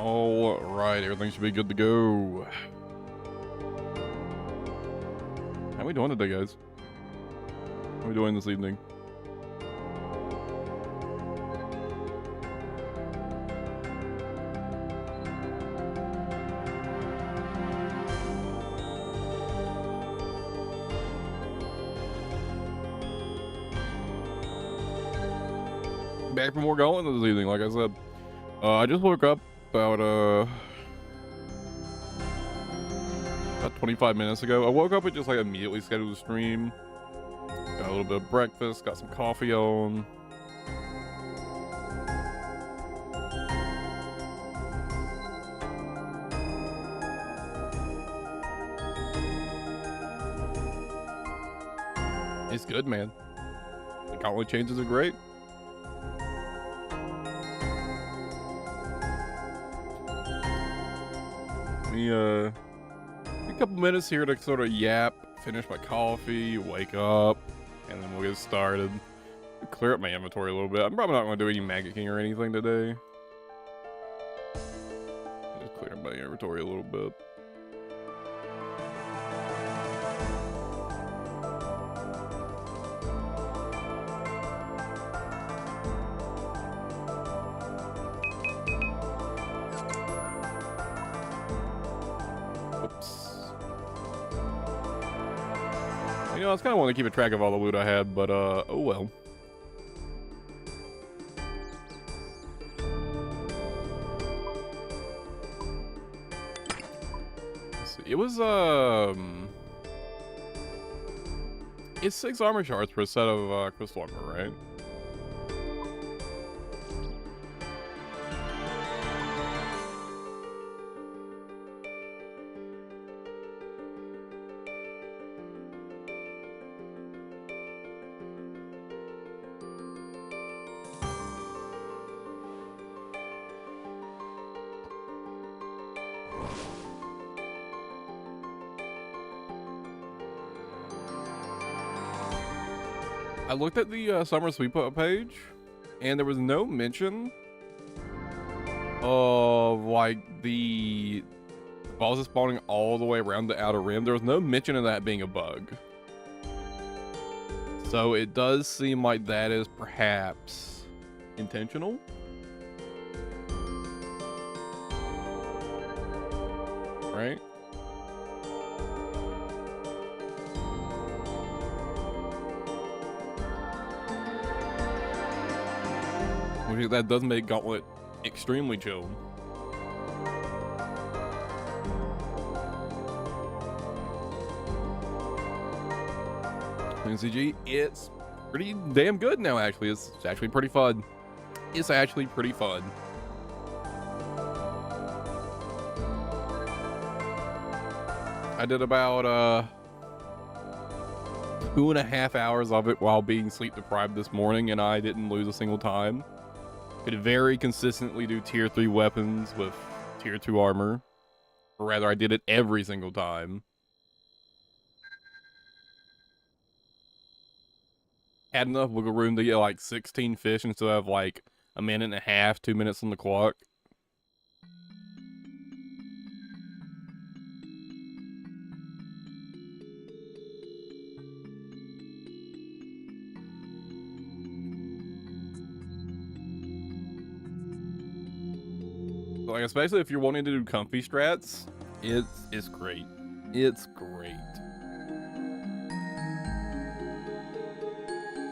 All right, everything should be good to go. How we doing today, guys? How we doing this evening? Back for more Gauntlet this evening, like I said. I just woke up about 25 minutes ago. I woke up and just like immediately scheduled a stream. Got a little bit of breakfast, got some coffee on. It's good, man. The Gauntlet changes are great. A couple minutes here to sort of yap, finish my coffee, wake up, and then we'll get started. Clear up my inventory a little bit. I'm probably not going to do any Maggot King or anything today. Just clear up my inventory a little bit. You know, I was kind of wanting to keep a track of all the loot I had, but, oh well. Let's see. It was, it's 6 armor shards per set of, crystal armor, right? I looked at the summer sweep up page, and there was no mention of like the bosses spawning all the way around the outer rim. There was no mention of that being a bug. So it does seem like that is perhaps intentional. Right? That does make Gauntlet extremely chill. NCG, it's pretty damn good now, actually. It's actually pretty fun. It's actually pretty fun. I did about 2.5 hours of it while being sleep deprived this morning, and I didn't lose a single time. Could very consistently do tier 3 weapons with tier 2 armor. Or rather, I did it every single time. Had enough wiggle room to get like 16 fish instead of like 1.5 minutes, 2 minutes on the clock. Like, especially if you're wanting to do comfy strats, it's great. It's great.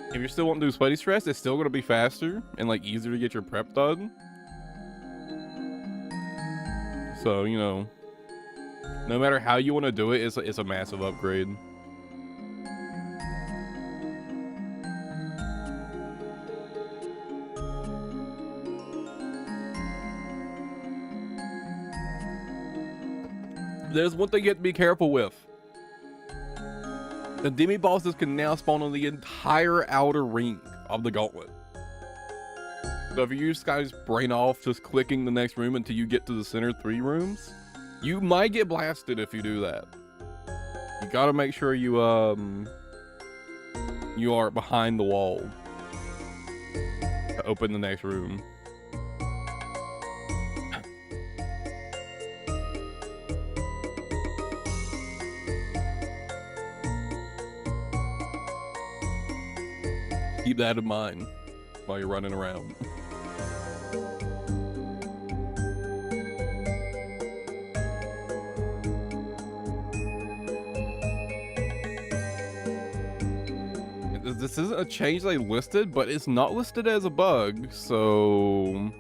If you're still wanting to do sweaty strats, it's still going to be faster and like easier to get your prep done. So, you know, no matter how you want to do it, it's a massive upgrade. There's one thing you have to be careful with. The demi bosses can now spawn on the entire outer ring of the Gauntlet. So if you just guys brain off just clicking the next room until you get to the center 3 rooms, you might get blasted if you do that. You gotta make sure you are behind the wall to open the next room. Keep that in mind while you're running around. This isn't a change they listed, but it's not listed as a bug, so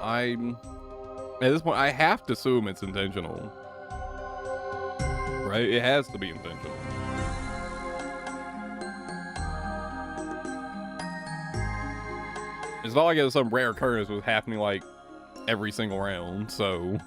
at this point I have to assume it's intentional. Right? It has to be intentional. It's not like it was some rare occurrence was happening like every single round, so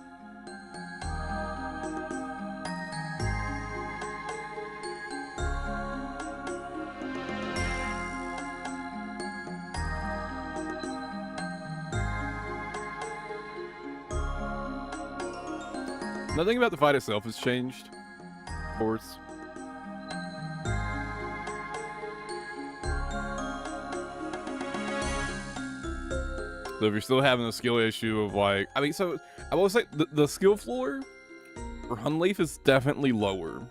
nothing about the fight itself has changed, of course. So if you're still having a skill issue of like, I mean, so I will say the skill floor for Unleaf is definitely lower.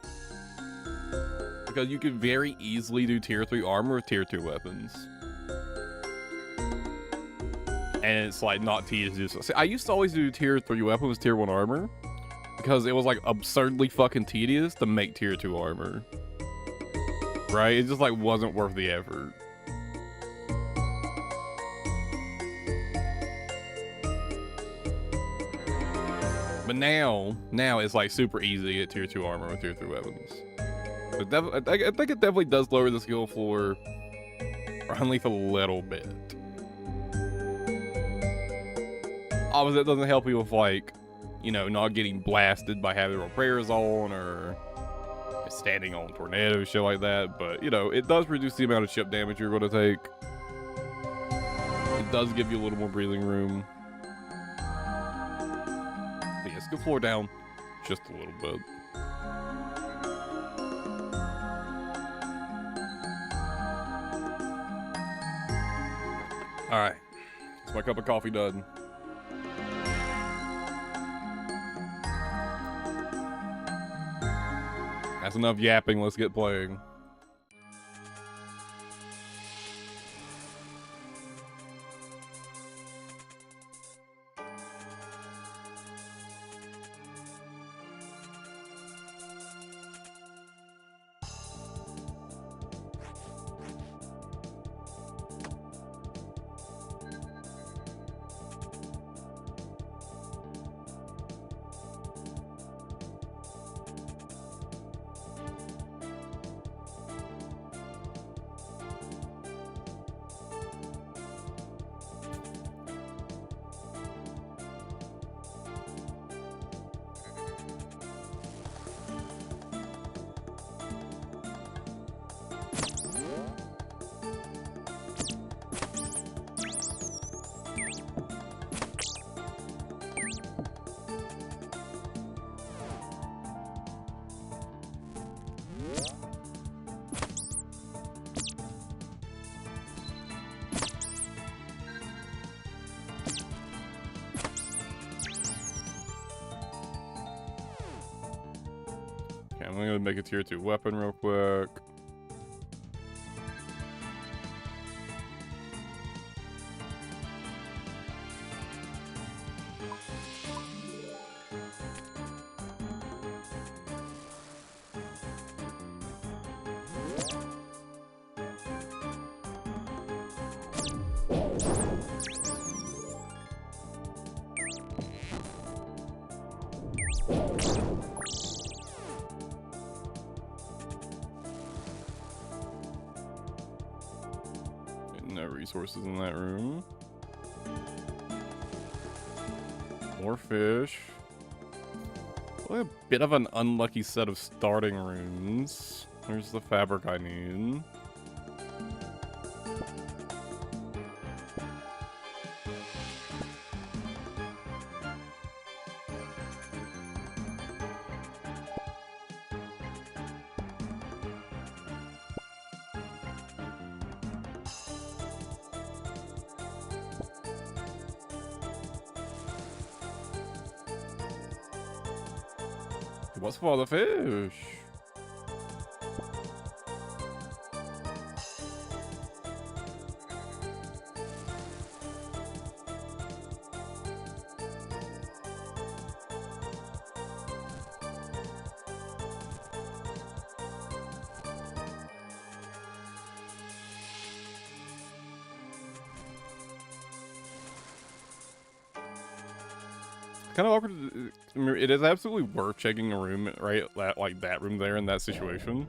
Because you could very easily do tier 3 armor with tier 2 weapons. And it's like not tedious. See, I used to always do tier 3 weapons with tier 1 armor. Because it was like absurdly fucking tedious to make tier 2 armor. Right? It just like wasn't worth the effort. But now it's like super easy to get tier 2 armor with tier 3 weapons. So I think it definitely does lower the skill floor for Unleaf a little bit. Obviously, it doesn't help you with like, you know, not getting blasted by having your prayers on or standing on tornadoes, shit like that. But, you know, it does reduce the amount of chip damage you're going to take. It does give you a little more breathing room. But yeah, skill floor down just a little bit. All right, it's my cup of coffee done. That's enough yapping. Let's get playing. I'm gonna make a tier 2 weapon real quick. No resources in that room. More fish. Well, a bit of an unlucky set of starting runes. There's the fabric I need. What's for the fish? kind of awkward. I mean, it is absolutely worth checking a room, right? Like that room there in that situation.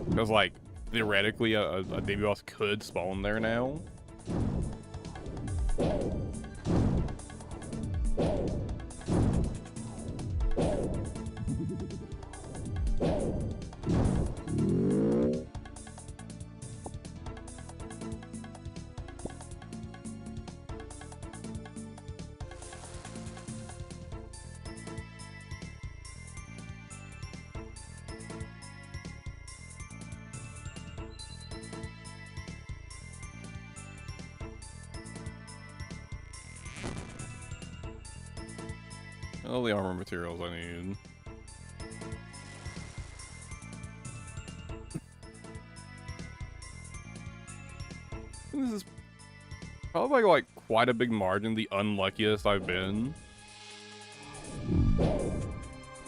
Because, like, theoretically, a baby boss could spawn there now. All the armor materials I need. This is probably like quite a big margin, the unluckiest I've been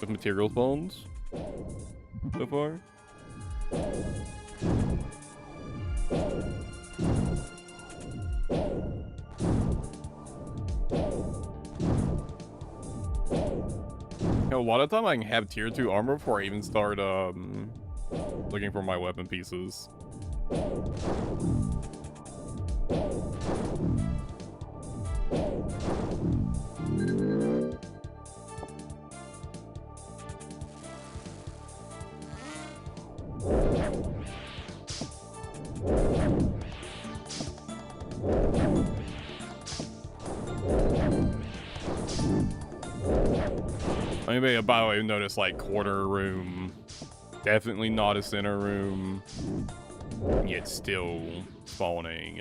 with material spawns so far. A lot of time I can have tier 2 armor before I even start looking for my weapon pieces. Anybody, by the way, notice like corner room, definitely not a center room, yet still spawning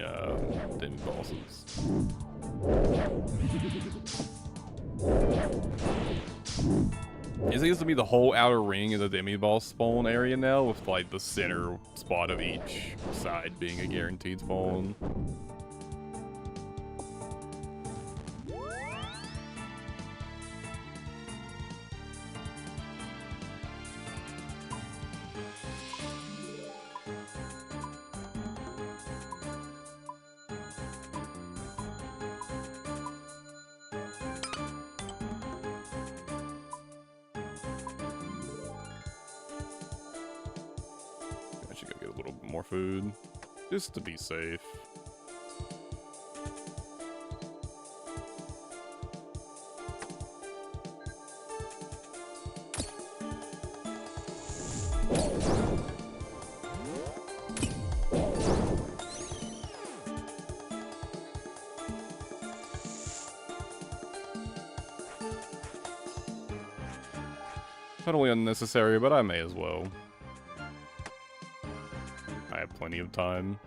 demi bosses. It seems to be the whole outer ring is a demi boss spawn area now, with like the center spot of each side being a guaranteed spawn. Food, just to be safe. Totally unnecessary, but I may as well. Plenty of time.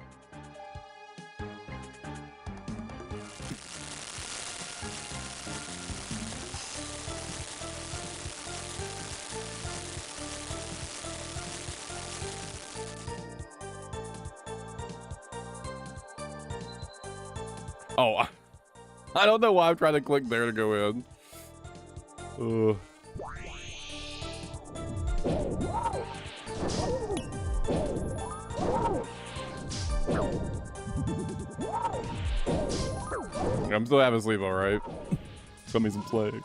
Oh, I don't know why I'm trying to click there to go in. Ugh. I'm still having sleep, alright. Got me some plague.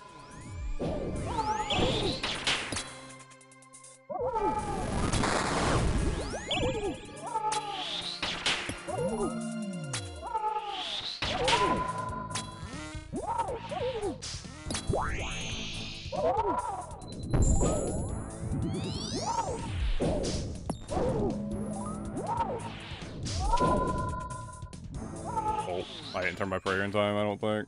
I didn't turn my prayer in time, I don't think.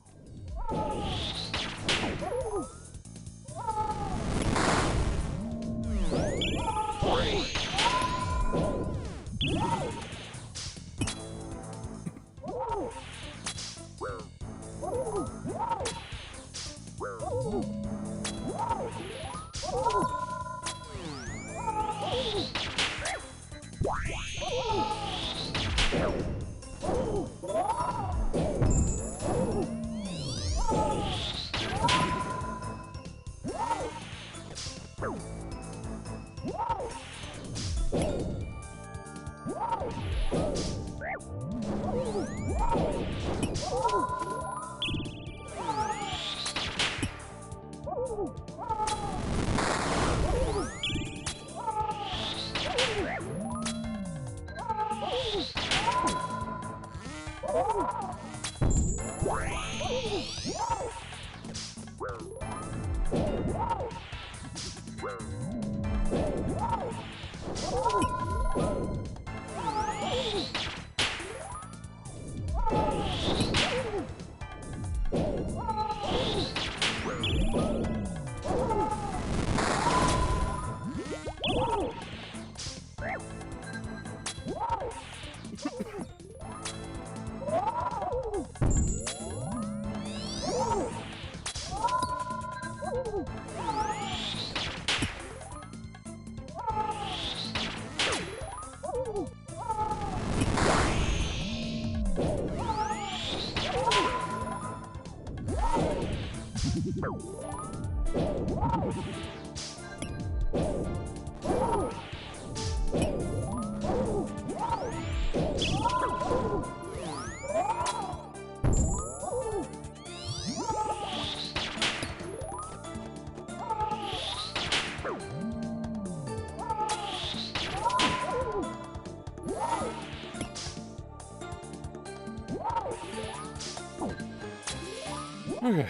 Okay.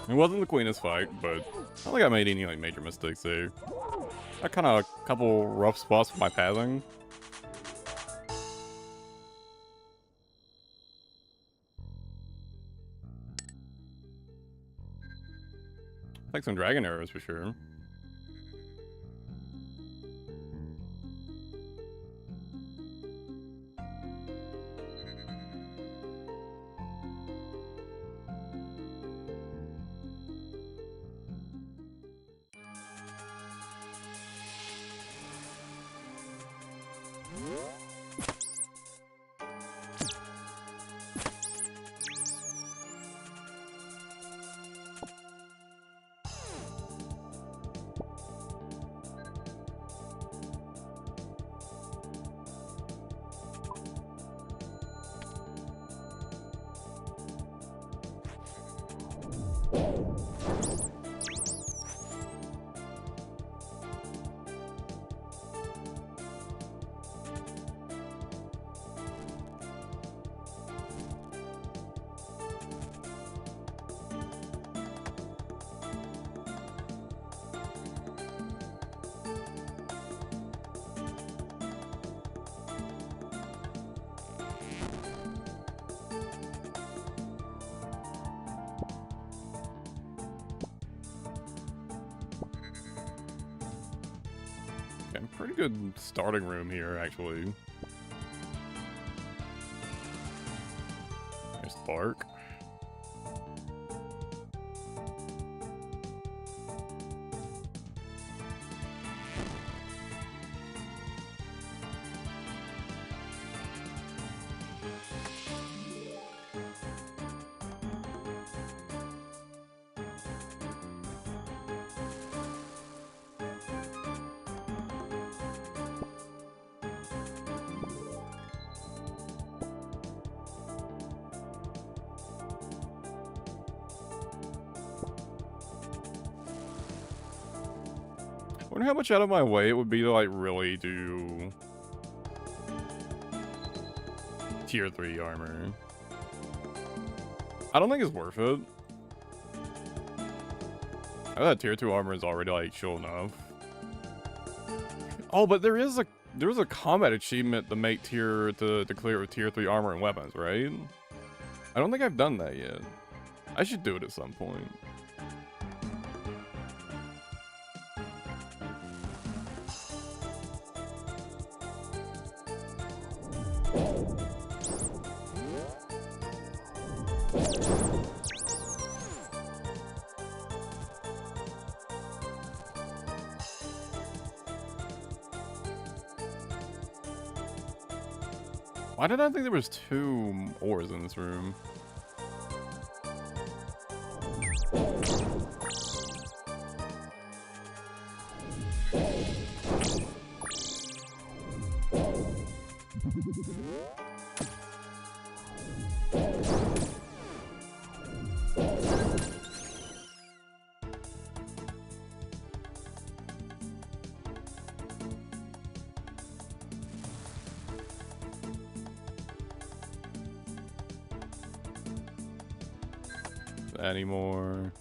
It wasn't the cleanest fight, but I don't think I made any like major mistakes there. I kind of a couple rough spots for my pathing. Like some dragon arrows for sure. Pretty good starting room here, actually. There's Spark. I wonder how much out of my way it would be to like really do tier 3 armor. I don't think it's worth it. I thought tier 2 armor is already like chill enough. Oh, but there is a combat achievement to make to clear with tier 3 armor and weapons, right? I don't think I've done that yet. I should do it at some point. Why did I think there was 2 ores in this room? Anymore.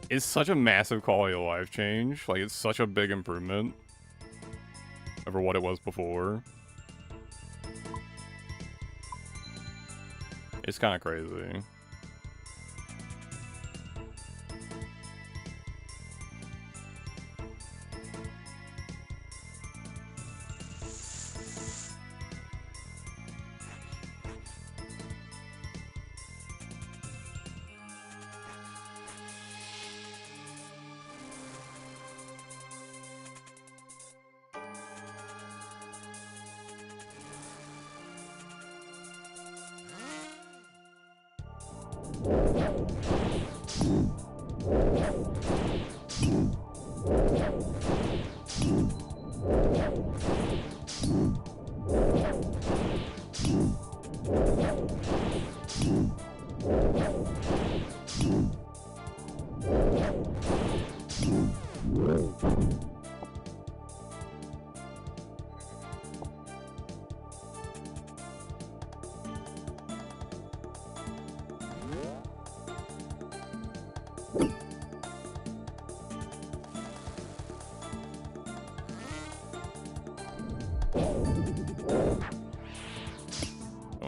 It's such a massive quality of life change. Like, it's such a big improvement over what it was before. It's kind of crazy.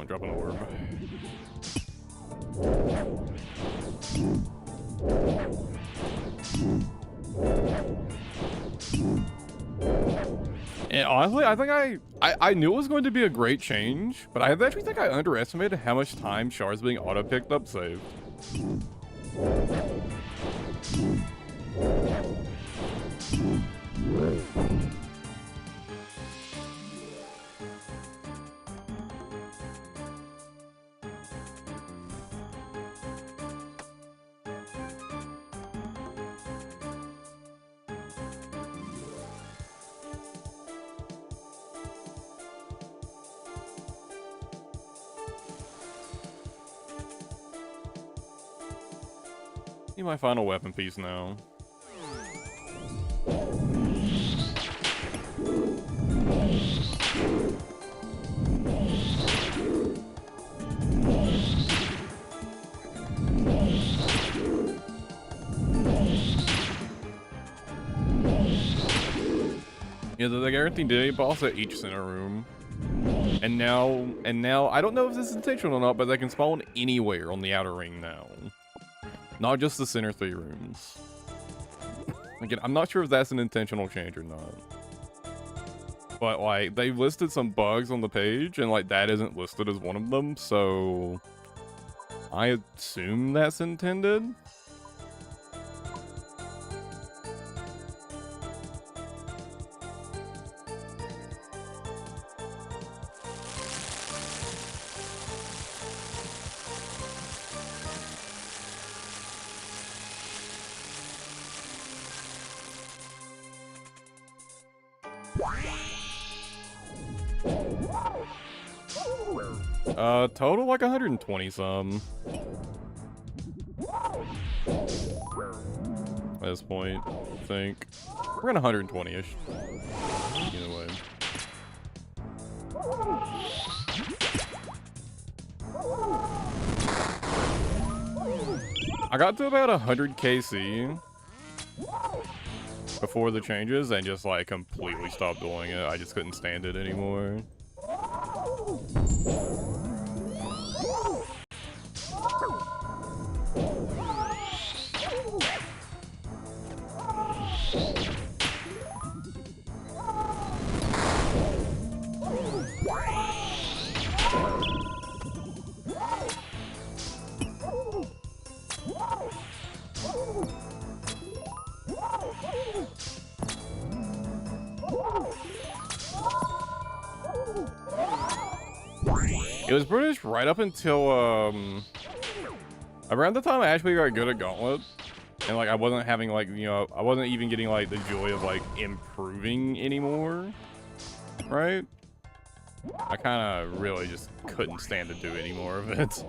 Drop an orb. And honestly, I think I knew it was going to be a great change, but I actually think I underestimated how much time shards being auto-picked up saved. Need my final weapon piece now. Yeah, the guaranteed day boss at each center room. And now I don't know if this is intentional or not, but they can spawn anywhere on the outer ring now. Not just the center 3 rooms. Again, I'm not sure if that's an intentional change or not. But, like, they've listed some bugs on the page, and, like, that isn't listed as one of them, so I assume that's intended. Total like 120 some. At this point, I think. We're at 120-ish. Either way. I got to about 100 KC before the changes and just like completely stopped doing it. I just couldn't stand it anymore. It was British right up until around the time I actually got good at Gauntlet. And like I wasn't having like, you know, I wasn't even getting like the joy of like improving anymore. Right? I kind of really just couldn't stand to do any more of it.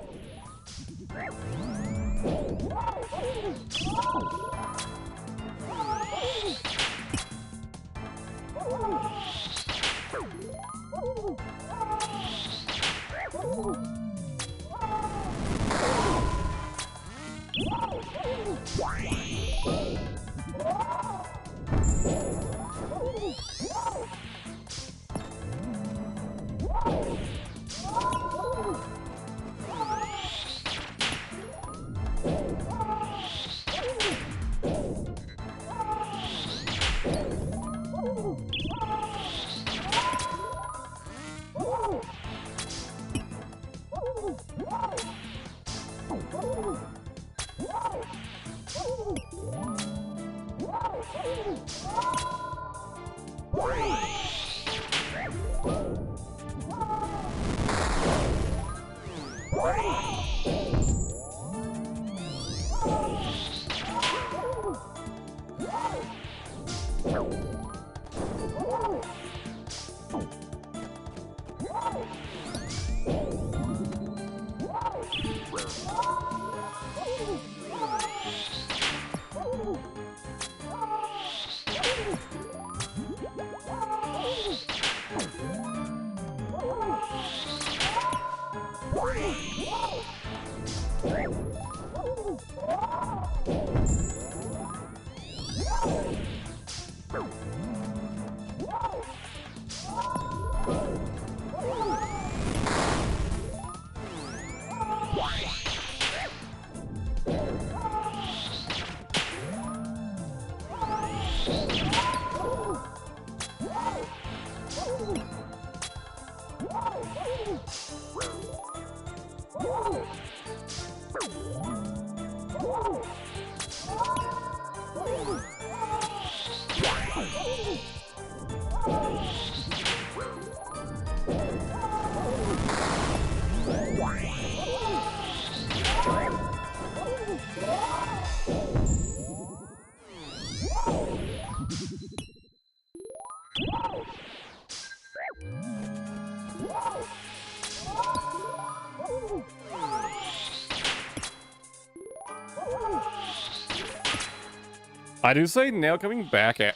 I do say now coming back to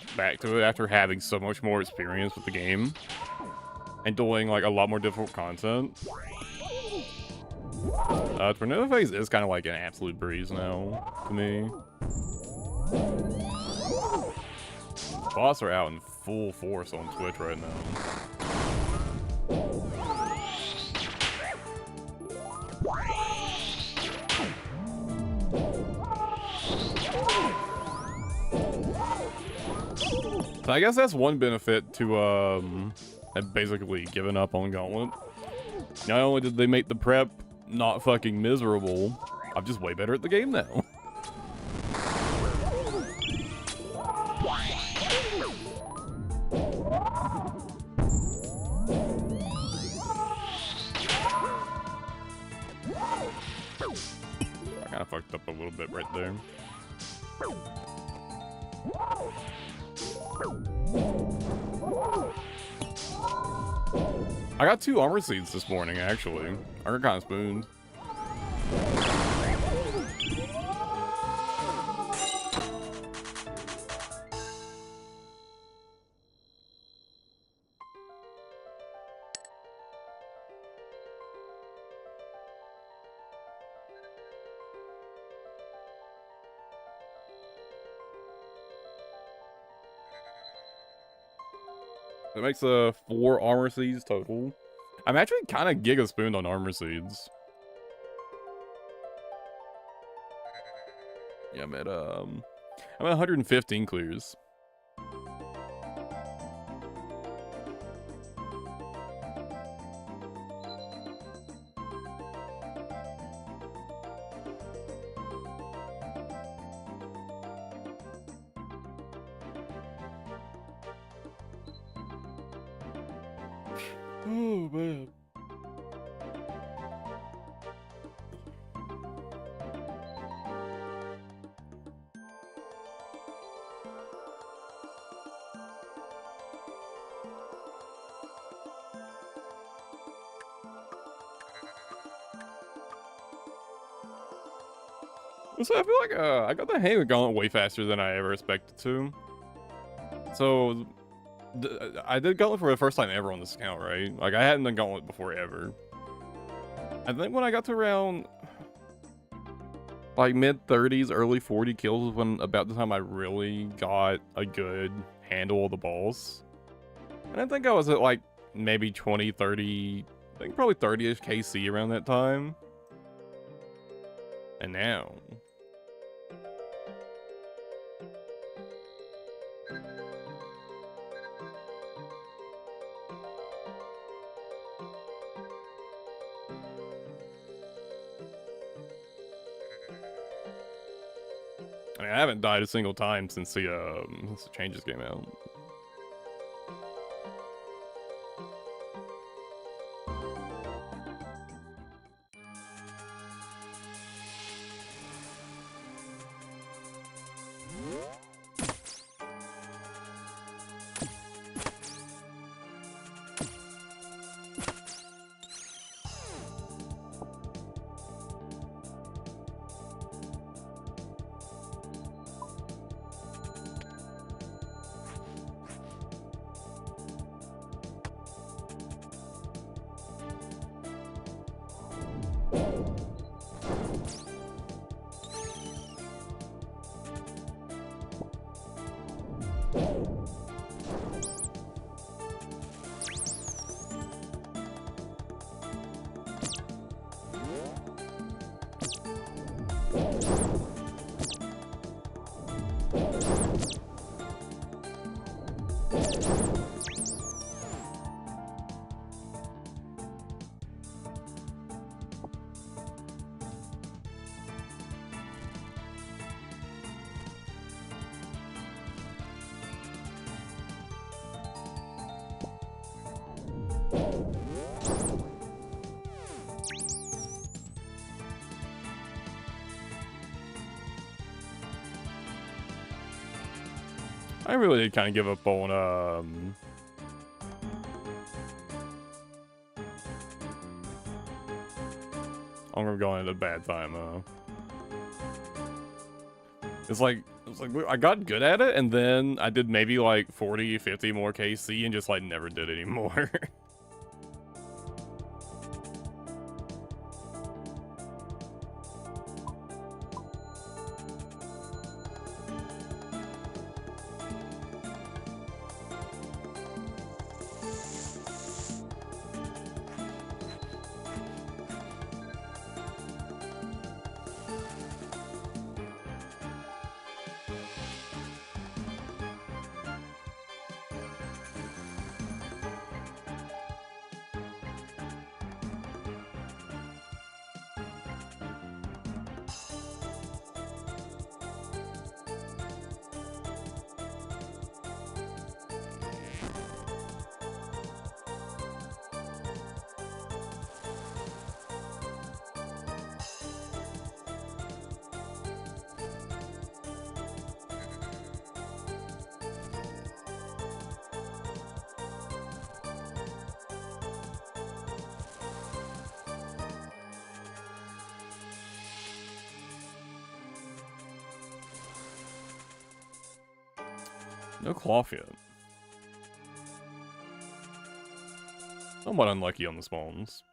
it after having so much more experience with the game and doing like a lot more difficult content. Tornado Phase is kind of like an absolute breeze now to me. Boss are out in full force on Twitch right now. So I guess that's one benefit to basically giving up on Gauntlet. Not only did they make the prep not fucking miserable, I'm just way better at the game now. I kind of fucked up a little bit right there. I got 2 armor seeds this morning, actually. I got kind of spooned. That makes 4 armor seeds total. I'm actually kind of giga spooned on armor seeds. Yeah, I'm at 115 clears. Oh, man. So I feel like I got the hang of Gauntlet way faster than I ever expected to. So I did Gauntlet for the first time ever on this account, right? Like I hadn't done Gauntlet before ever. I think when I got to around like mid 30s, early 40 kills was when about the time I really got a good handle of the boss. And I think I was at like maybe 20, 30, I think probably 30-ish KC around that time. And now I mean, I haven't died a single time since the changes came out. I really did kind of give up on, I'm going at a bad time, It's like I got good at it, and then I did maybe like 40, 50 more KC and just like never did anymore. No cloth yet. Somewhat unlucky on the spawns.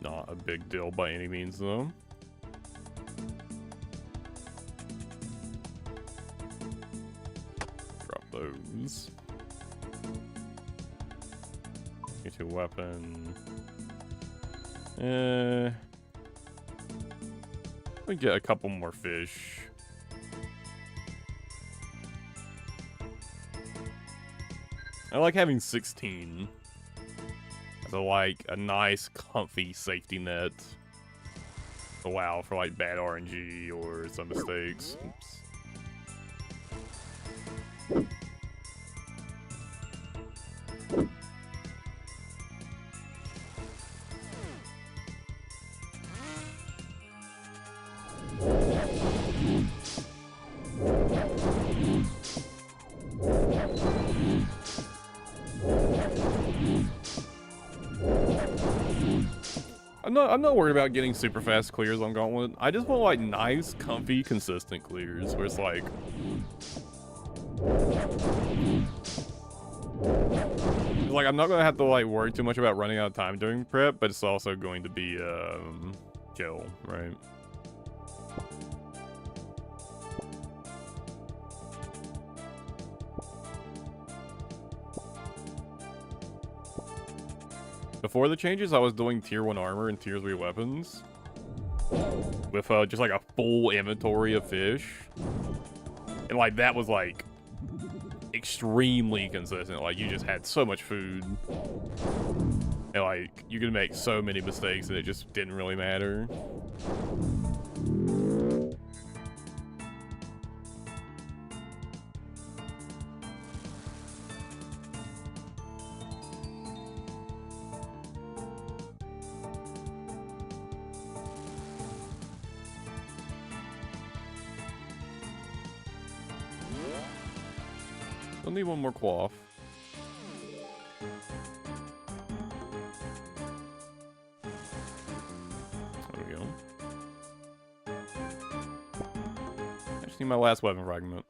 Not a big deal by any means, though. Drop those. Get your weapon. We get a couple more fish. I like having 16. So like a nice, comfy safety net. Allow for like bad RNG or some mistakes. Oops. I'm not worried about getting super fast clears on Gauntlet. I just want like nice, comfy, consistent clears where it's like I'm not gonna have to like worry too much about running out of time during prep, but it's also going to be chill, right? Before the changes, I was doing tier 1 armor and tier 3 weapons with just like a full inventory of fish, and like that was like extremely consistent. Like you just had so much food, and like you could make so many mistakes and it just didn't really matter. I'll need one more cloth. There we go. I just need my last weapon fragment.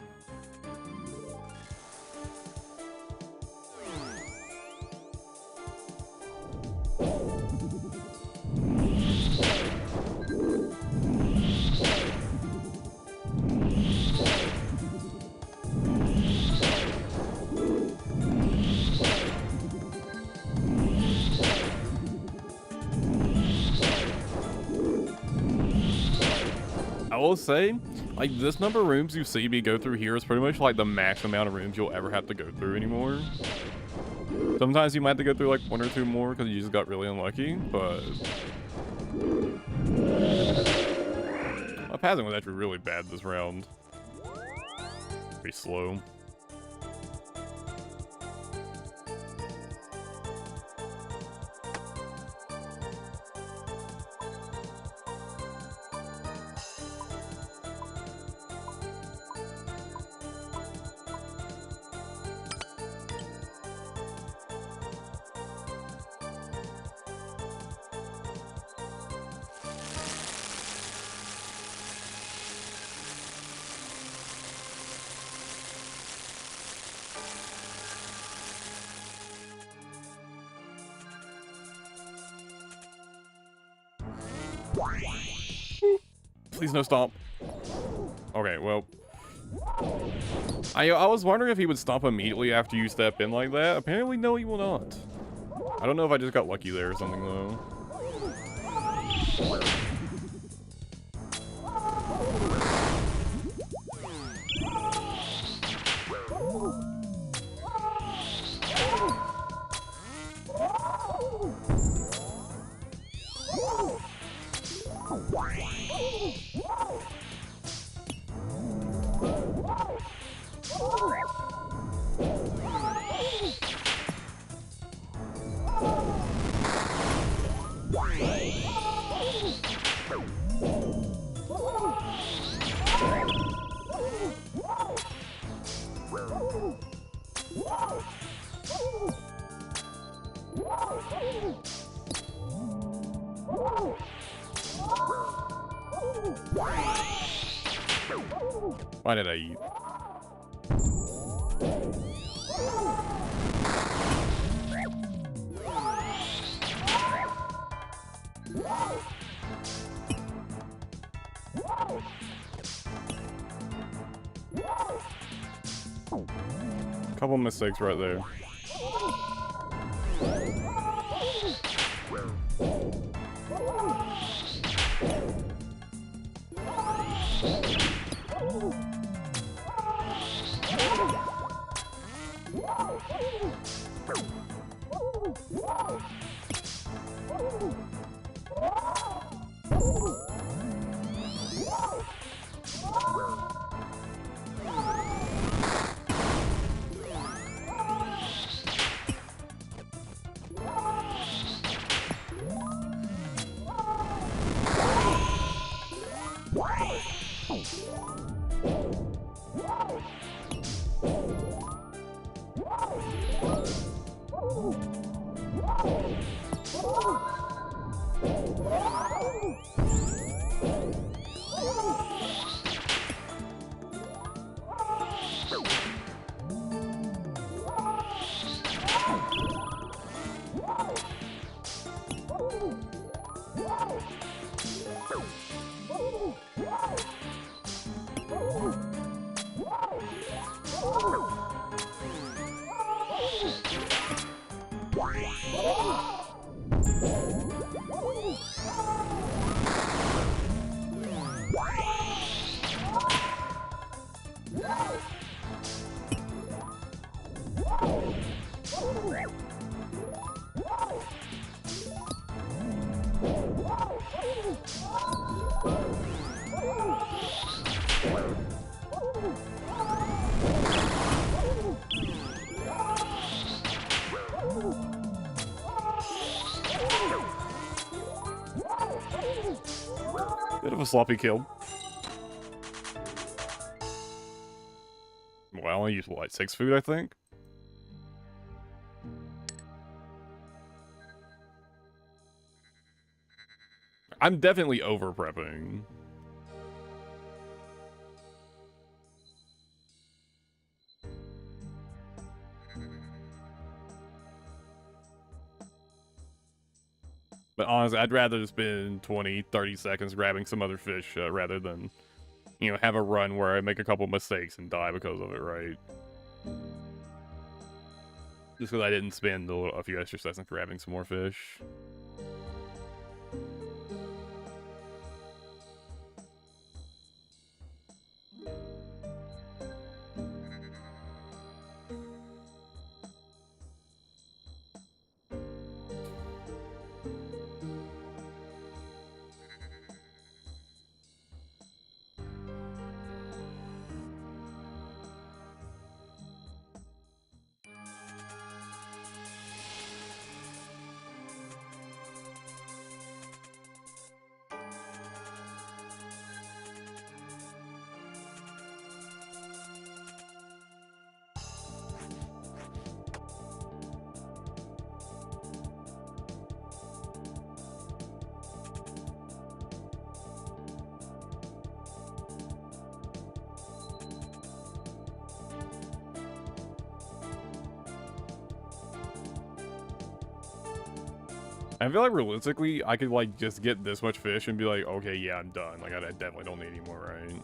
I will say, like, this number of rooms you see me go through here is pretty much like the max amount of rooms you'll ever have to go through anymore. Sometimes you might have to go through like 1 or 2 more because you just got really unlucky, but my passing was actually really bad this round. Pretty slow. Please no stomp. Okay, well. I was wondering if he would stomp immediately after you step in like that. Apparently, no, he will not. I don't know if I just got lucky there or something, though. Why did I eat? Couple mistakes right there. Bit of a sloppy kill. Well, I only used, what, 6 food, I think? I'm definitely over-prepping. But honestly, I'd rather spend 20, 30 seconds grabbing some other fish rather than, you know, have a run where I make a couple mistakes and die because of it, right? Just because I didn't spend a few extra seconds grabbing some more fish. I feel like realistically, I could like just get this much fish and be like, okay, yeah, I'm done. Like I definitely don't need any more, right?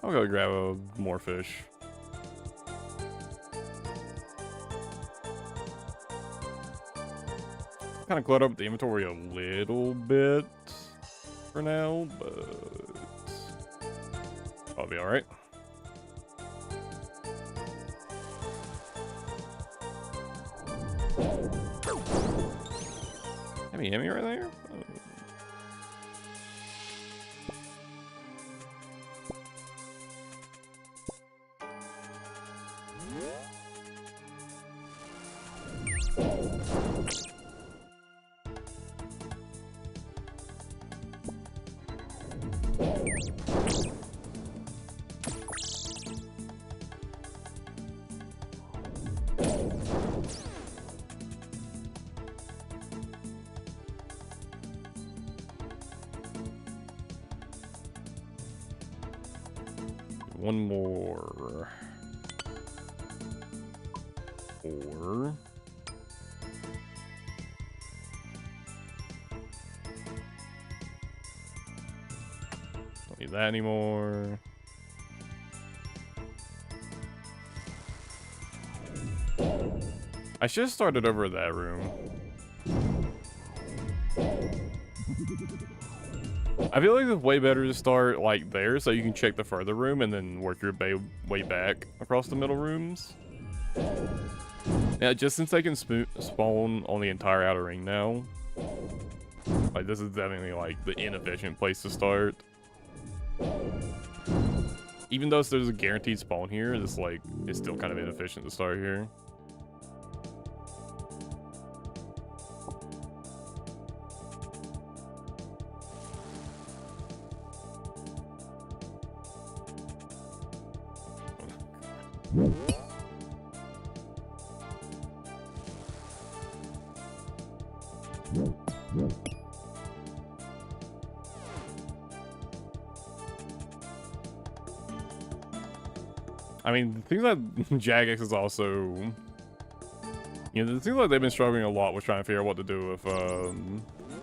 I'll go grab more fish. Kind of cluttered up the inventory a little bit for now, but I'll be all right. Hemi right there? Oh. One more. 4. Don't need that anymore. I should have started over that room. I feel like it's way better to start like there so you can check the further room and then work your way back across the middle rooms. Yeah, just since they can spawn on the entire outer ring now, like this is definitely like the inefficient place to start. Even though there's a guaranteed spawn here, it's like it's still kind of inefficient to start here. I mean, the things like Jagex is also, you know, it seems like they've been struggling a lot with trying to figure out what to do with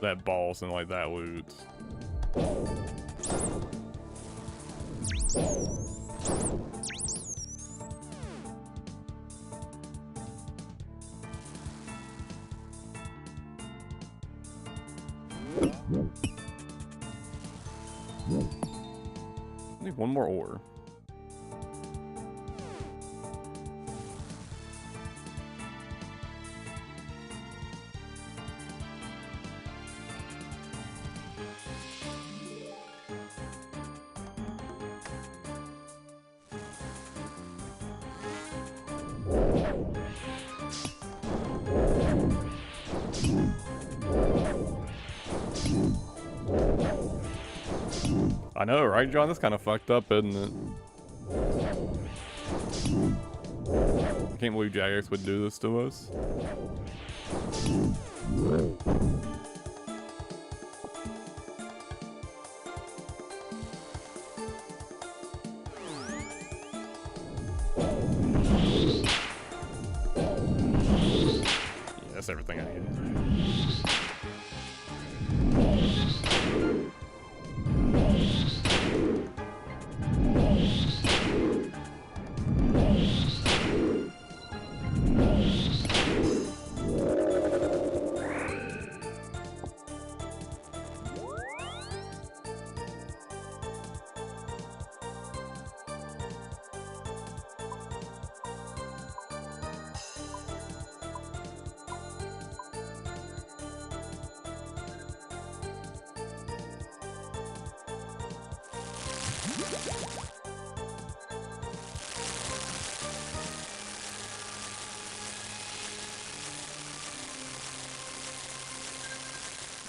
that boss and like that loot. I need one more ore. I know, right, John? That's kind of fucked up, isn't it? I can't believe Jagex would do this to us. Yeah, that's everything I need.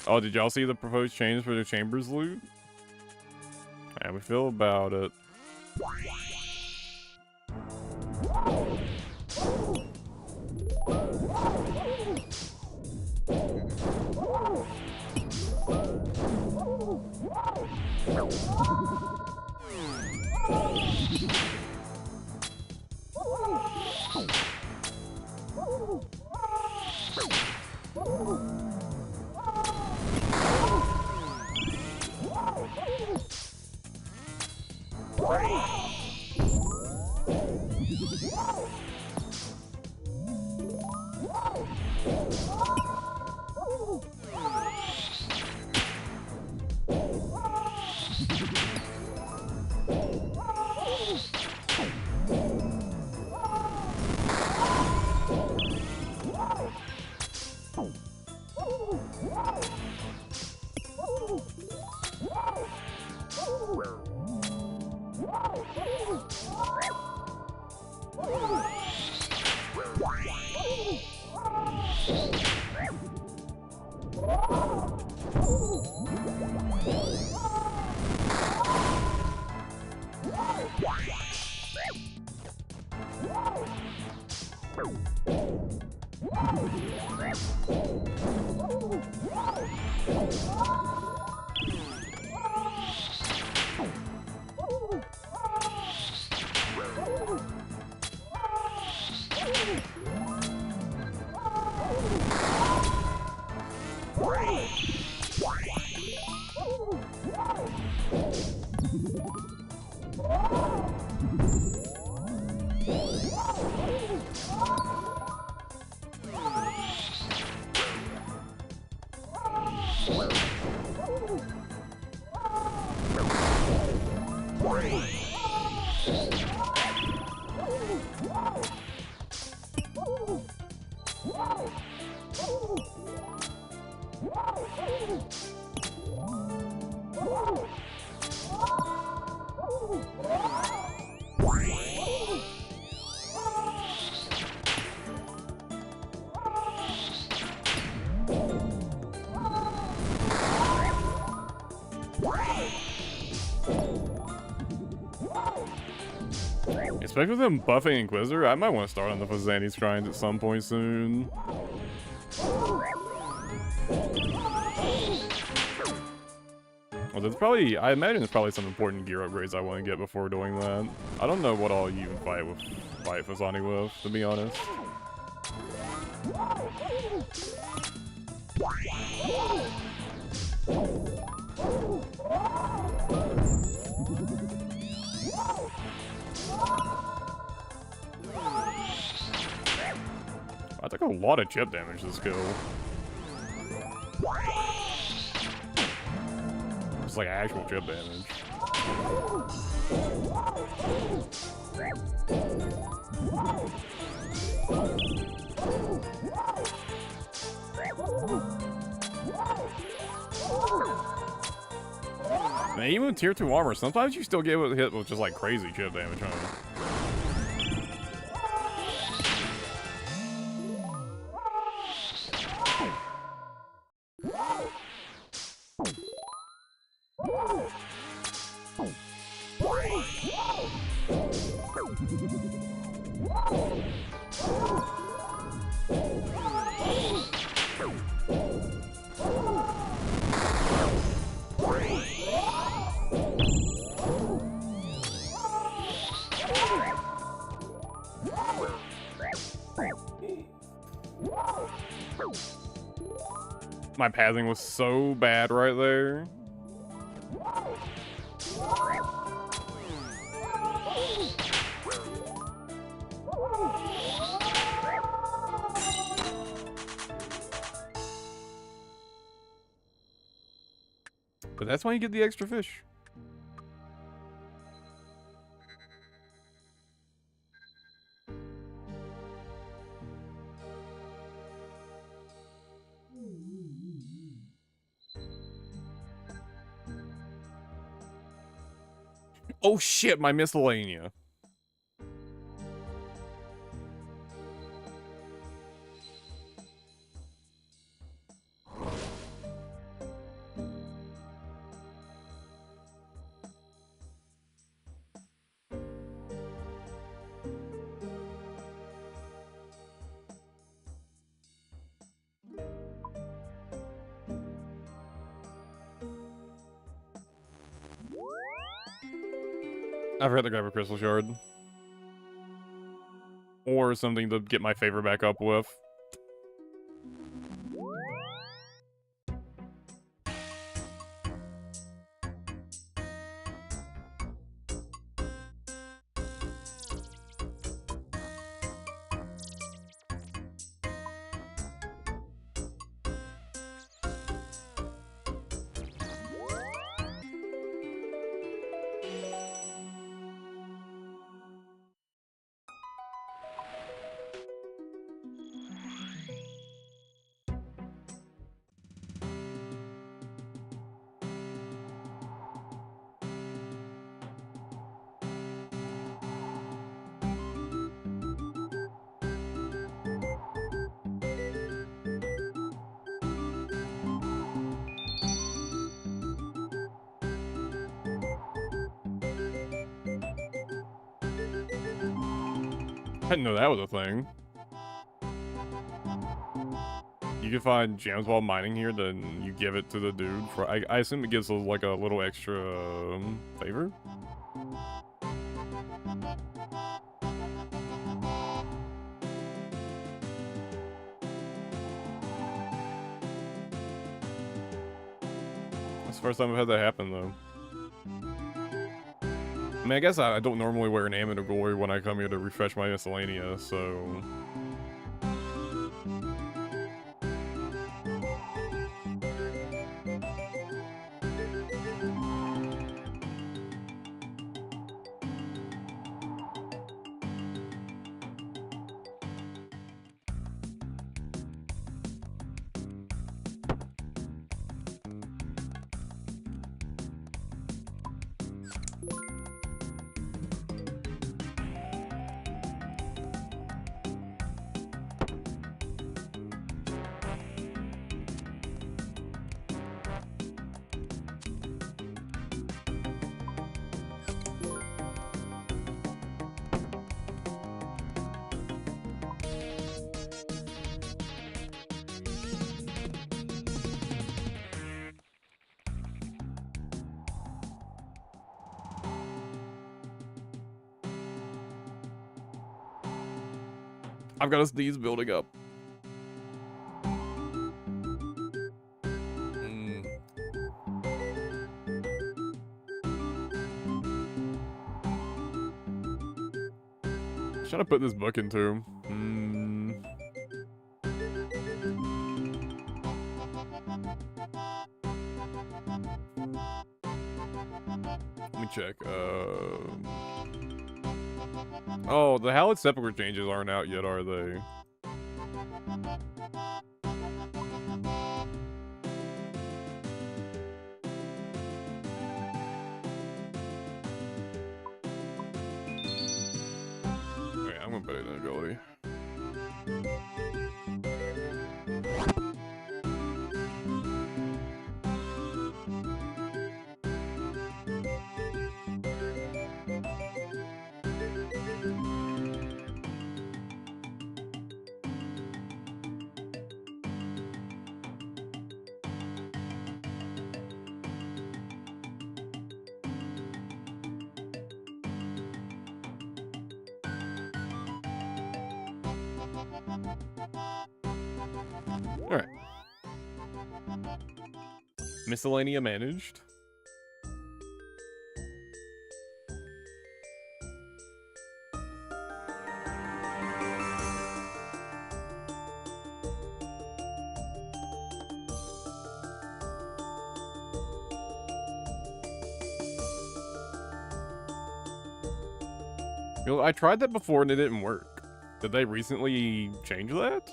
Oh, did y'all see the proposed changes for the chambers loot? How we feel about it? Especially with them buffing Inquisitor, I might want to start on the Fazani's Shrines at some point soon. Well, there's probably, I imagine there's probably some important gear upgrades I want to get before doing that. I don't know what I'll even fight Fazani with, to be honest. I took a lot of chip damage this kill. It's like actual chip damage. Man, even with tier 2 armor, sometimes you still get hit with just like crazy chip damage, huh? My pathing was so bad right there. But that's why you get the extra fish. Oh shit, my miscellanea. I forgot to grab a crystal shard. Or something to get my favor back up with. I didn't know that was a thing. You can find gems while mining here, then you give it to the dude for. I assume it gives like a little extra favor. That's the first time I've had that happen, though. I mean, I guess I don't normally wear an amulet of glory when I come here to refresh my miscellanea, so. I've got a sneeze building up. Trying to put this book into. Let me check. Oh, the Hallowed Sepulchre changes aren't out yet, are they? Okay, I'm gonna put it in agility. Alright. Miscellanea managed. You know, I tried that before and it didn't work. Did they recently change that?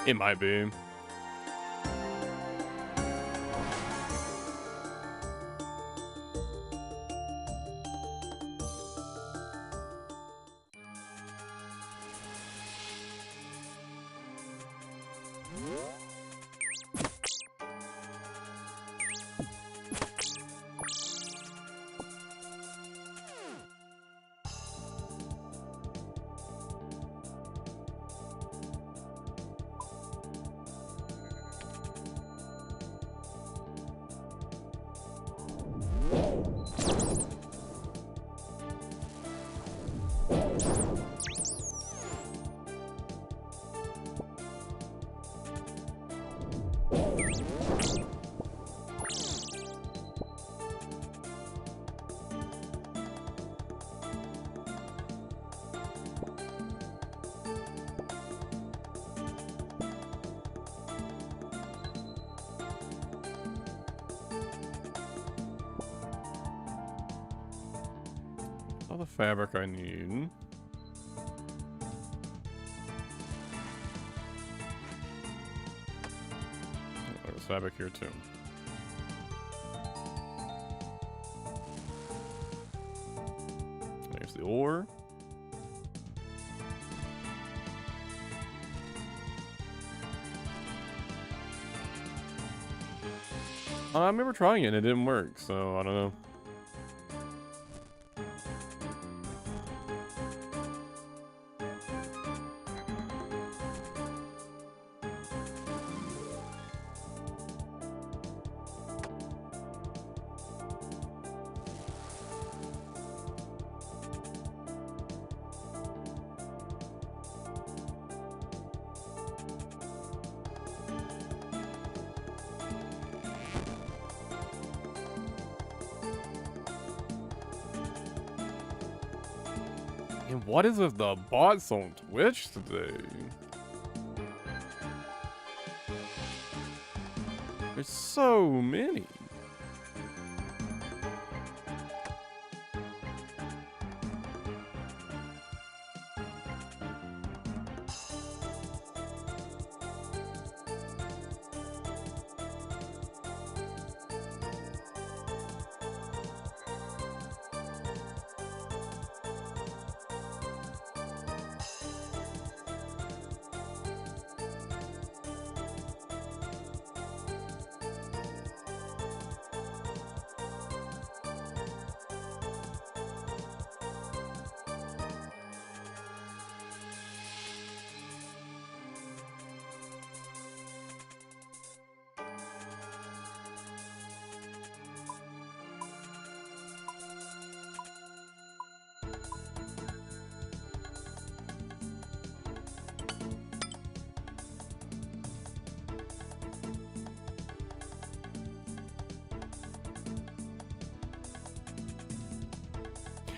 It might be. All the fabric I need. Oh, there's fabric here too. There's the ore. I remember trying it and it didn't work, so I don't know. And what is with the bots on Twitch today? There's so many.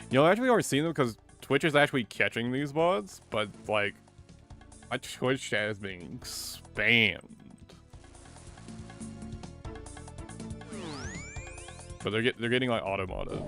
You know, I actually already seen them because Twitch is actually catching these bots, but like, my Twitch chat is being spammed. But they're getting like auto-modded.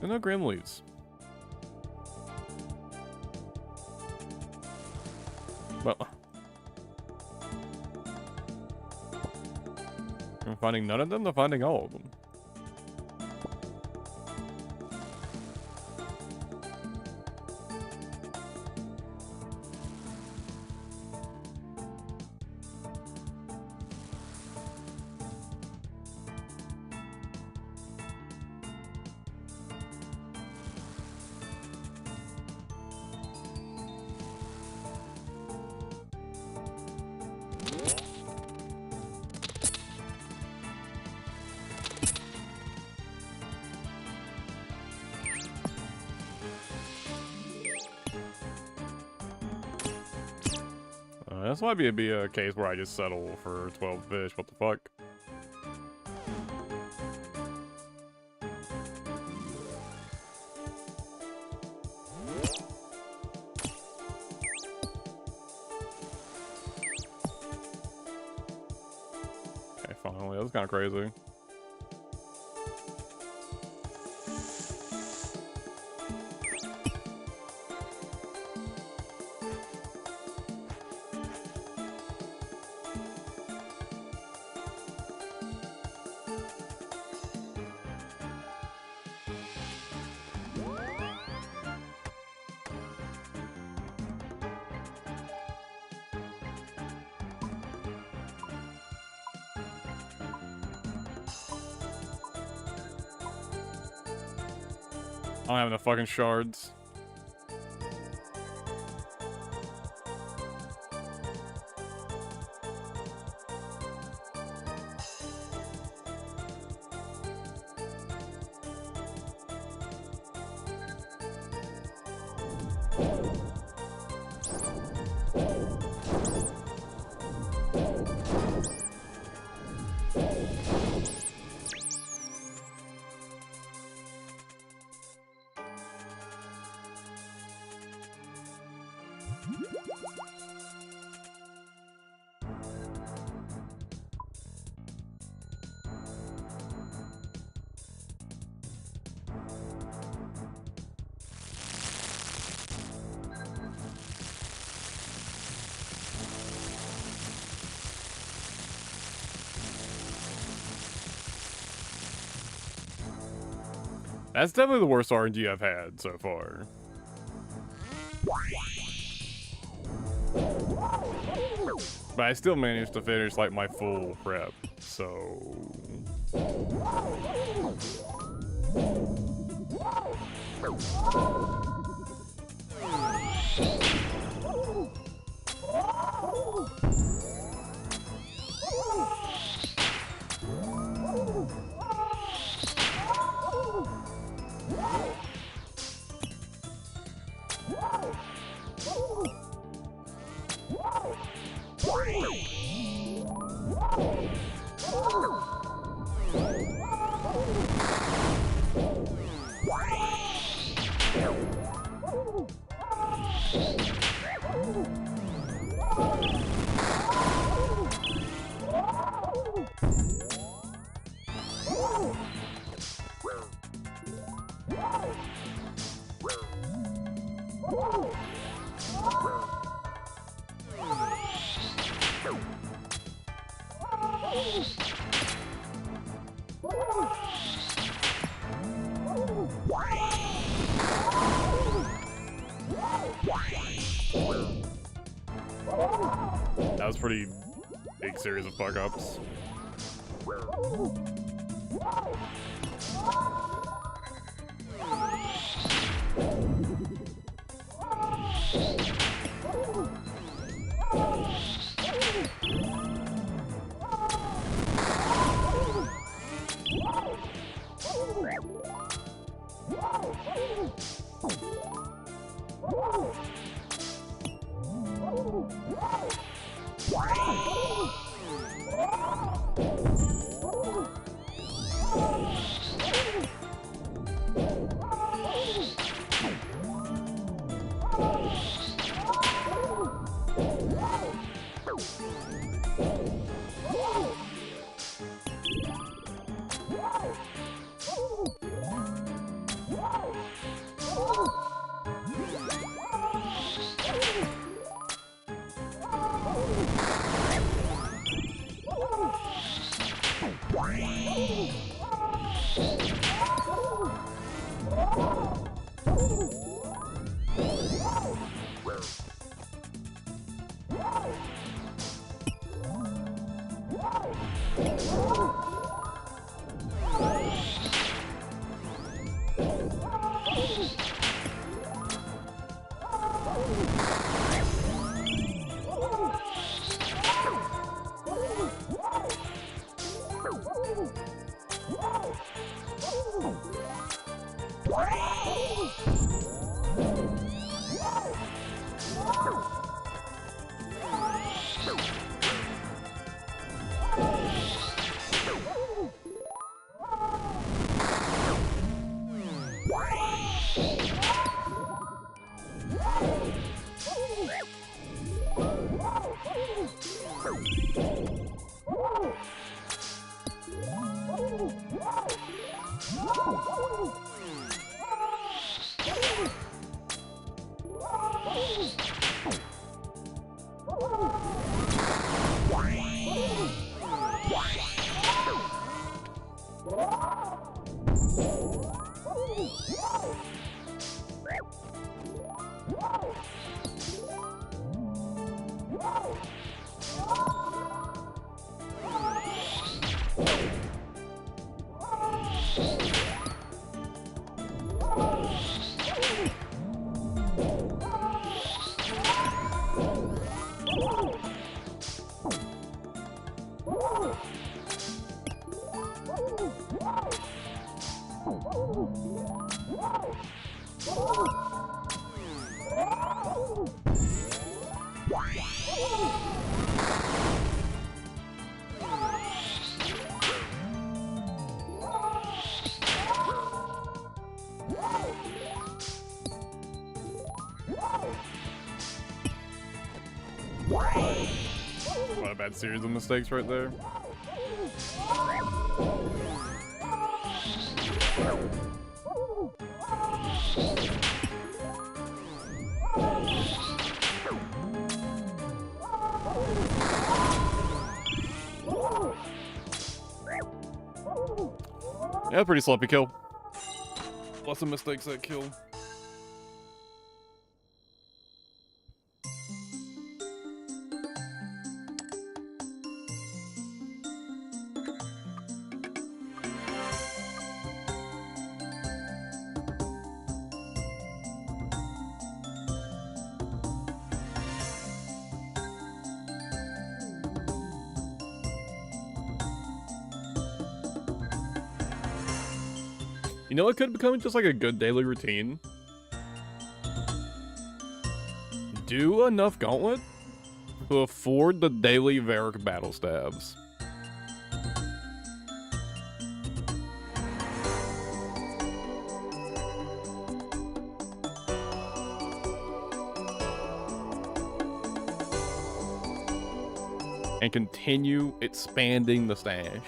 There are no Grim leaves. Well, I'm finding none of them, they're finding all of them. This might be a case where I just settle for 12 fish. What the fuck? Okay, finally. That was kind of crazy. I don't have enough fucking shards. That's definitely the worst RNG I've had so far. But I still managed to finish like my full prep, so... That was pretty big series of fuck-ups. What a bad series of mistakes right there. Yeah, pretty sloppy kill. Lots of mistakes that kill. You know, it could become just like a good daily routine. Do enough gauntlet to afford the daily Varric battle stabs. And continue expanding the stash.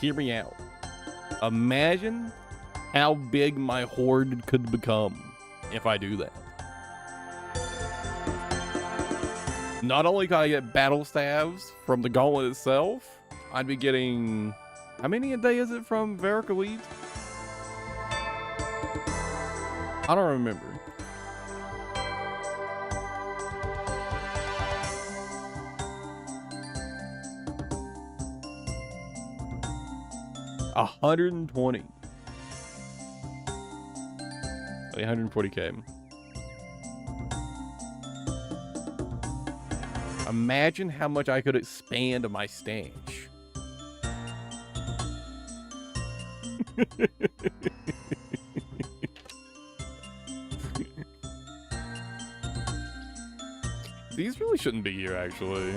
Hear me out. Imagine how big my horde could become if I do that. Not only can I get battle stabs from the gauntlet itself, I'd be getting... How many a day is it from Varric Elite? I don't remember. $120. 140K. Imagine how much I could expand my stanch. These really shouldn't be here, actually.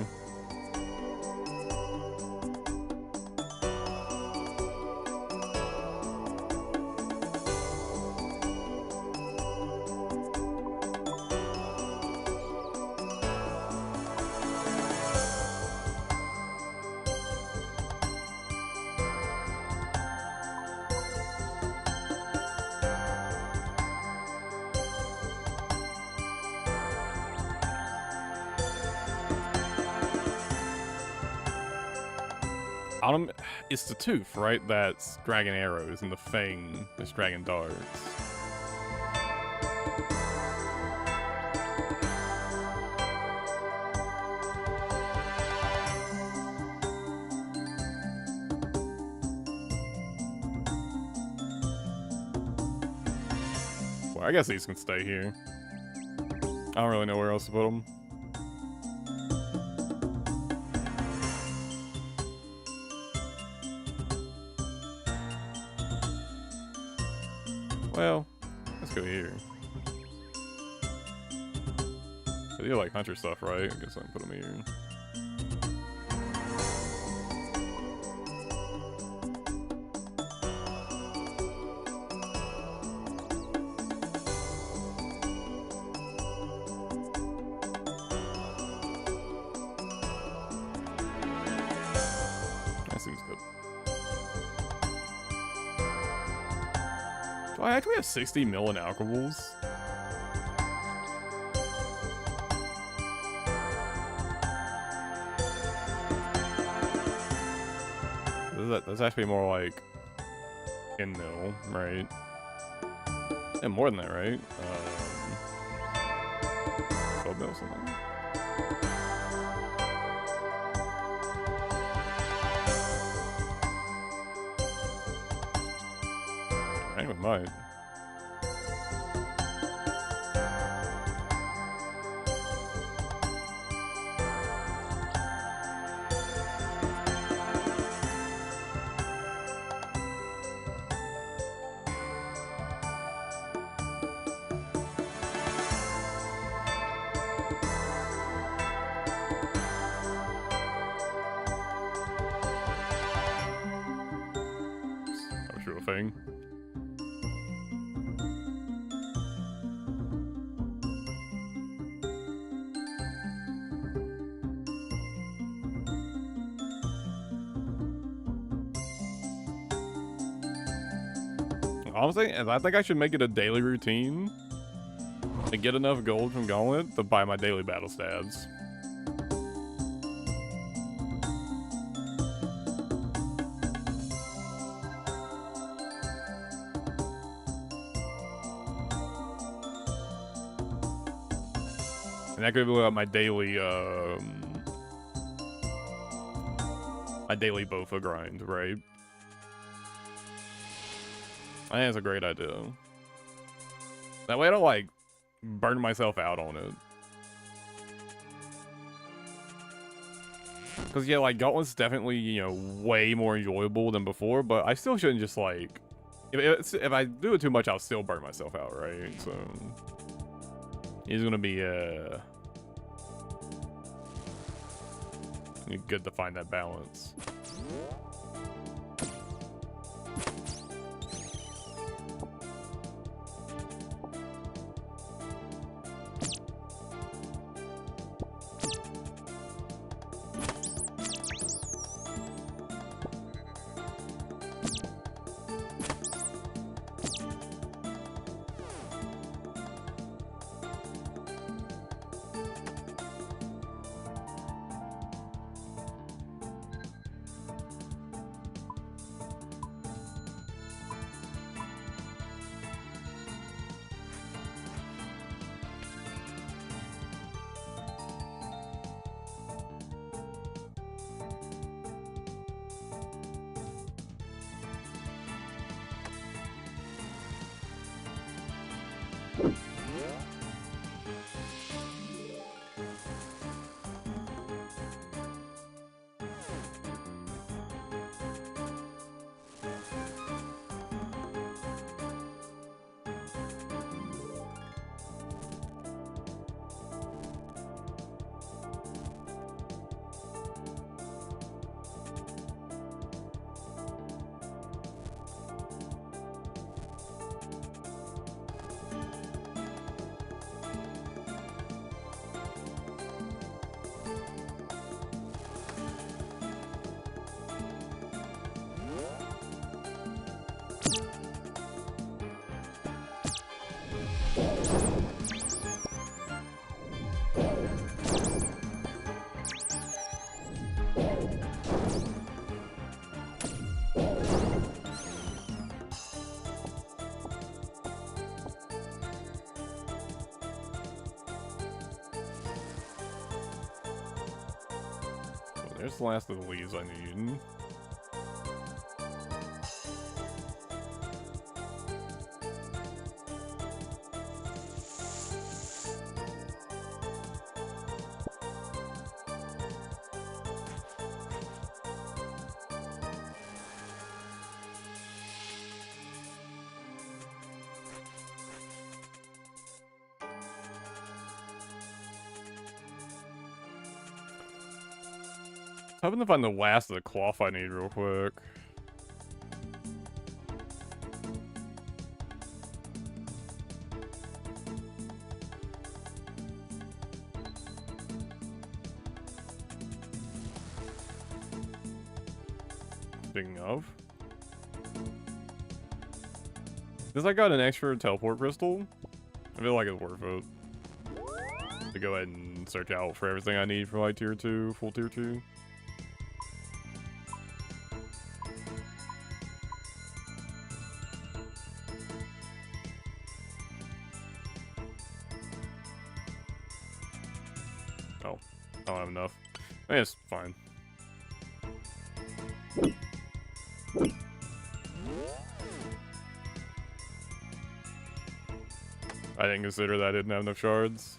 It's the tooth, right? That's dragon arrows, and the fang is dragon darts. Well, I guess these can stay here. I don't really know where else to put them. Well, let's go here. You're like hunter stuff, right? I guess I can put them here. That seems good. Do I actually have 60 mil in alcohols? That's actually more like in mil, right? And more than that, right? 12 mil something. I think we might. Thing. Honestly, I think I should make it a daily routine to get enough gold from Gauntlet to buy my daily battle stabs. And that could be my daily Bofa grind, right? I think it's a great idea. That way I don't, like, burn myself out on it. Because, yeah, like, Gauntlet's definitely, you know, way more enjoyable than before, but I still shouldn't just, like... If I do it too much, I'll still burn myself out, right? So... It's gonna be, good to find that balance. There's the last of the leaves I need. Hoping to find the last of the cloth I need real quick. Speaking of, since I got an extra teleport crystal, I feel like it's worth it to go ahead and search out for everything I need for like tier 2, full tier 2. Oh, I don't have enough. I mean, it's fine. I didn't consider that I didn't have enough shards.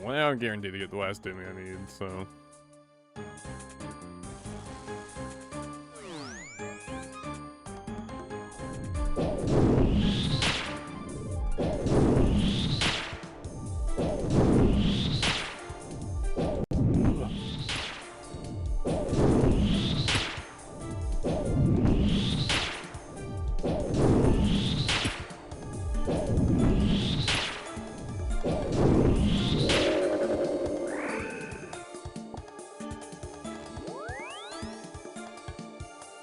Well, I'm guaranteed to get the last Demi I need, so.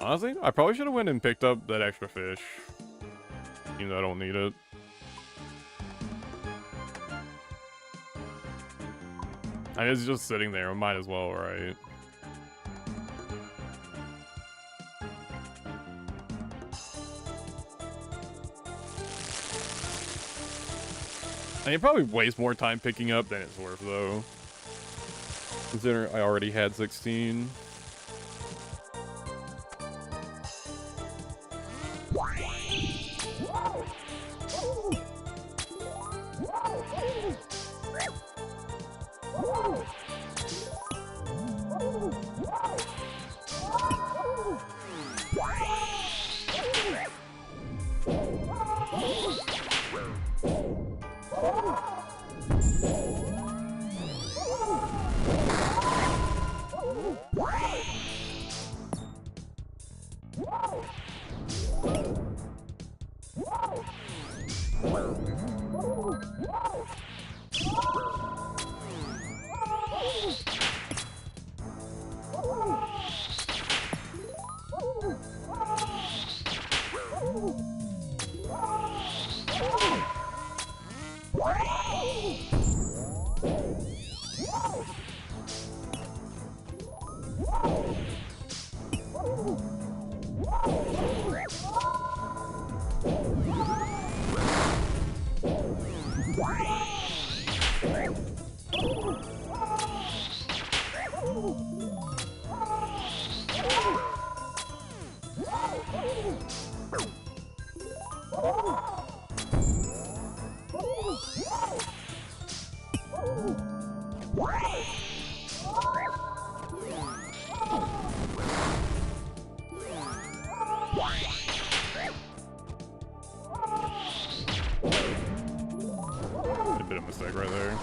Honestly, I probably should have went and picked up that extra fish. Even though I don't need it. I mean, it's just sitting there. I might as well, right? I mean, probably waste more time picking up than it's worth, though. Considering I already had 16. A bit of a mistake right there.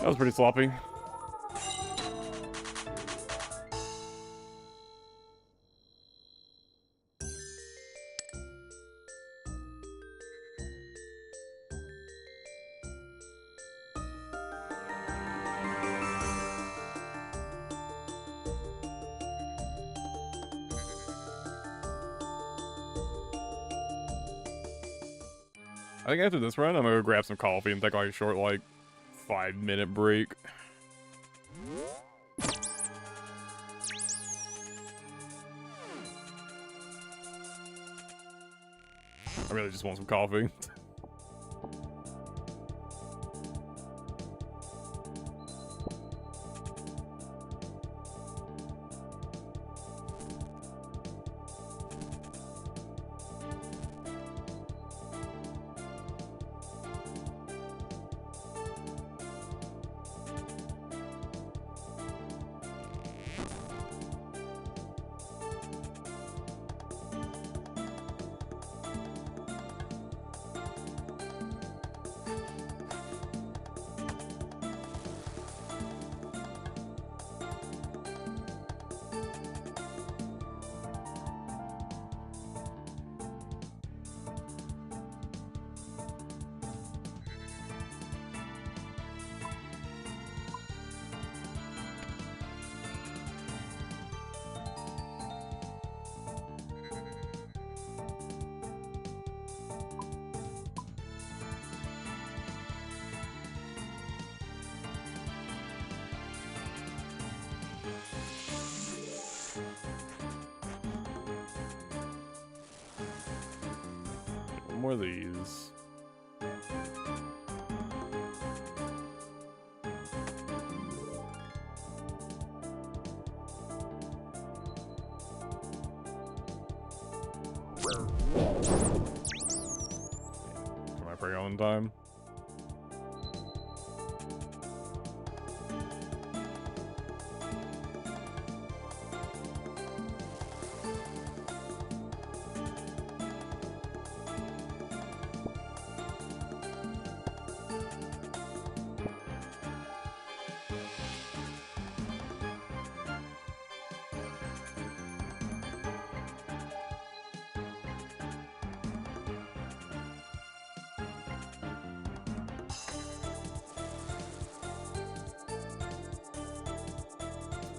That was pretty sloppy. I think after this run, I'm gonna go grab some coffee and take like a short, like, 5-minute break. I really just want some coffee. More of these. Am I pretty on time?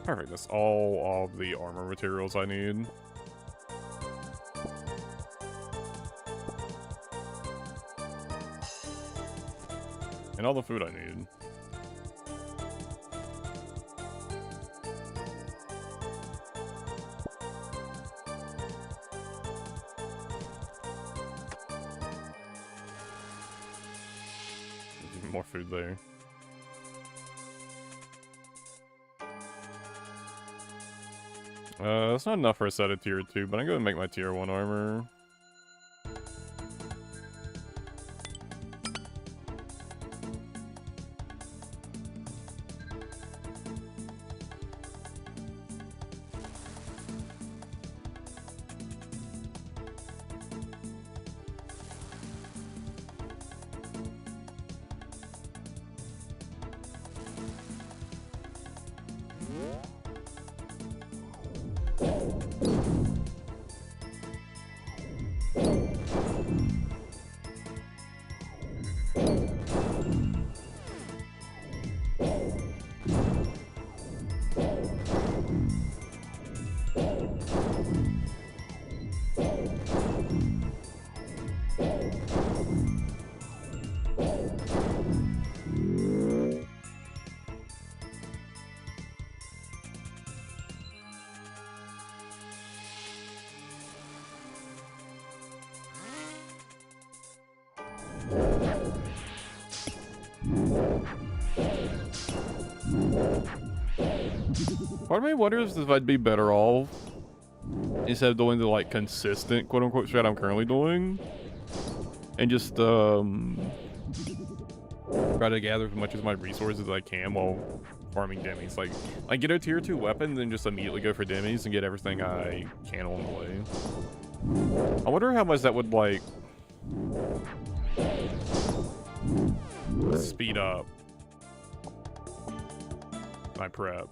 Perfect, that's all of the armor materials I need. And all the food I need. There's even more food there. That's not enough for a set of tier 2, but I'm gonna make my tier 1 armor. Part of me wonders if I'd be better off instead of doing the like consistent quote-unquote strat I'm currently doing, and just try to gather as much as my resources as I can while farming demis. Like get a tier 2 weapon, then just immediately go for demis and get everything I can along the way. I wonder how much that would like speed up my prep.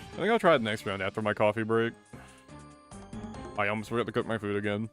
I think I'll try the next round after my coffee break. I almost forgot to cook my food again.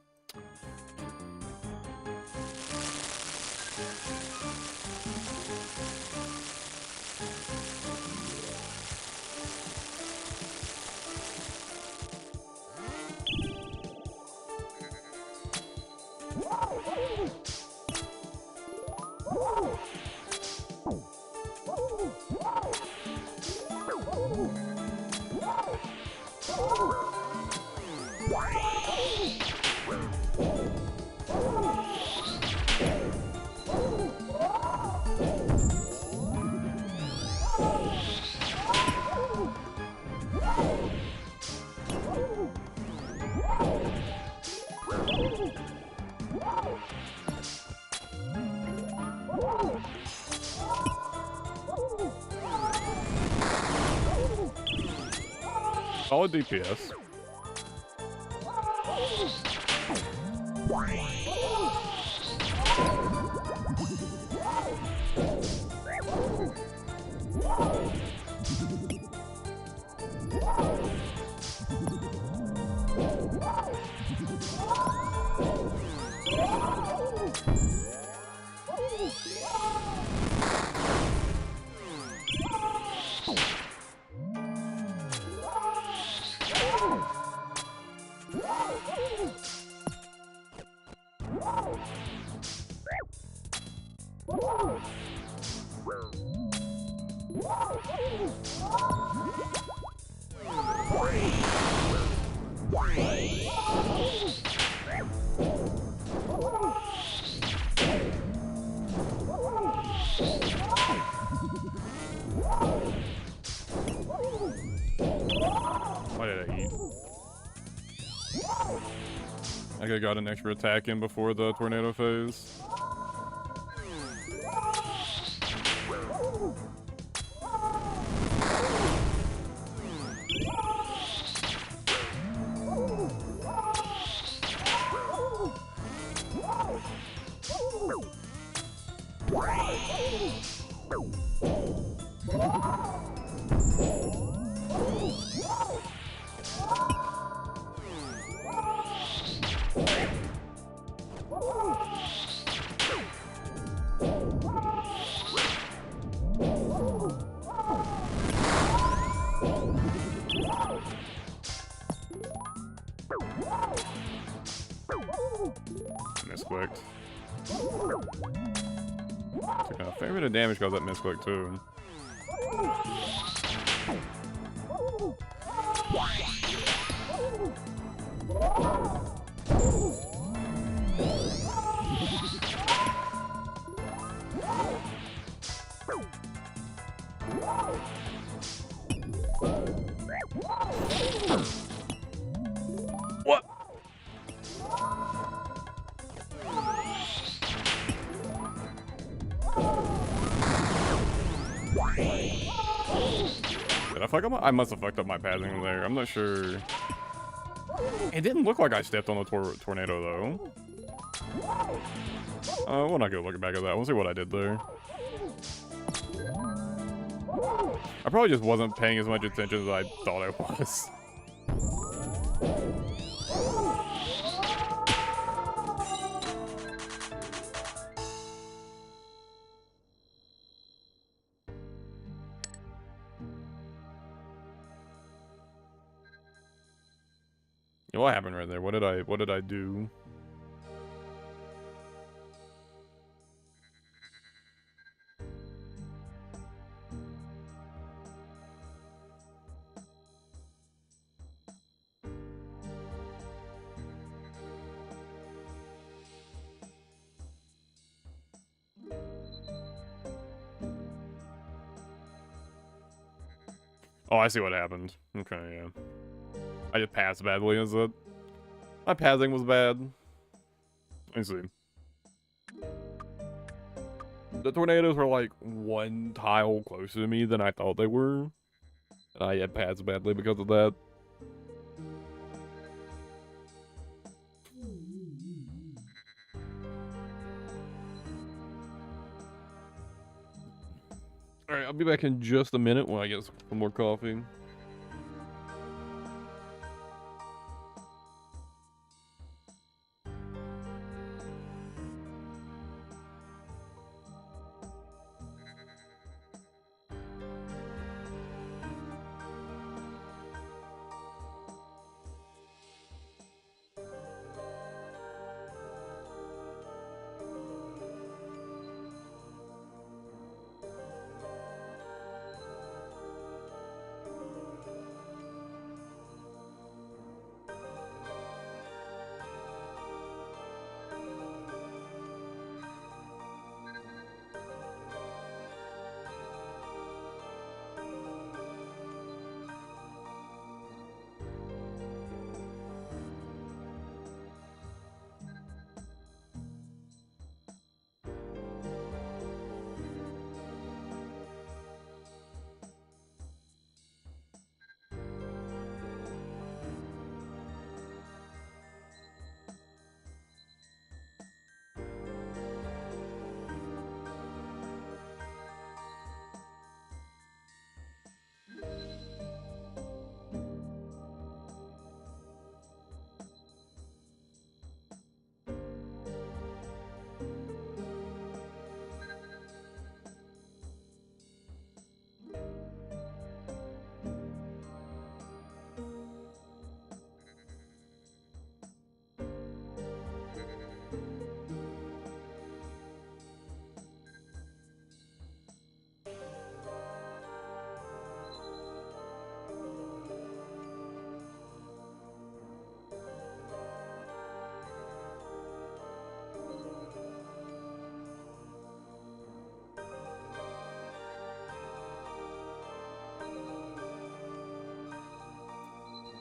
Solid DPS. What did I eat? I could have got an extra attack in before the tornado phase. Misclicked. Took a fair bit of damage because that misclick too. What? Did I fuck up I must have fucked up my pathing there. I'm not sure. It didn't look like I stepped on the tornado though. We're not gonna look back at that. We'll see what I did there. I probably just wasn't paying as much attention as I thought I was. Yeah, what happened right there? What did I do? Oh, I see what happened. Okay, yeah. I just passed badly, is it? My pathing was bad. Let me see. The tornadoes were like one tile closer to me than I thought they were. And I had passed badly because of that. Alright, I'll be back in just a minute when I get some more coffee.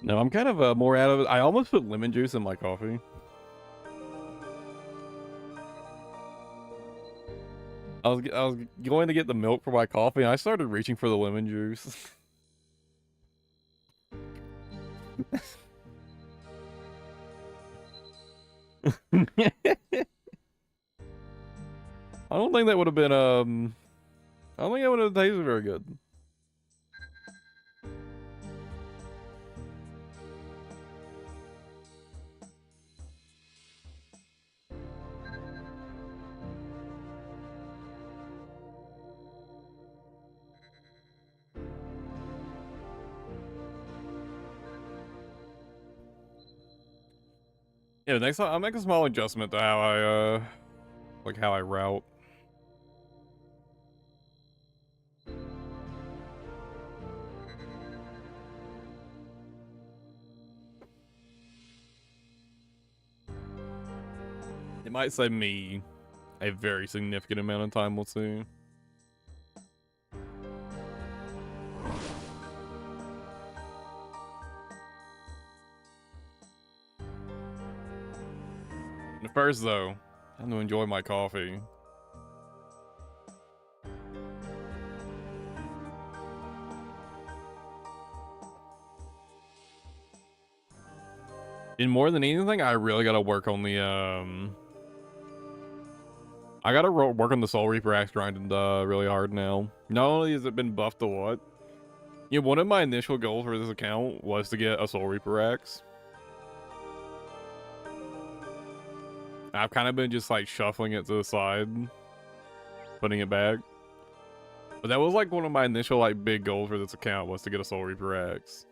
No, I'm kind of more out of it. I almost put lemon juice in my coffee. I was going to get the milk for my coffee, and I started reaching for the lemon juice. I don't think that would have been I don't think it would have tasted very good. Yeah, next time I'll make a small adjustment to how I like how I route. It might save me a very significant amount of time, we'll see. At first though, I'm gonna enjoy my coffee. And more than anything, I really gotta work on the I gotta work on the Soul Reaper axe grinding really hard now. Not only has it been buffed a lot, yeah, one of my initial goals for this account was to get a Soul Reaper axe. I've kind of been just like shuffling it to the side, putting it back. But that was like one of my initial like big goals for this account was to get a Soul Reaper axe.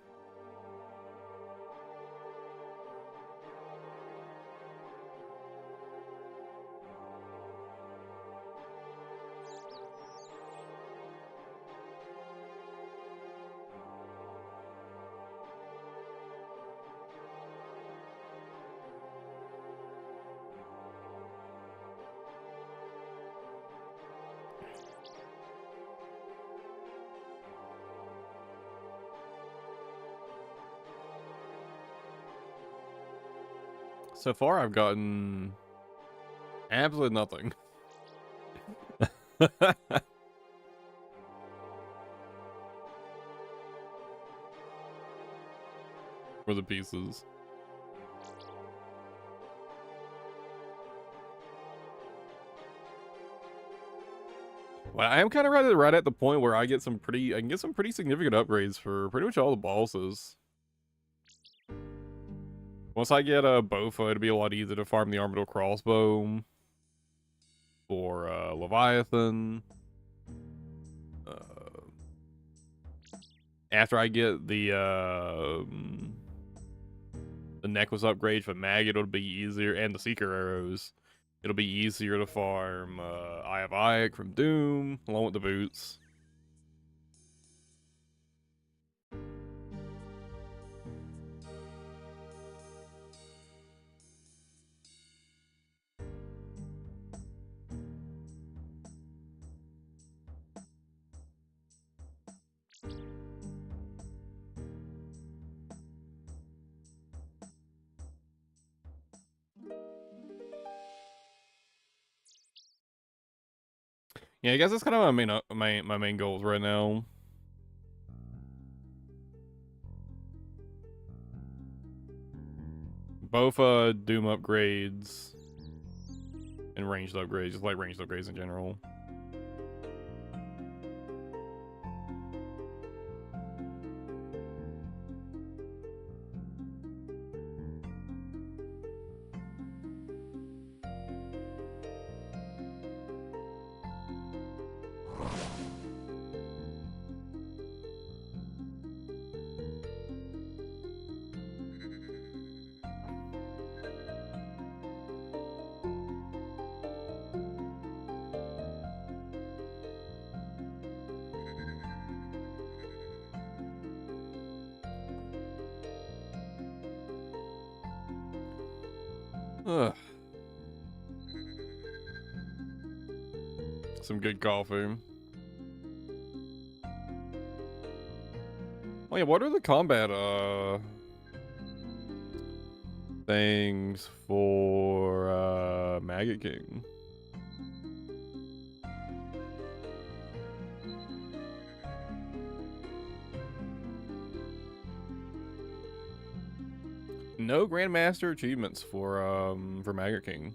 So far, I've gotten absolutely nothing. For the pieces. Well, I am kind of right at the point where I can get some pretty significant upgrades for pretty much all the bosses. Once I get a Bofa, it'll be a lot easier to farm the Orbital Crossbow for Leviathan. After I get the necklace upgrade for Maggot, it'll be easier, and the Seeker arrows. It'll be easier to farm Eye of Ike from Doom, along with the boots. Yeah, I guess that's kind of my main goals right now. Both Doom upgrades and ranged upgrades, just like ranged upgrades in general. Ugh. Some good coffee. Oh yeah, what are the combat things for Maggot King? No Grandmaster achievements for Maggot King.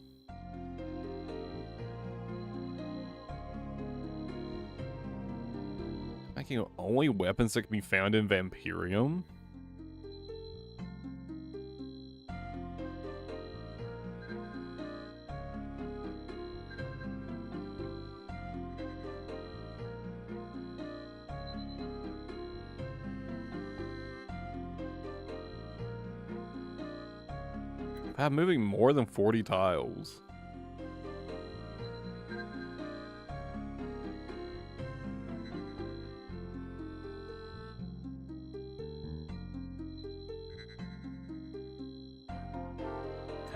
Making only weapons that can be found in Vampirium? I'm moving more than 40 tiles.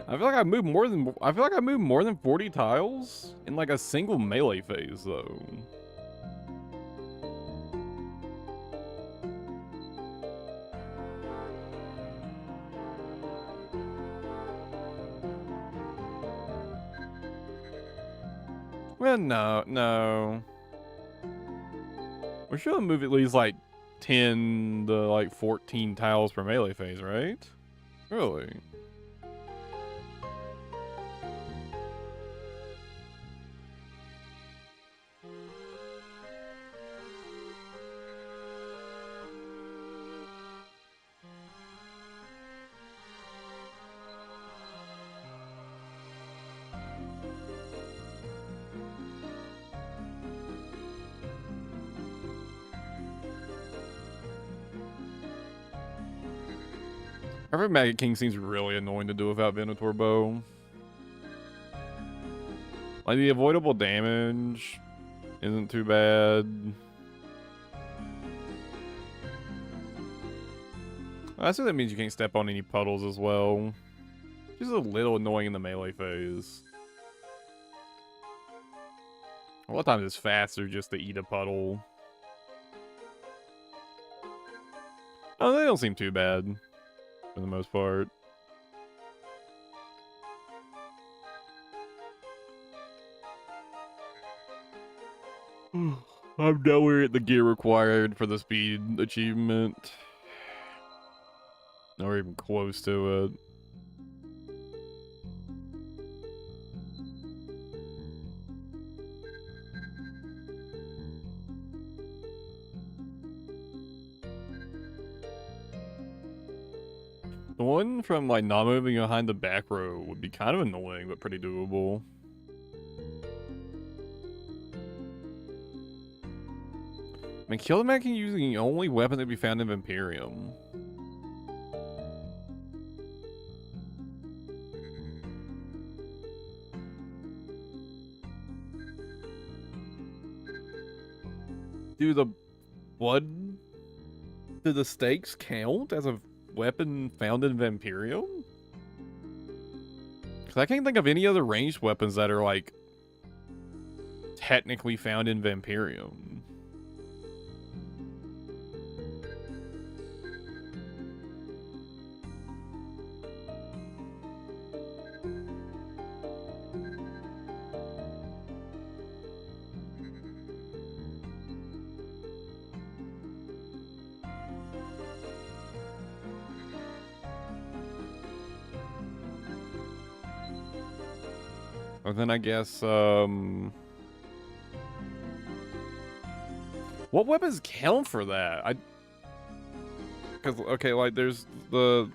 I feel like I moved more than 40 tiles in like a single melee phase though. Well, no. We should move at least like 10 to like 14 tiles per melee phase, right? Really? Every Maggot King seems really annoying to do without Venator Bow. Like, the avoidable damage isn't too bad. I assume that means you can't step on any puddles as well. Just a little annoying in the melee phase. A lot of times it's faster just to eat a puddle. Oh, they don't seem too bad. For the most part. I'm nowhere at the gear required for the speed achievement. Nor even close to it. The one from like not moving behind the back row would be kind of annoying, but pretty doable. I mean, kill the Maggot King using the only weapon that can be found in Vampirium. Do the stakes count as a weapon found in Vampirium? Because I can't think of any other ranged weapons that are like technically found in Vampirium. Or then I guess, what weapons count for that? Because, okay, like, there's the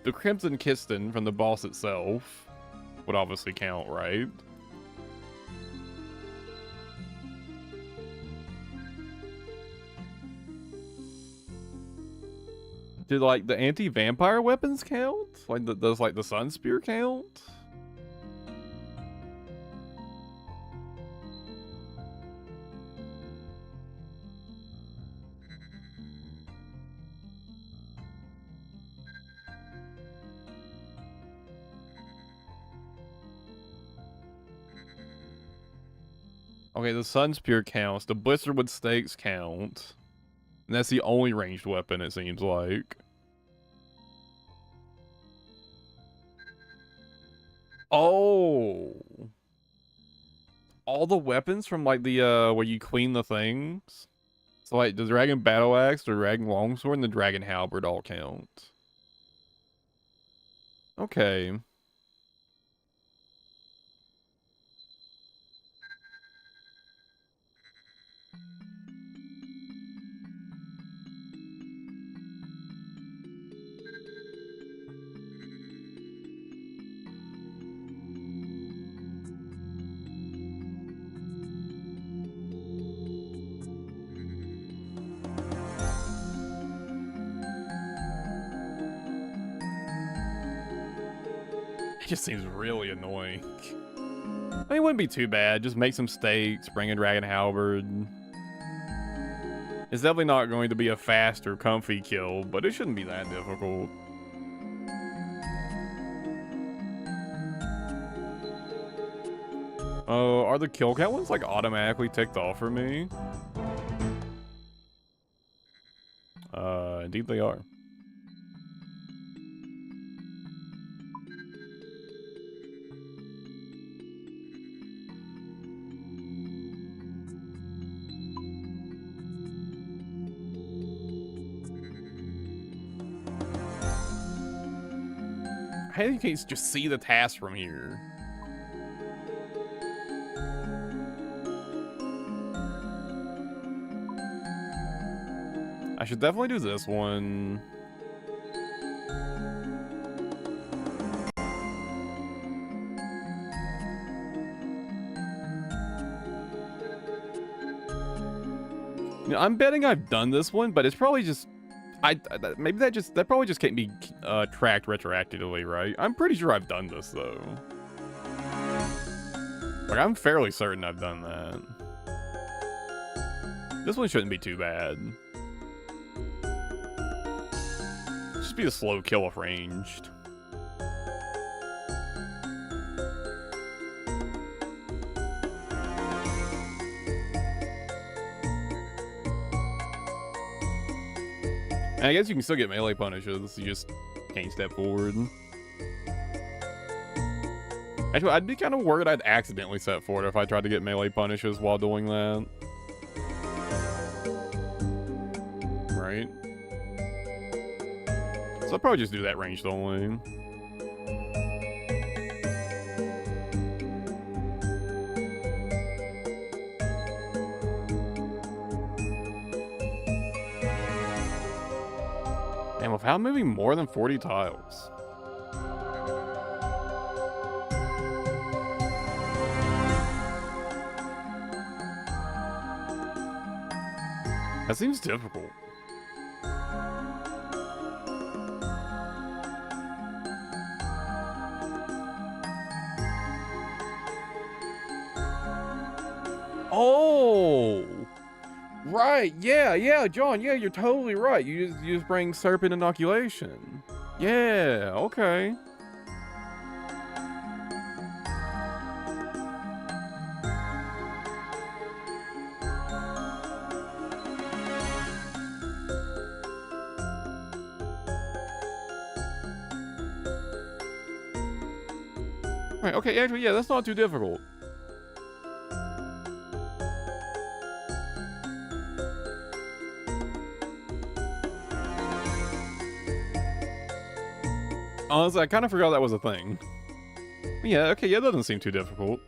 Crimson Kiston from the boss itself would obviously count, right? Did, like, the anti-vampire weapons count? Like, does, like, the Sun Spear count? Okay, the Sun Spear counts. The Blisterwood Stakes count. And that's the only ranged weapon, it seems like. Oh. All the weapons from, like, the, where you clean the things? So, like, the Dragon Battle Axe, the Dragon Longsword, and the Dragon Halberd all count. Okay. It just seems really annoying. I mean, it wouldn't be too bad. Just make some stakes, bring a dragon halberd. It's definitely not going to be a fast or comfy kill, but it shouldn't be that difficult. Are the kill count ones like automatically ticked off for me? Indeed they are. How do you can't just see the task from here? I should definitely do this one. You know, I'm betting I've done this one, but it's probably just maybe that probably just can't be tracked retroactively, right? I'm pretty sure I've done this though. Like I'm fairly certain I've done that. This one shouldn't be too bad. Just be a slow kill if ranged. And I guess you can still get melee punishes, you just can't step forward. Actually, I'd be kind of worried I'd accidentally step forward if I tried to get melee punishes while doing that. Right? So I'll probably just do that ranged only. Damn, without moving more than 40 tiles. That seems difficult. Oh! Right, yeah, John, yeah, you're totally right. You just bring serpent inoculation. Yeah, okay. Right, okay, actually, yeah, that's not too difficult. Honestly, I kind of forgot that was a thing. Yeah, okay, yeah, that doesn't seem too difficult.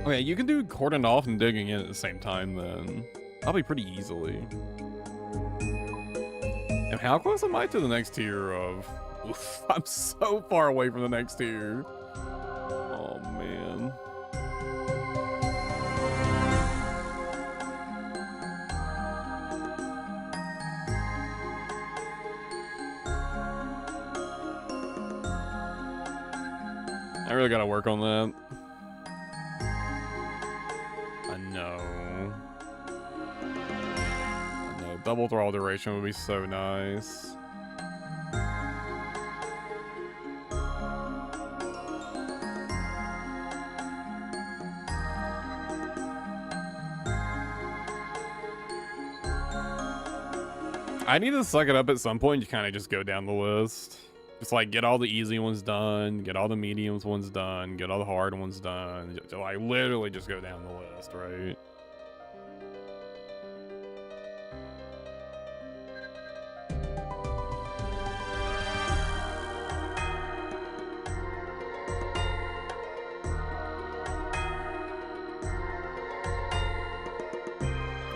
Okay, you can do cordon off and digging in at the same time then. Probably pretty easily. And how close am I to the next tier of... Oof, I'm so far away from the next tier. Oh, man. I really gotta work on that. I know. Double thrall duration would be so nice. I need to suck it up at some point and kind of just go down the list. Just like get all the easy ones done, get all the mediums ones done, get all the hard ones done. Just, like literally just go down the list, right?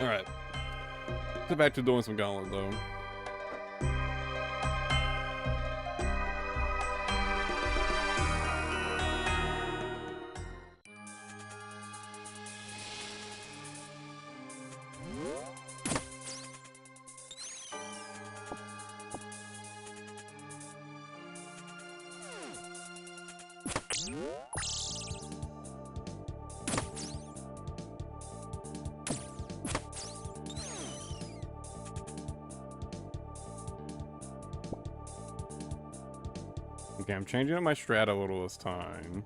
Alright. Get back to doing some gauntlet though. Okay, I'm changing up my strat a little this time.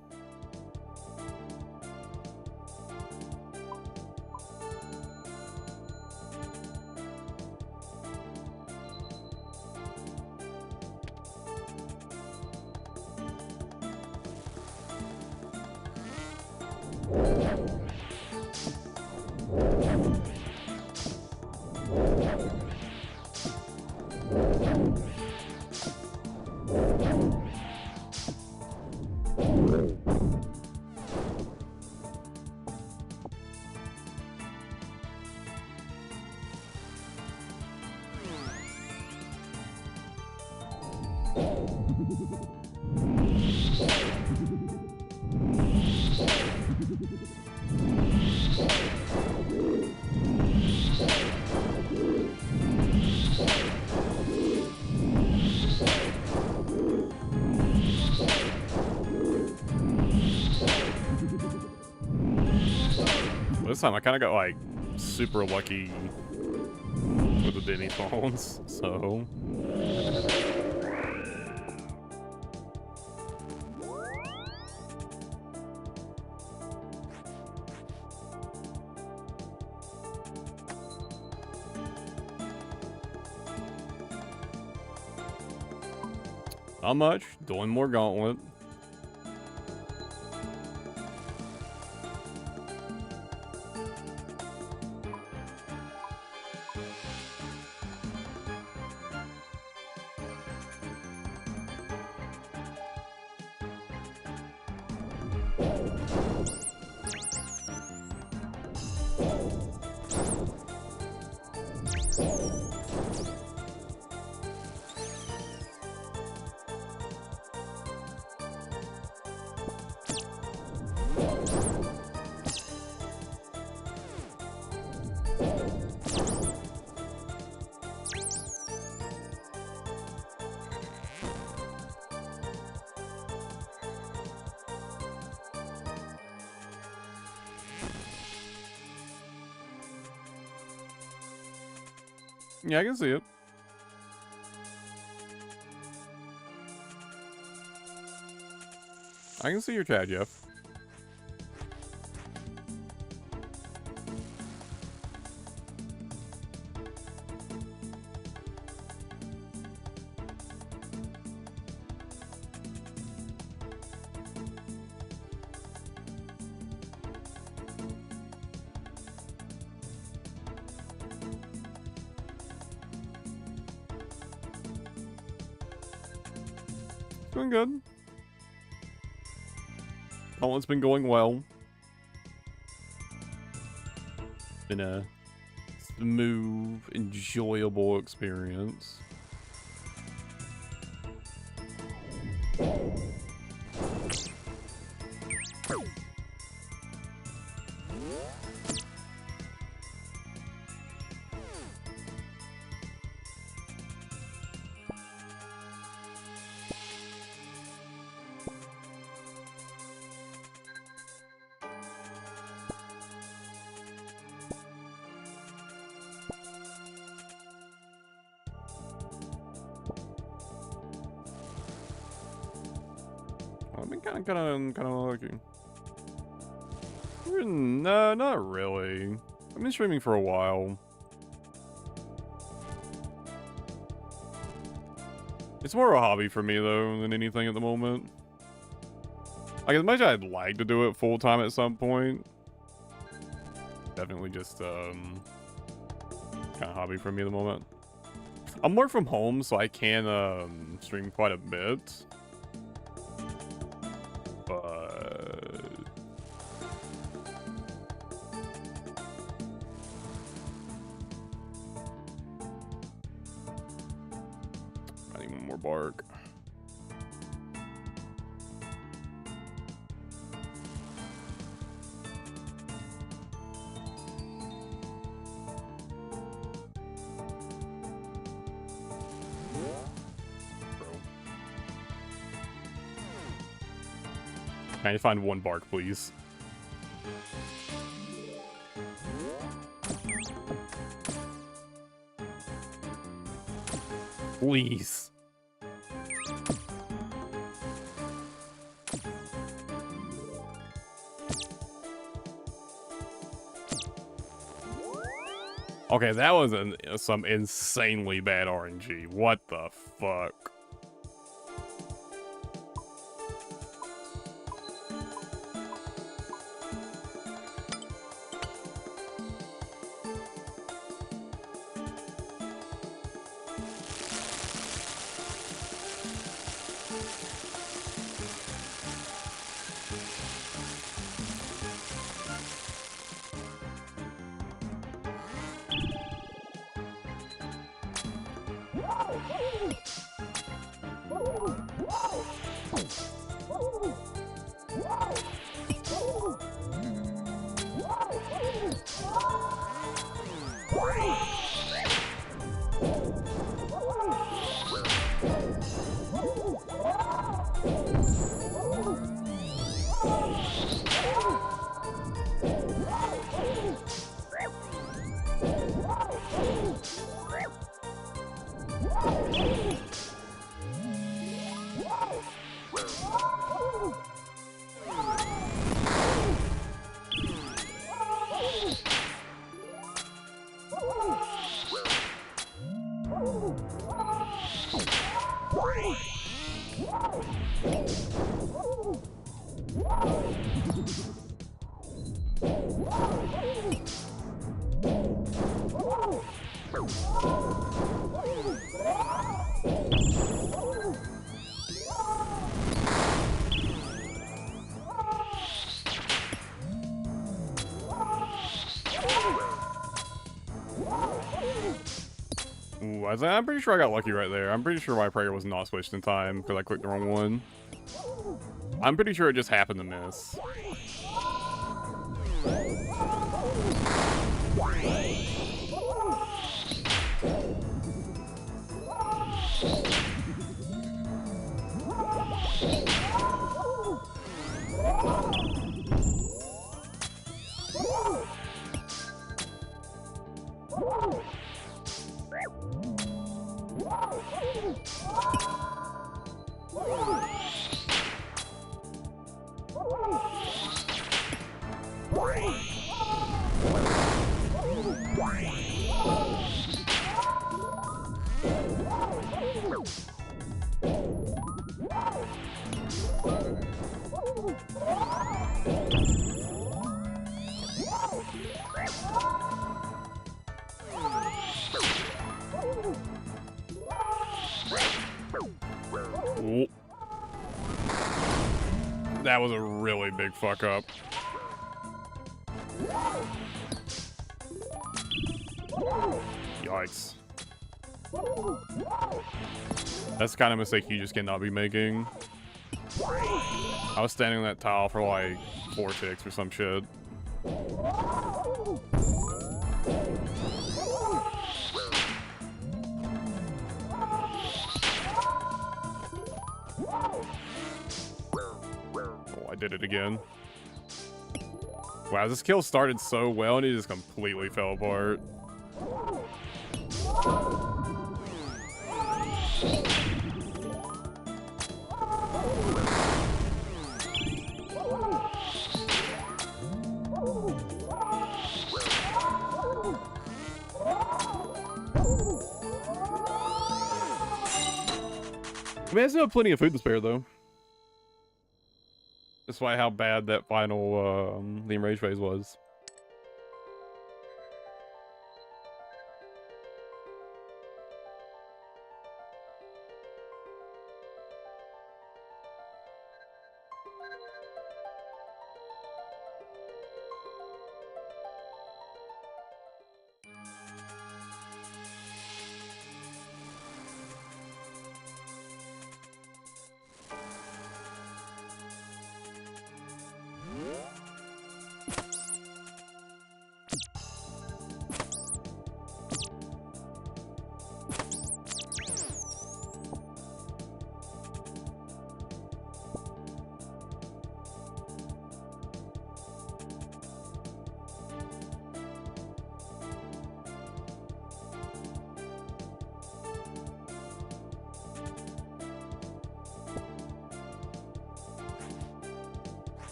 This time I kind of got like super lucky with the Denny phones, so. Not much, doing more gauntlet. Yeah, I can see it. I can see your chat, Jeff. Doing good. Oh, it's been going well. Been a smooth, enjoyable experience. I've been kind of lucky. No, not really. I've been streaming for a while. It's more a hobby for me though than anything at the moment. Like as much as I'd like to do it full time at some point, definitely just kind of hobby for me at the moment. I'm work from home, so I can stream quite a bit, but I need one more bark. Can I find one bark, please? Please. Okay, that was some insanely bad RNG. What the fuck? Ooh, I'm pretty sure I got lucky right there. I'm pretty sure my prayer was not switched in time because I clicked the wrong one. I'm pretty sure it just happened to miss. Ooh. That was a really big fuck up. Yikes. That's the kind of mistake you just cannot be making. I was standing on that tile for like 4 ticks or some shit. Oh, I did it again. Wow, this kill started so well and it just completely fell apart. I mean, I still have plenty of food to spare, though. Despite how bad that final the enrage phase was.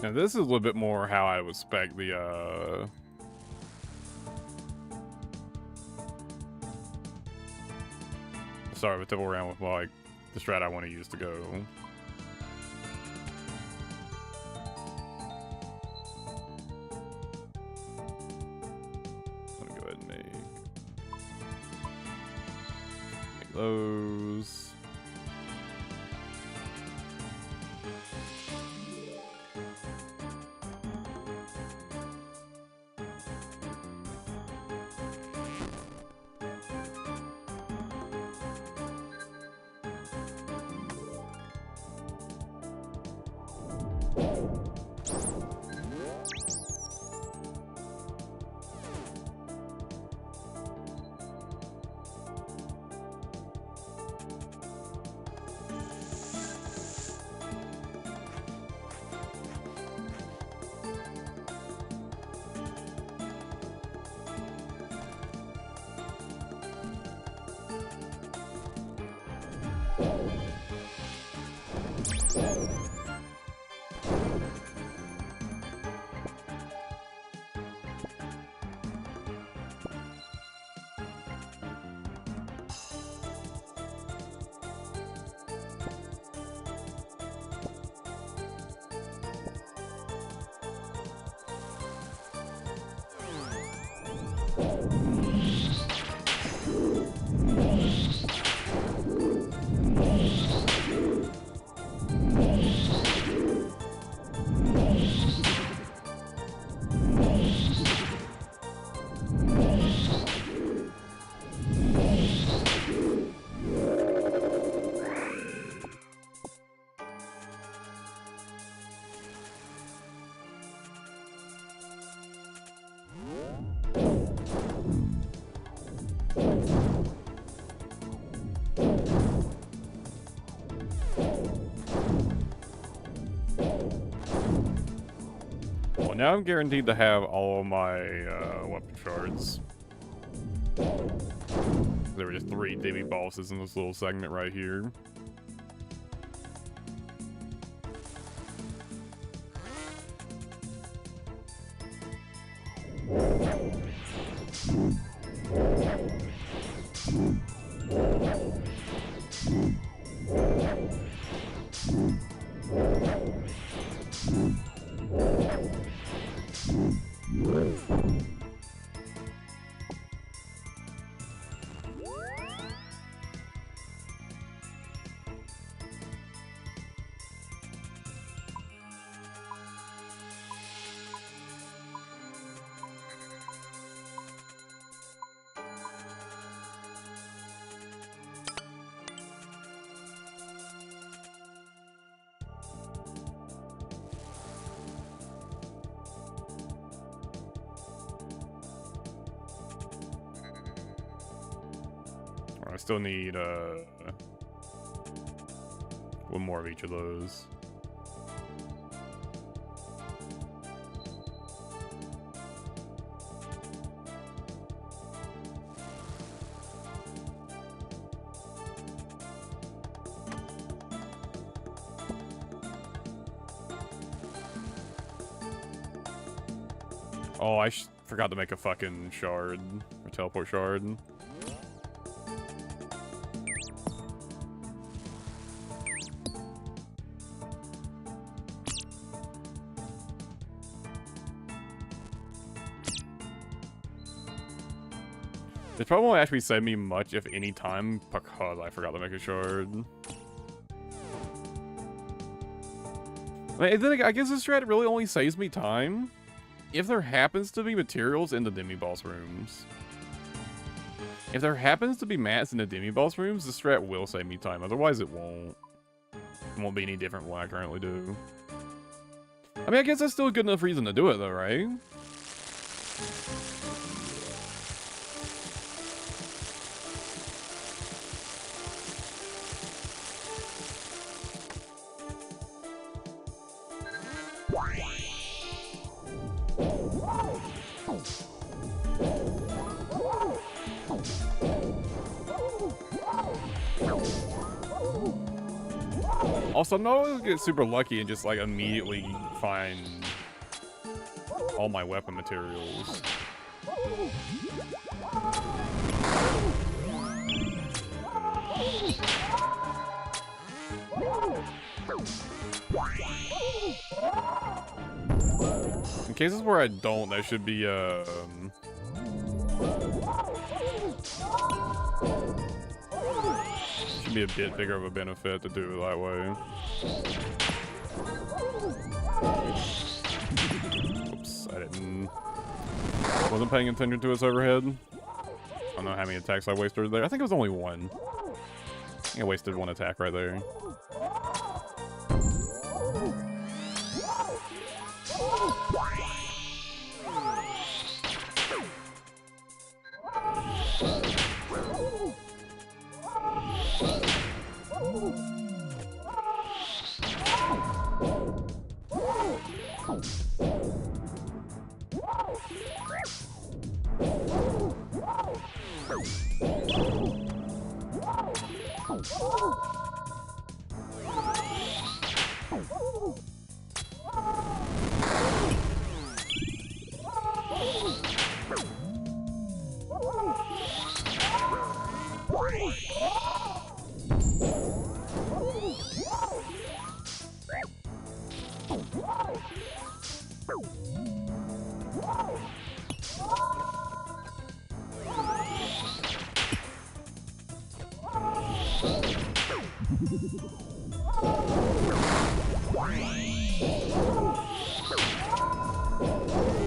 Now this is a little bit more how I would spec the start of a typical round with like the strat I want to use to go. Let me go ahead and make those. Well, now I'm guaranteed to have all of my weapon shards. There were just 3 divvy bosses in this little segment right here. I still need one more of each of those. Oh, I forgot to make a fucking shard. Or teleport shard. This probably won't actually save me much, if any time, because I forgot to make a shard. I mean, then I guess this strat really only saves me time if there happens to be materials in the demi-boss rooms. If there happens to be mats in the demi-boss rooms, the strat will save me time. Otherwise, it won't. It won't be any different from what I currently do. I mean, I guess that's still a good enough reason to do it, though, right? Also, I'm not always get super lucky and just like immediately find all my weapon materials. In cases where I don't, that should be be a bit bigger of a benefit to do it that way. Oops, wasn't paying attention to his overhead. I don't know how many attacks I wasted there. I think it was only one. I think I wasted one attack right there.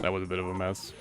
That was a bit of a mess.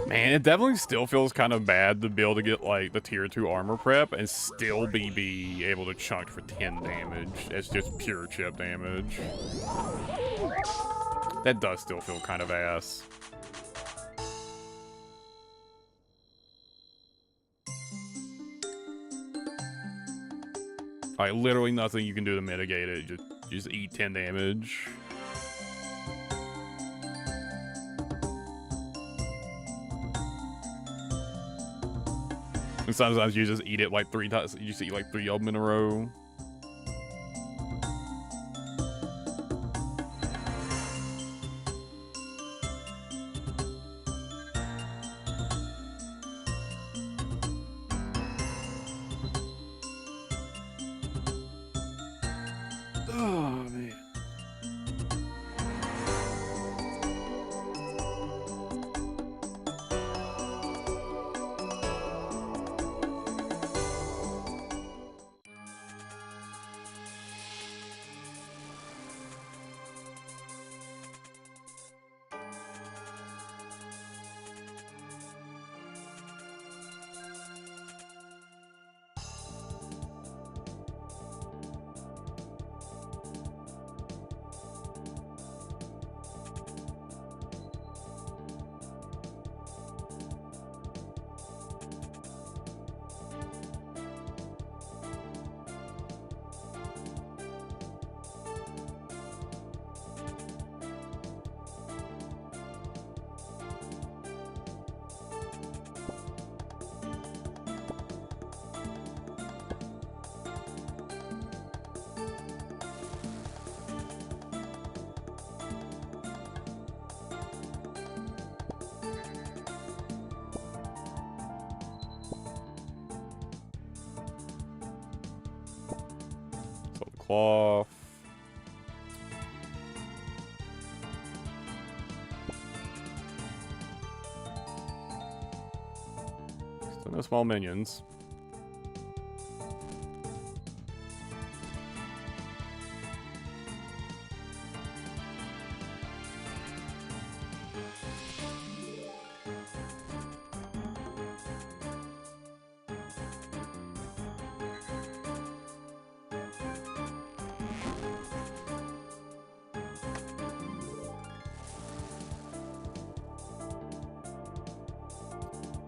Man, it definitely still feels kind of bad to be able to get like the tier 2 armor prep and still be able to chunk for 10 damage. It's just pure chip damage. That does still feel kind of ass. Like literally nothing you can do to mitigate it. Just eat 10 damage. And sometimes you just eat it like 3 times. You just eat like 3 of them in a row. Oh, man. off. Still no small minions.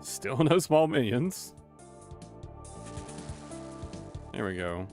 Still no small minions. There we go.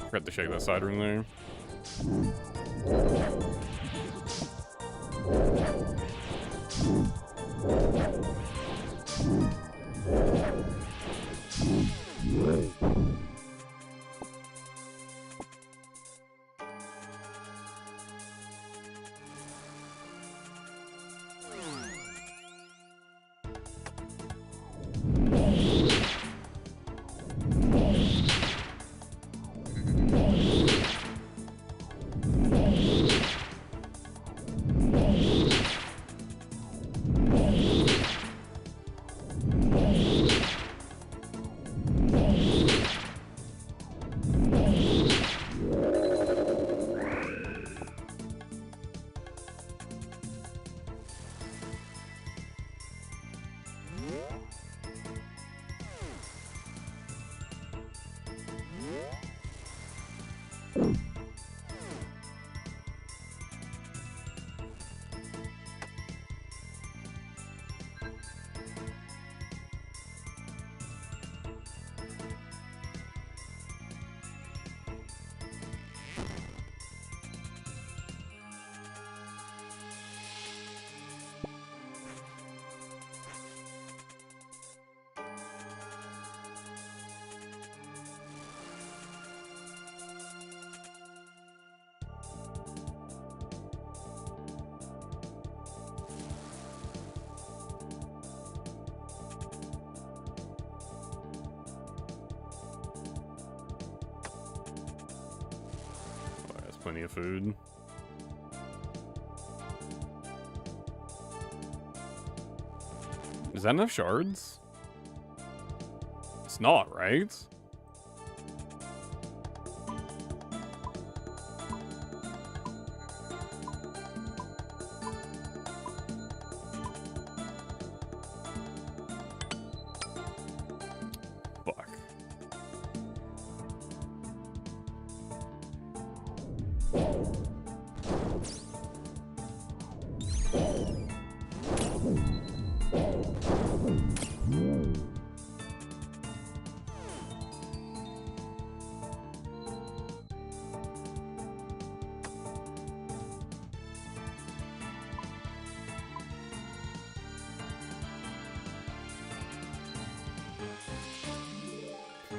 Forgot to shake that side room there. Plenty of food. Is that enough shards? It's not, right? Fuck.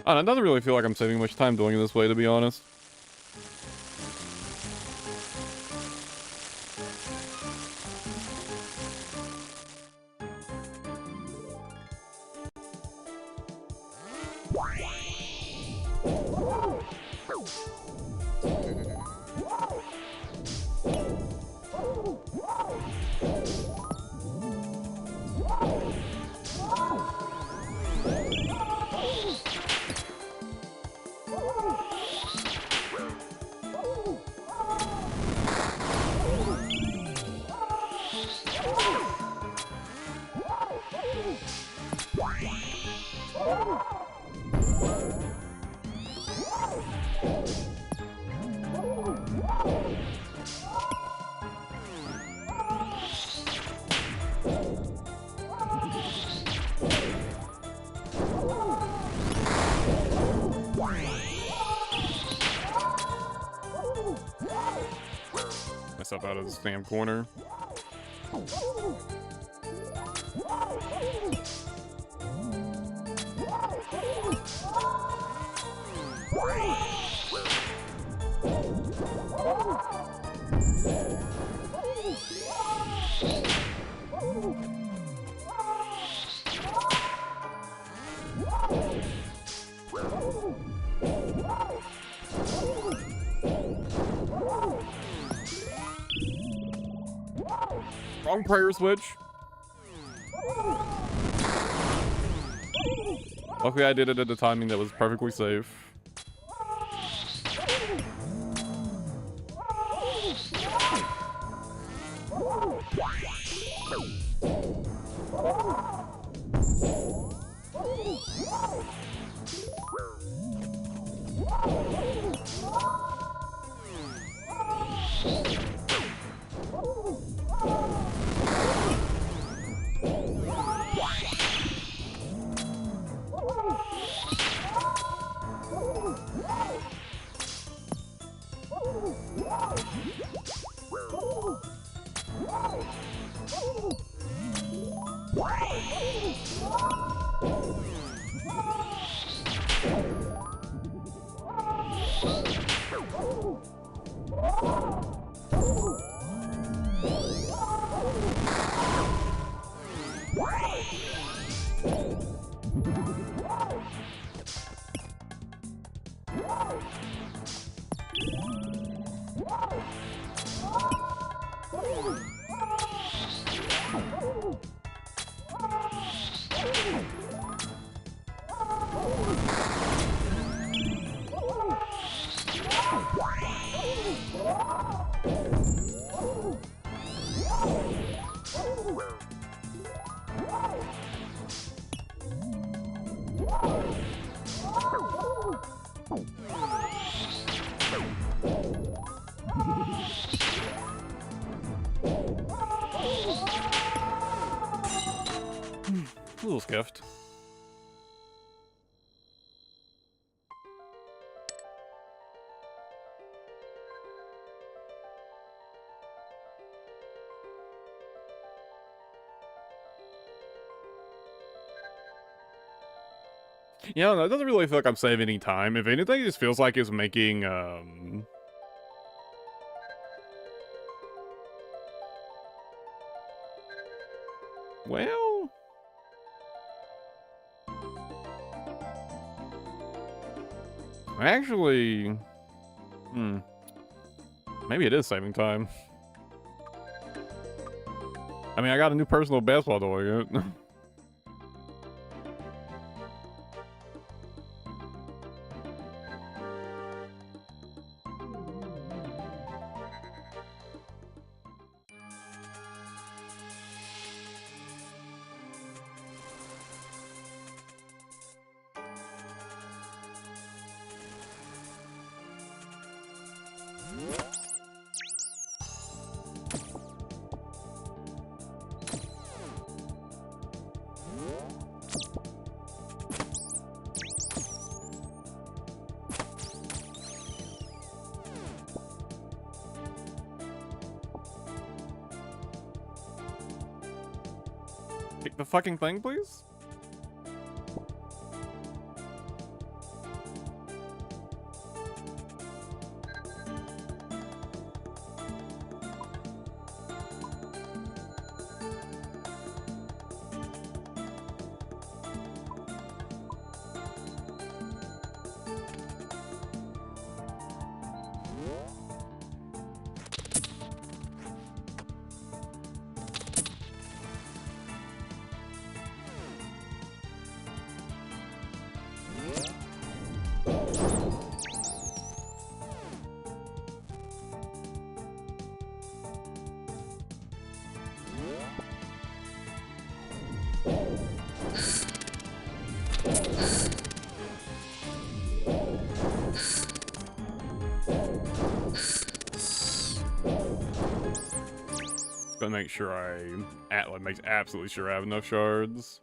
It doesn't really feel like I'm saving much time doing it this way, to be honest. myself out of this damn corner. Wrong prayer switch. Luckily, I did it at a timing that was perfectly safe. A little skiffed. Yeah, no, it doesn't really feel like I'm saving any time. If anything, it just feels like it's making, well... Actually... Maybe it is saving time. I mean, I got a new personal best while doing it. Pick the fucking thing, please? Gonna make sure makes absolutely sure I have enough shards.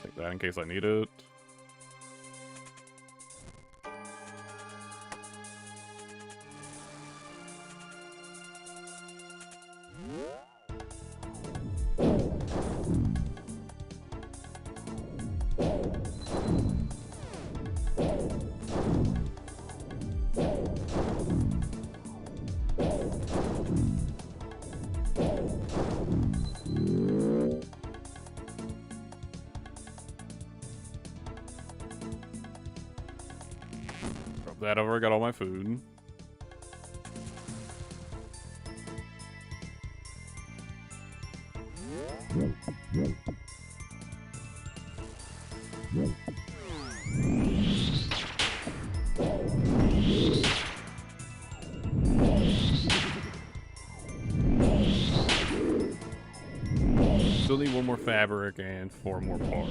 Take that in case I need it. That over, I got all my food. Still need one more fabric and 4 more bark.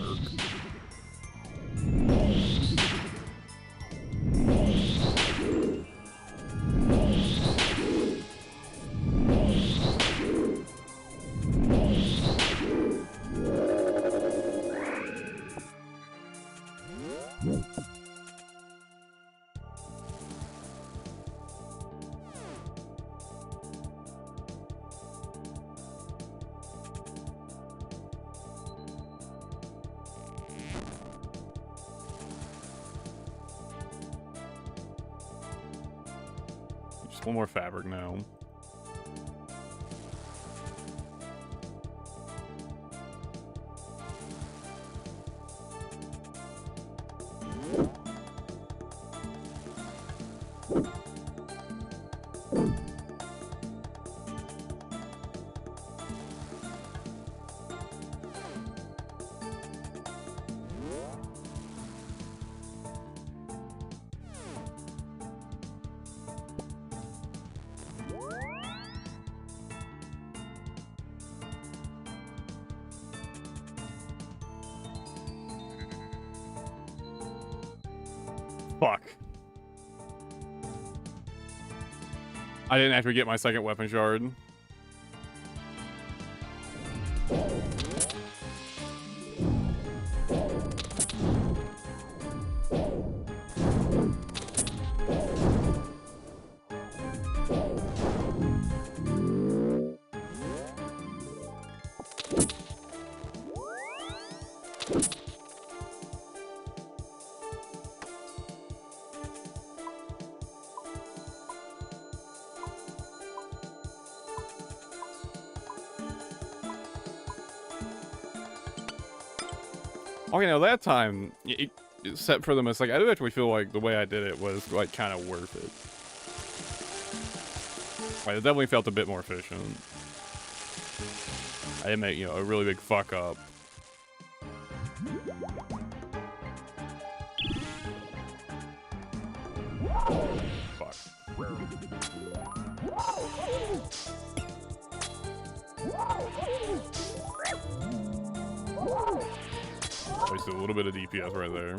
Just one more fabric now. Fuck. I didn't actually get my second weapon shard. Okay, now that time, except for the mistake, I do actually feel like the way I did it was like kind of worth it. Like, it definitely felt a bit more efficient. I didn't make, a really big fuck up. Fuck. Wasted a little bit of DPS right there.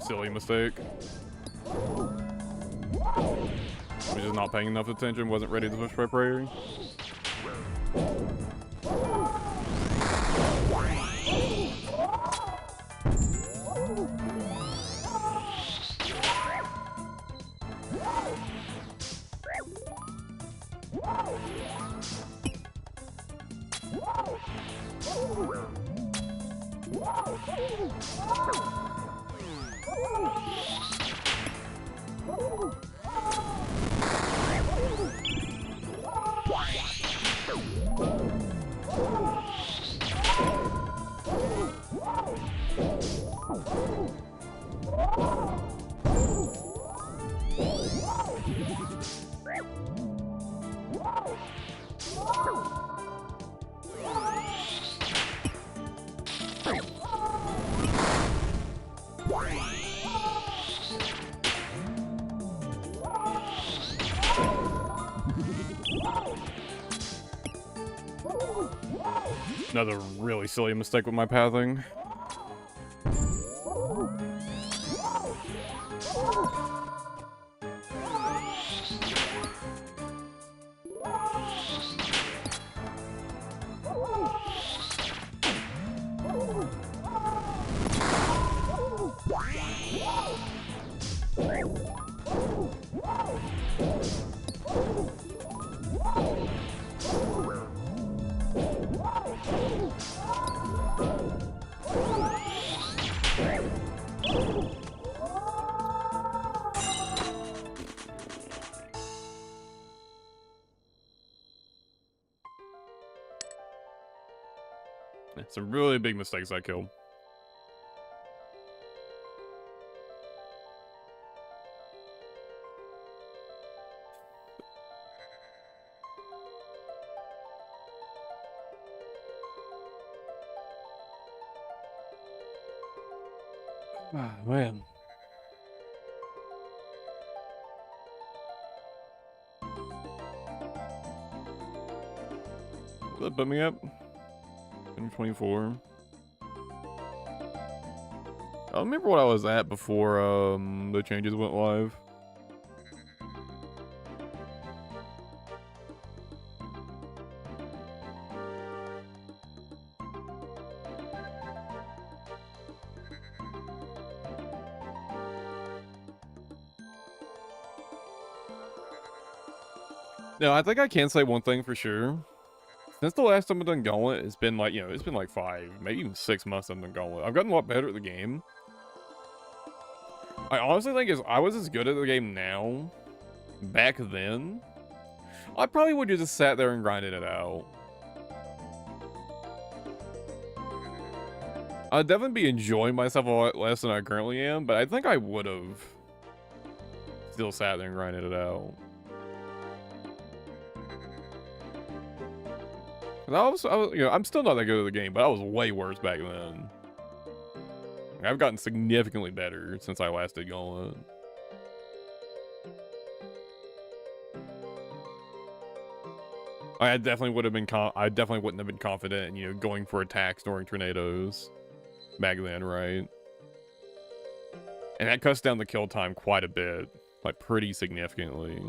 Silly mistake. I was just not paying enough attention, wasn't ready to push my prairie. Another really silly mistake with my pathing. Some really big mistakes I killed. Ah, man. Will that put me up? 24. I remember what I was at before the changes went live. No, I think I can say one thing for sure. Since the last time I've done Gauntlet, it's been like, it's been like 5, maybe even 6 months I've done Gauntlet. I've gotten a lot better at the game. I honestly think if I was as good at the game now, back then, I probably would have just sat there and grinded it out. I'd definitely be enjoying myself a lot less than I currently am, but I think I would have still sat there and grinded it out. I was, I'm still not that good at the game, but I was way worse back then. I've gotten significantly better since I last did Gauntlet. I definitely would have been. I definitely wouldn't have been confident in, going for attacks during tornadoes back then, right? And that cuts down the kill time quite a bit, like pretty significantly.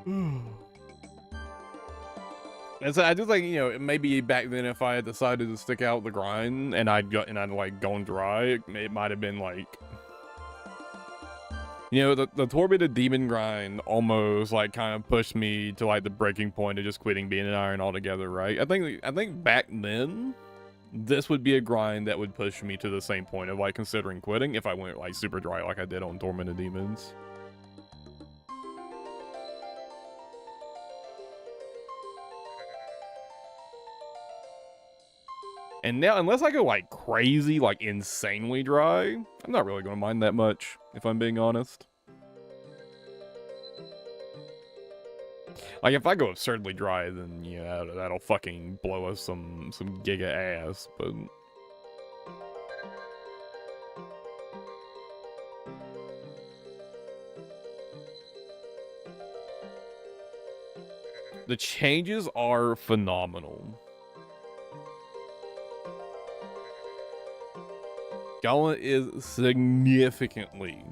And so I do think, you know, maybe back then if I had decided to stick out the grind and I'd like gone dry, it might have been like, you know, the tormented demon grind almost like kind of pushed me to like the breaking point of just quitting being an iron altogether, right? I think back then this would be a grind that would push me to the same point of like considering quitting if I went like super dry like I did on tormented demons. And now, unless I go like crazy, like insanely dry, I'm not really going to mind that much, if I'm being honest. Like, if I go absurdly dry, then yeah, that'll fucking blow us some giga ass, but... The changes are phenomenal. Gauntlet is significantly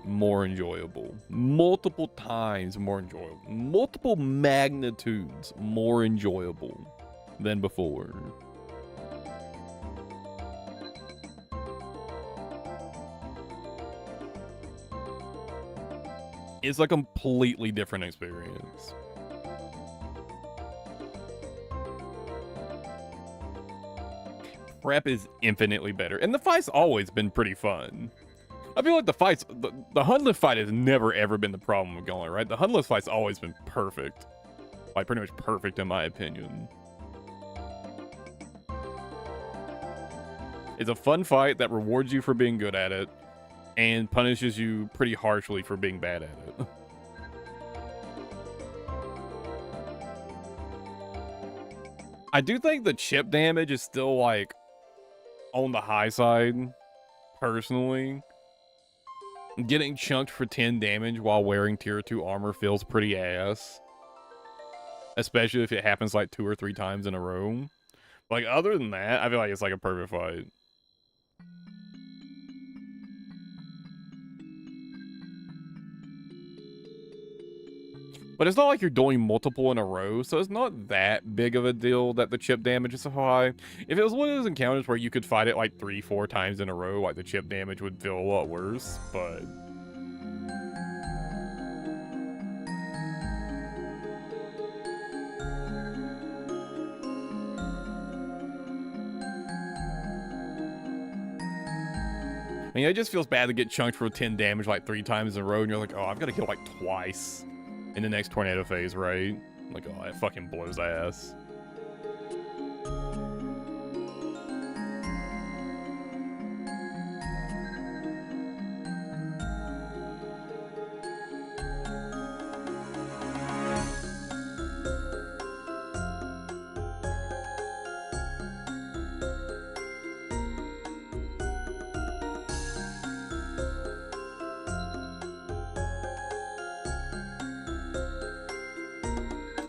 more enjoyable. Multiple times more enjoyable. Multiple magnitudes more enjoyable than before. It's a completely different experience. Prep is infinitely better, and the fight's always been pretty fun. I feel like the fights, the Huntless fight has never ever been the problem with Gauntlet, right? The Huntless fight's always been perfect. Like, pretty much perfect in my opinion. It's a fun fight that rewards you for being good at it, and punishes you pretty harshly for being bad at it. I do think the chip damage is still, like, on the high side, personally. Getting chunked for 10 damage while wearing tier 2 armor feels pretty ass. Especially if it happens like 2 or 3 times in a row. Like, other than that, I feel like it's like a perfect fight. But it's not like you're doing multiple in a row, so it's not that big of a deal that the chip damage is so high. If it was one of those encounters where you could fight it like 3-4 times in a row, like the chip damage would feel a lot worse, but... I mean, it just feels bad to get chunked for 10 damage like 3 times in a row, and you're like, oh, I've got to kill like twice in the next tornado phase, right? Like, oh, it fucking blows ass.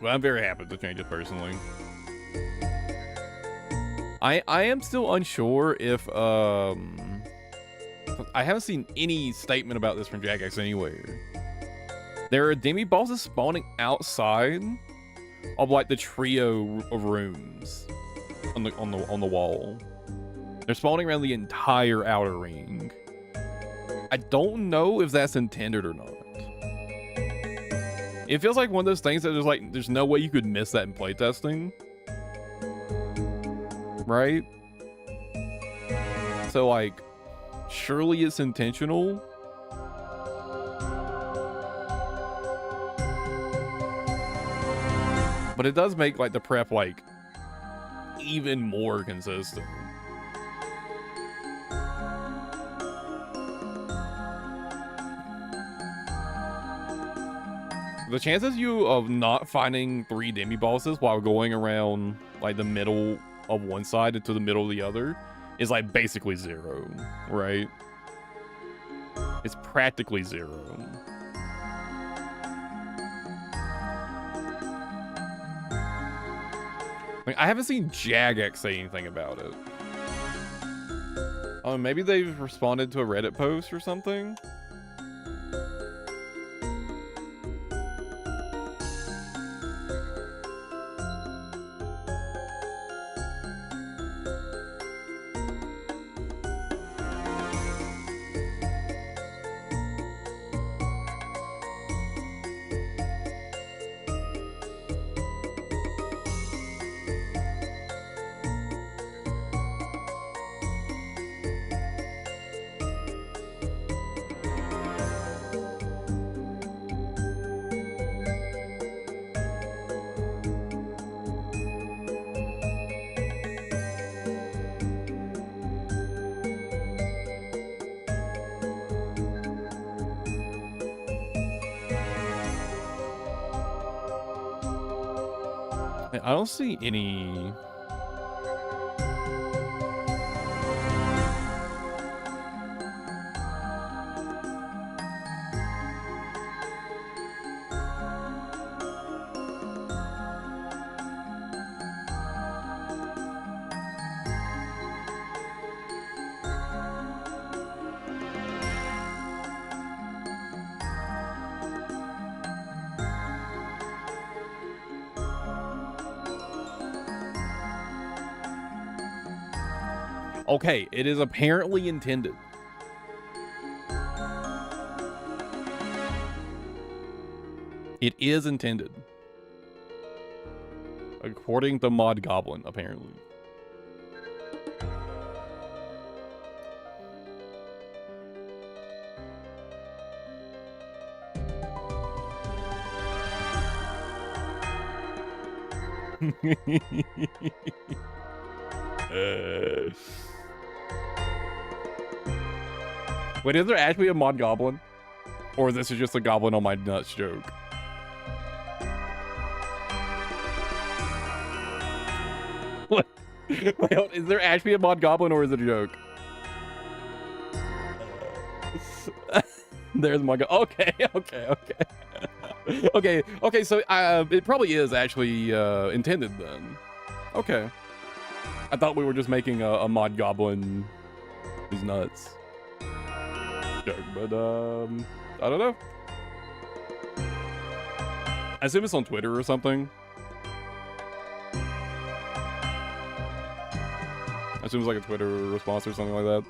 Well, I'm very happy to change it personally. I am still unsure if I haven't seen any statement about this from Jagex anywhere. There are demi bosses spawning outside of like the trio of rooms on the wall. They're spawning around the entire outer ring. I don't know if that's intended or not. It feels like one of those things that there's no way you could miss that in playtesting. Right? So like, surely it's intentional. But it does make like the prep like even more consistent. The chances of not finding 3 demi bosses while going around like the middle of one side into the middle of the other is like basically 0, right? It's practically 0. Like, I haven't seen Jagex say anything about it. Oh, maybe they've responded to a Reddit post or something? I don't see any... Okay, it is apparently intended. It is intended. According to Mod Goblin, apparently. Wait, is there actually a Mod Goblin? Or this is just a goblin on my nuts joke? Wait, is there actually a Mod Goblin or is it a joke? There's Mod Goblin. Okay, so it probably is actually intended then. Okay. I thought we were just making a Mod Goblin. He's nuts. Joke, but I don't know. I assume it's on Twitter or something. I assume it's like a Twitter response or something like that.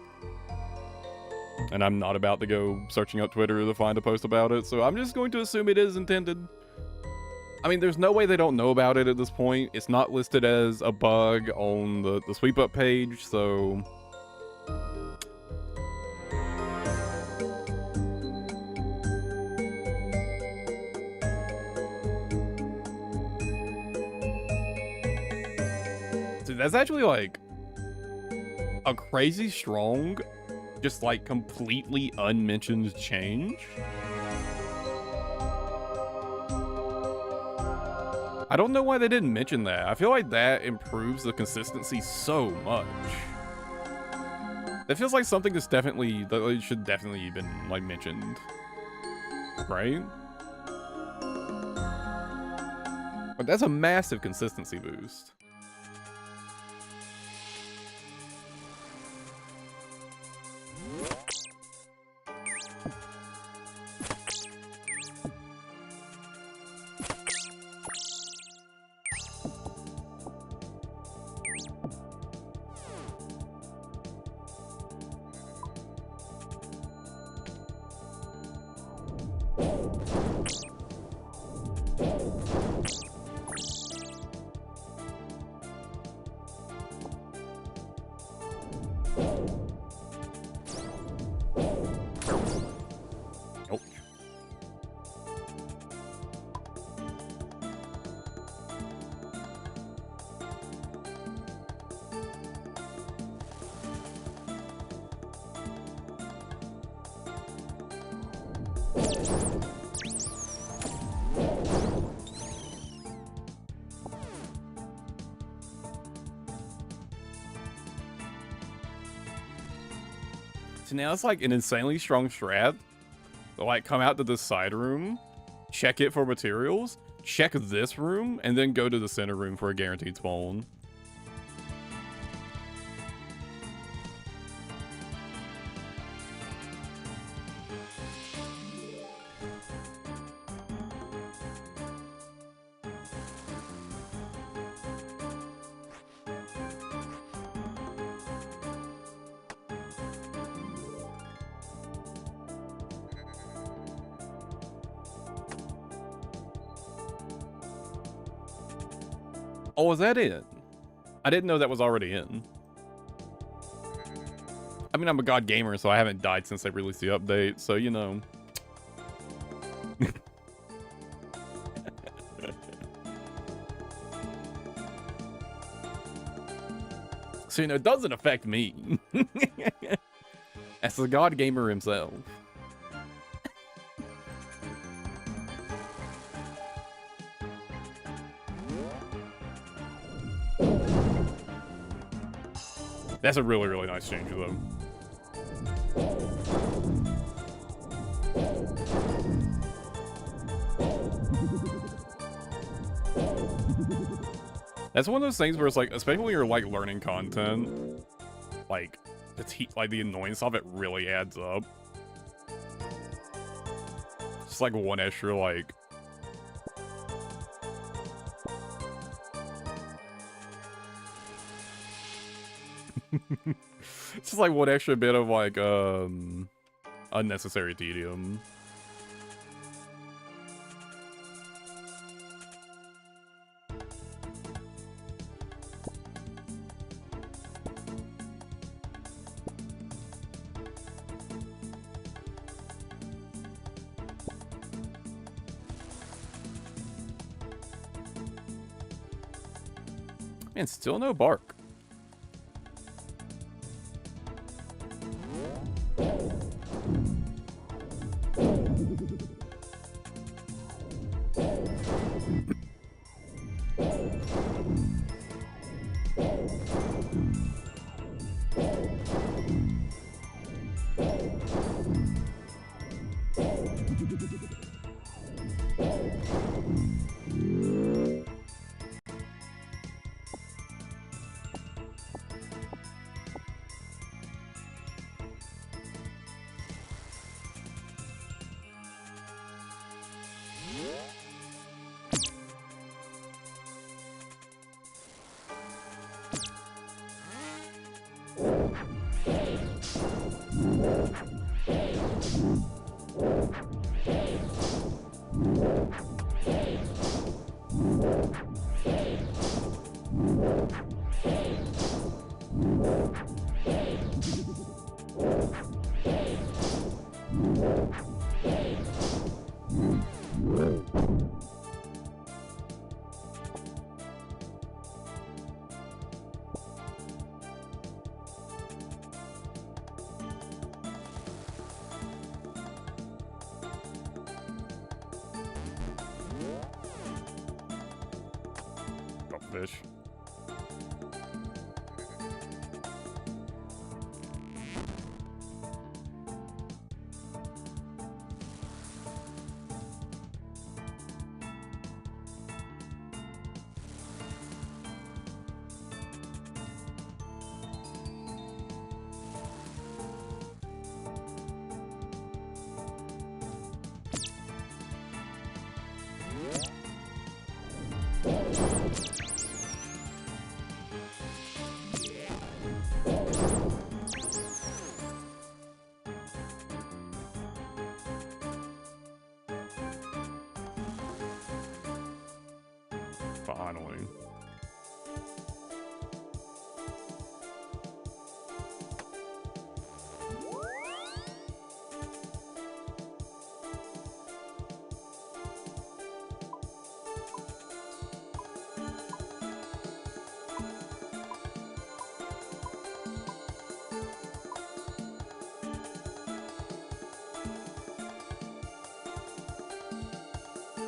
And I'm not about to go searching up Twitter to find a post about it, so I'm just going to assume it is intended. I mean, there's no way they don't know about it at this point. It's not listed as a bug on the sweep up page, so... Dude, that's actually like a crazy strong, just like completely unmentioned change. I don't know why they didn't mention that. I feel like that improves the consistency so much. That feels like something that should definitely been like mentioned, right? But that's a massive consistency boost. So now it's like an insanely strong strat. So like come out to the side room, check it for materials, check this room, and then go to the center room for a guaranteed spawn. Oh, was that in? I didn't know that was already in. I mean, I'm a god gamer, so I haven't died since they released the update, so you know. So, you know, it doesn't affect me. As the god gamer himself. That's a really, really nice change, though. That's one of those things where it's like, especially when you're like learning content, like the annoyance of it really adds up. Just like one extra like. It's just like one extra bit of like unnecessary tedium. Man, still no bark. Fish. Finally.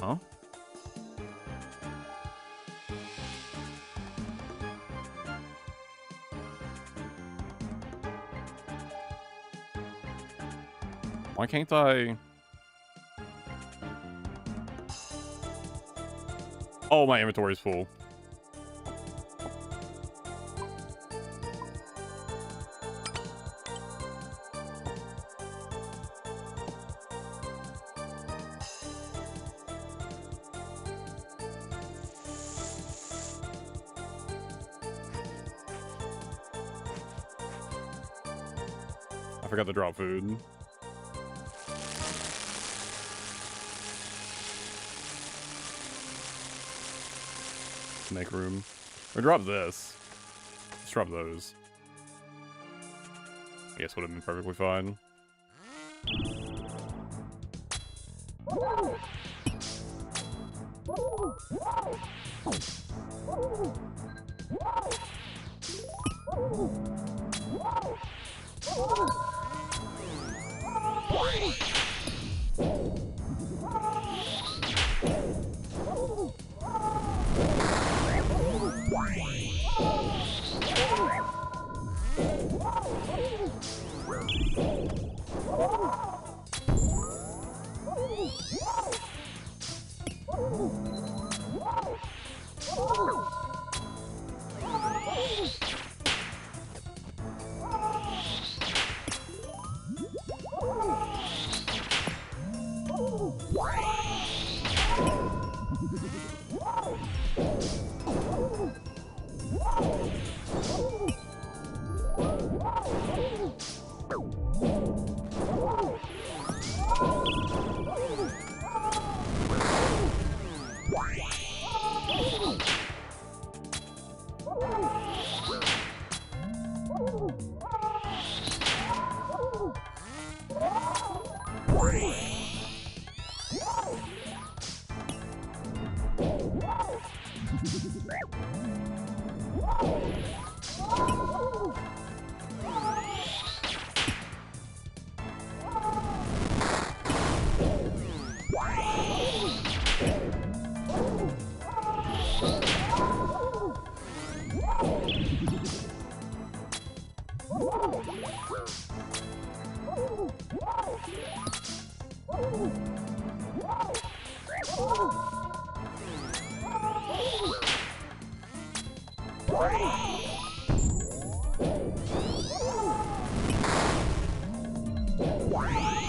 Huh? Why can't I? Oh, my inventory is full. I forgot to drop food. Make room. Or drop this. Let's drop those. I guess would have been perfectly fine.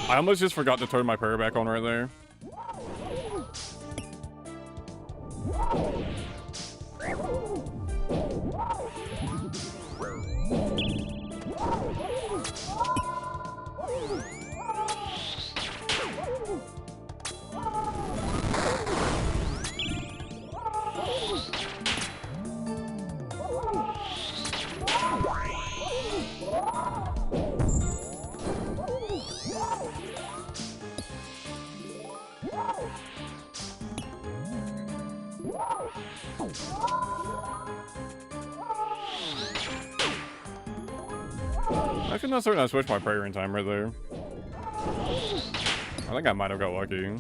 I almost just forgot to turn my prayer back on right there. Actually, not certain I switched my prayer in time right there. I think I might have got lucky.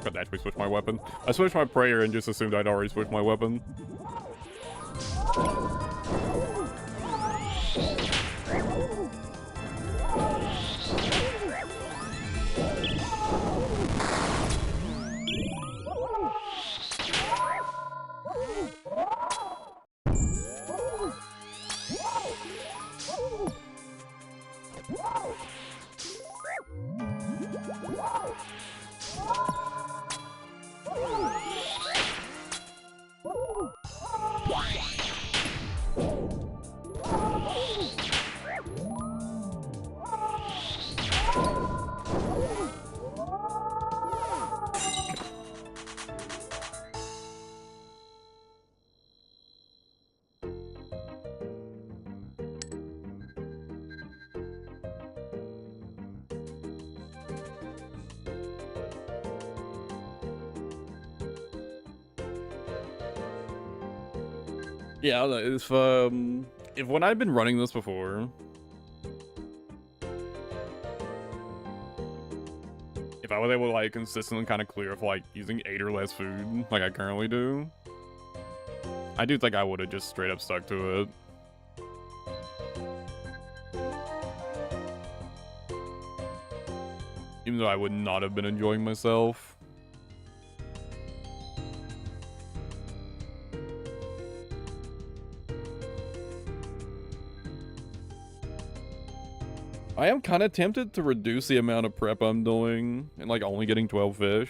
Got to actually switch my weapon. I switched my prayer and just assumed I'd already switched my weapon. Yeah, if when I'd been running this before, if I was able to like consistently kind of clear of like using 8 or less food like I currently do, I do think I would have just straight up stuck to it. Even though I would not have been enjoying myself. I am kind of tempted to reduce the amount of prep I'm doing and like only getting 12 fish.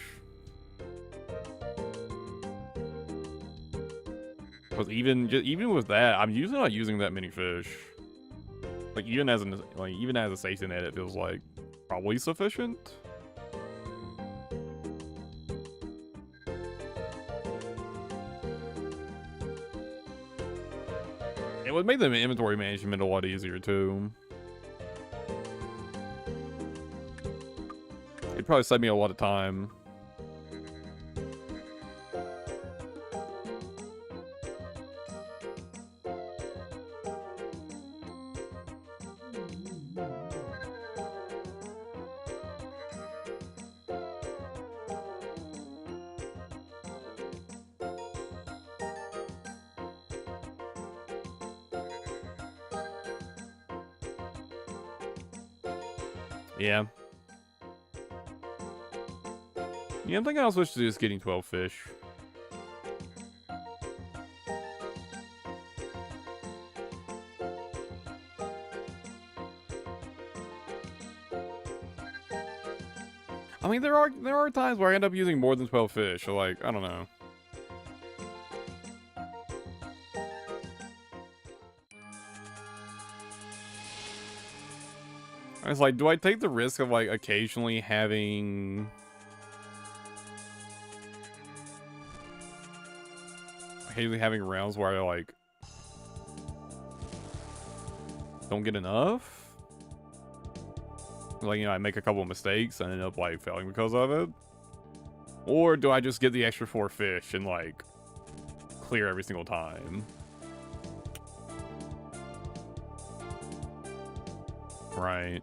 Because even with that, I'm usually not using that many fish. Like even as a safety net, it feels like probably sufficient. It would make the inventory management a lot easier too. It'd probably save me a lot of time. Yeah. Yeah, I'm thinking I'll switch to just getting 12 fish. I mean, there are times where I end up using more than 12 fish, so like, I don't know. It's like, do I take the risk of like occasionally having rounds where I like don't get enough? Like, you know, I make a couple of mistakes and end up like failing because of it? Or do I just get the extra 4 fish and like clear every single time? Right.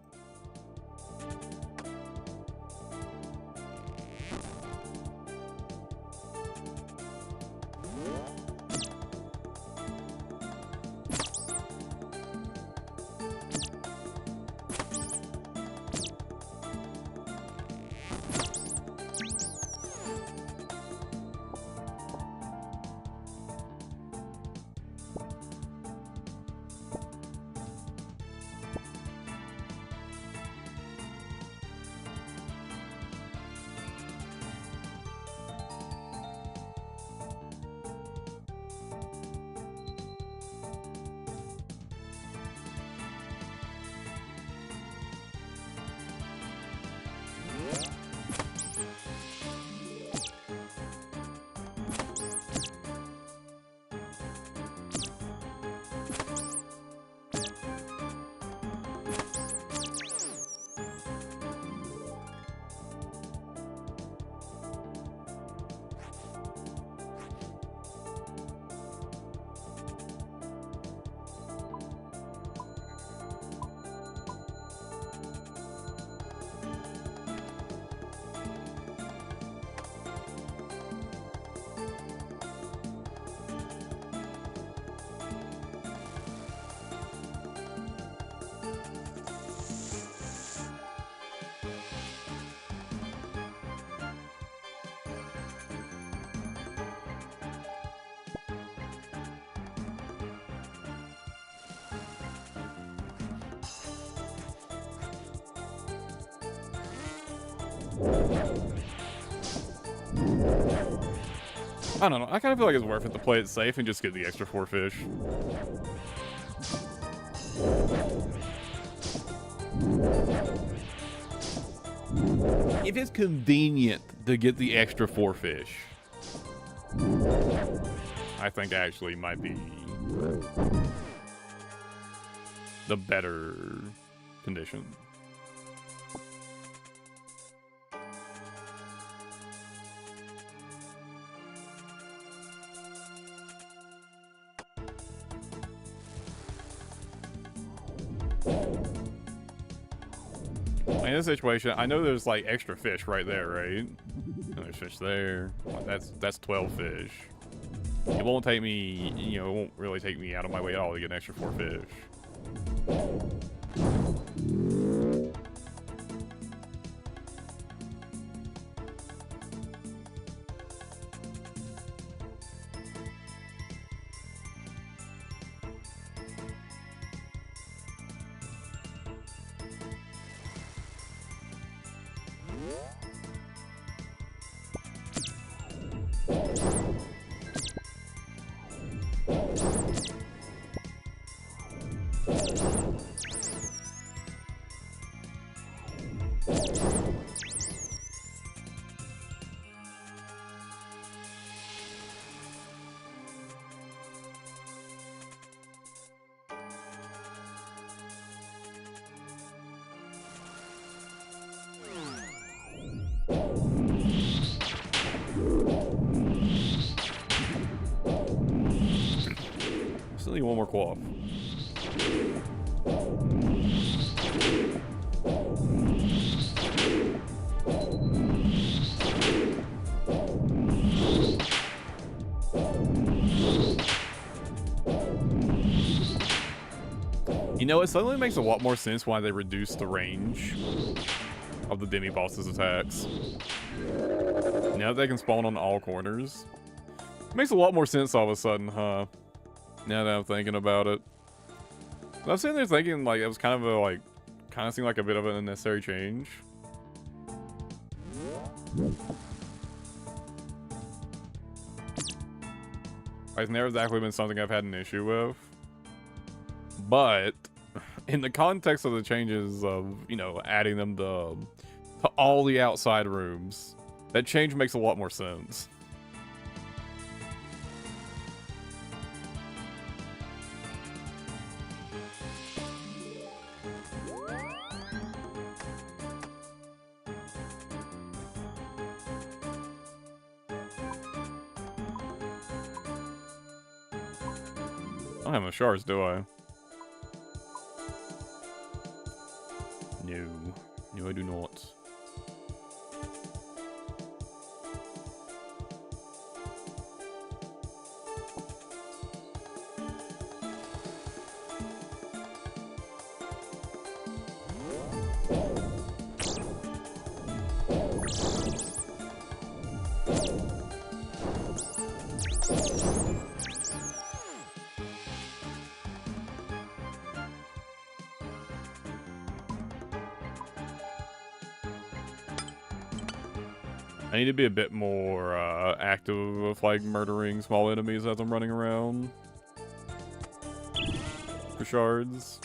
I don't know. I kind of feel like it's worth it to play it safe and just get the extra 4 fish. If it's convenient to get the extra 4 fish, I think actually might be the better condition. In this situation, I know there's like extra fish right there, right? And there's fish there. That's 12 fish. It won't take me, you know, it won't really take me out of my way at all to get an extra 4 fish. Still need one more quaff. You know, it suddenly makes a lot more sense why they reduced the range of the demi-boss's attacks. Now that they can spawn on all corners. Makes a lot more sense all of a sudden, huh? Now that I'm thinking about it. I was sitting there thinking, like, it was kind of a, like, kind of seemed like a bit of an unnecessary change. It's never exactly been something I've had an issue with. But, in the context of the changes of, you know, adding them to all the outside rooms, that change makes a lot more sense. I don't have no shards, do I? No. No, I do not. I need to be a bit more active with, like, murdering small enemies as I'm running around. For shards.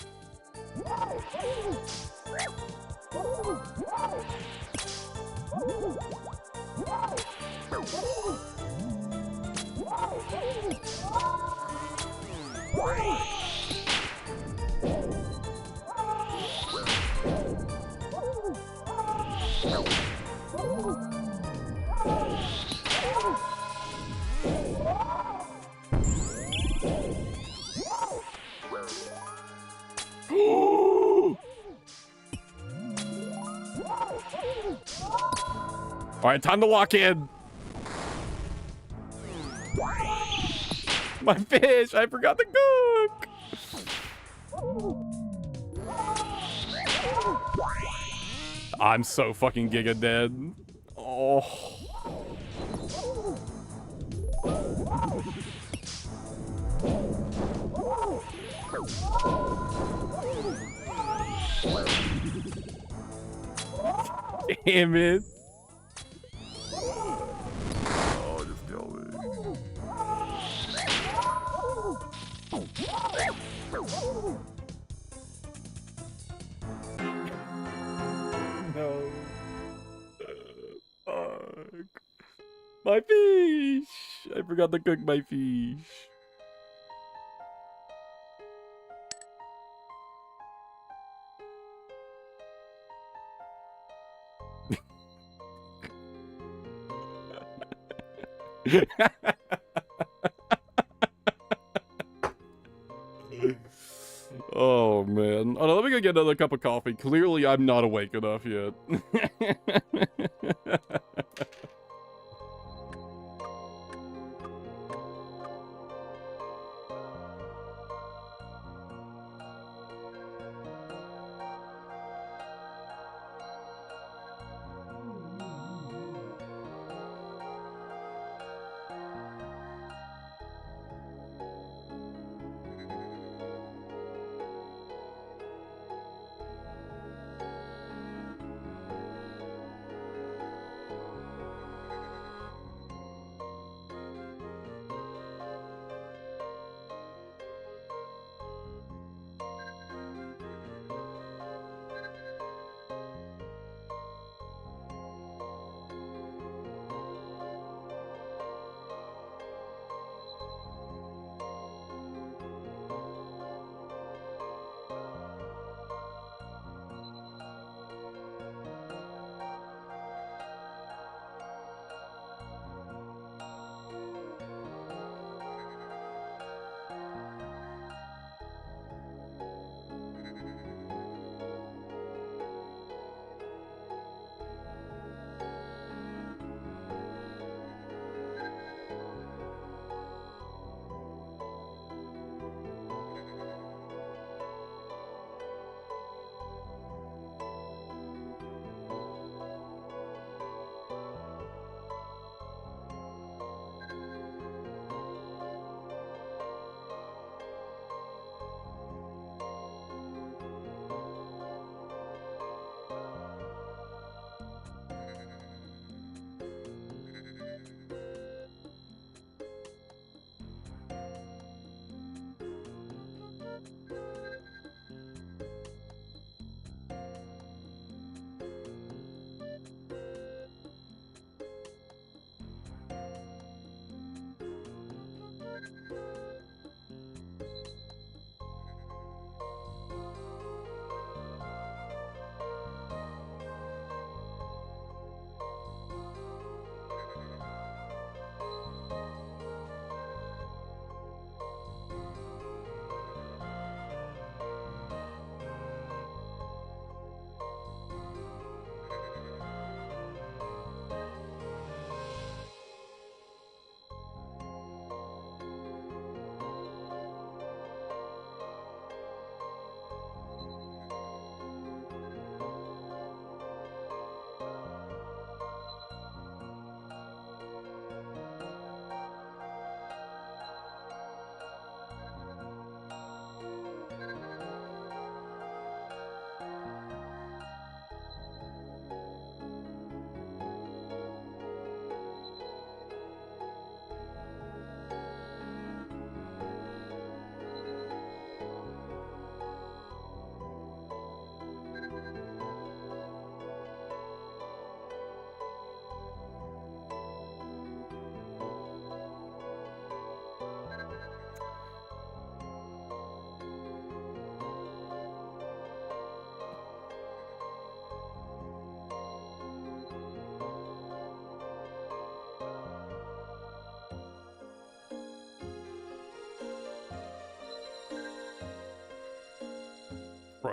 Alright, time to lock in. My fish! I forgot to cook! I'm so fucking giga dead. Oh. Damn it. Oh, just kill me. No. Fuck. My fish! I forgot to cook my fish. Oh man. Oh, no, let me go get another cup of coffee. Clearly I'm not awake enough yet.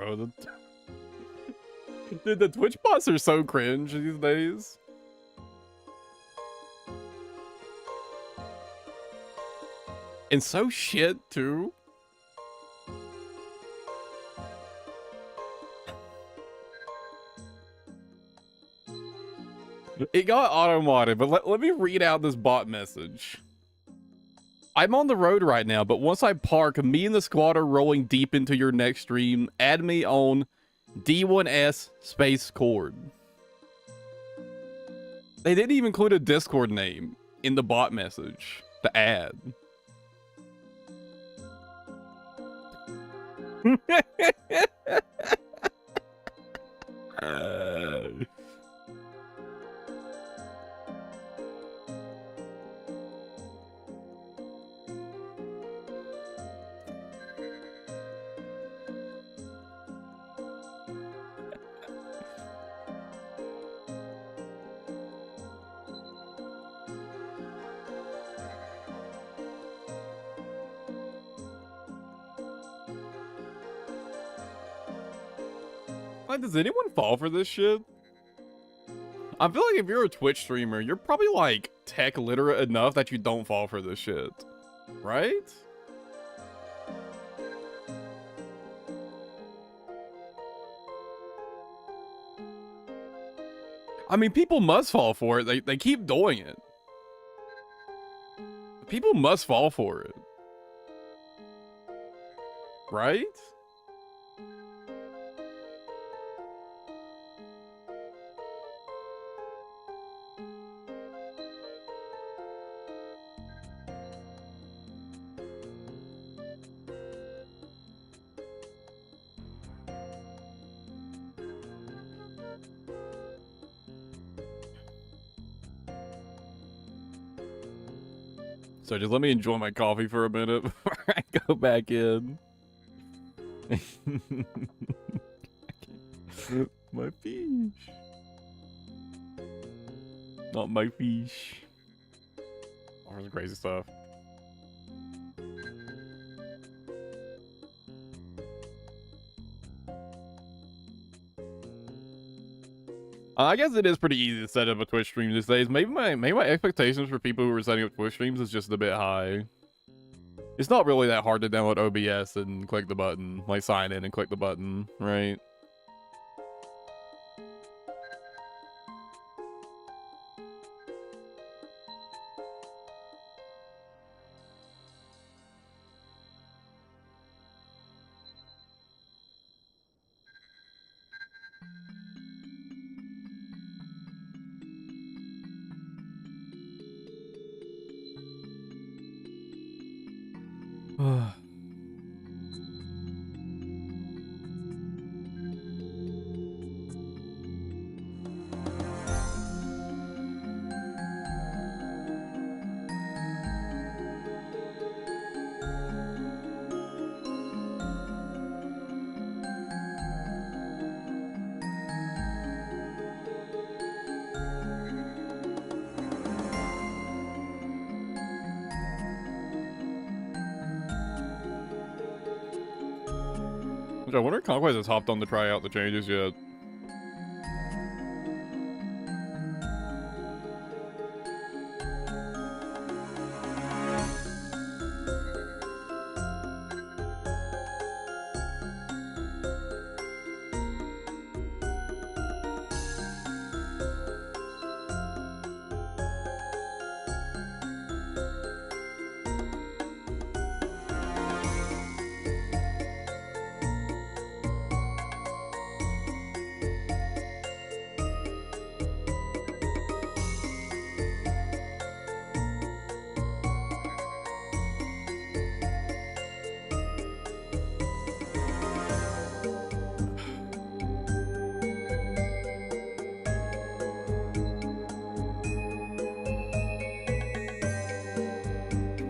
bro. Dude, the Twitch bots are so cringe these days. And so shit, too. It got auto-modded, but let me read out this bot message. I'm on the road right now, but once I park, me and the squad are rolling deep into your next stream. Add me on D1S space cord. They didn't even include a Discord name in the bot message to add. Like, does anyone fall for this shit? I feel like if you're a Twitch streamer, you're probably like tech literate enough that you don't fall for this shit, right? I mean, people must fall for it. They keep doing it. People must fall for it. Right? So just let me enjoy my coffee for a minute before I go back in. My fish. Not my fish. Oh, there's crazy stuff. I guess it is pretty easy to set up a Twitch stream these days. Maybe my expectations for people who are setting up Twitch streams is just a bit high. It's not really that hard to download OBS and click the button, like sign in and click the button, right? I wonder if Conquest has hopped on to try out the changes yet.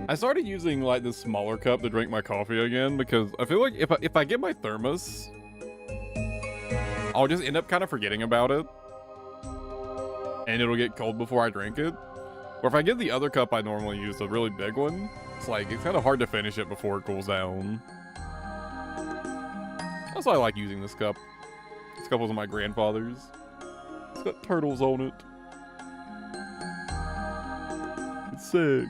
I started using like this smaller cup to drink my coffee again because I feel like if I get my thermos, I'll just end up kind of forgetting about it, and it'll get cold before I drink it. Or if I get the other cup I normally use, the really big one, it's kind of hard to finish it before it cools down. That's why I like using this cup. This cup was my grandfather's. It's got turtles on it. It's sick.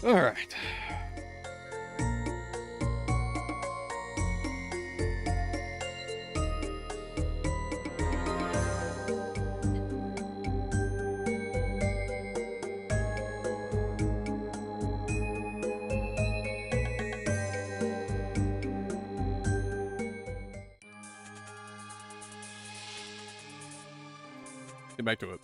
All right. Get back to it.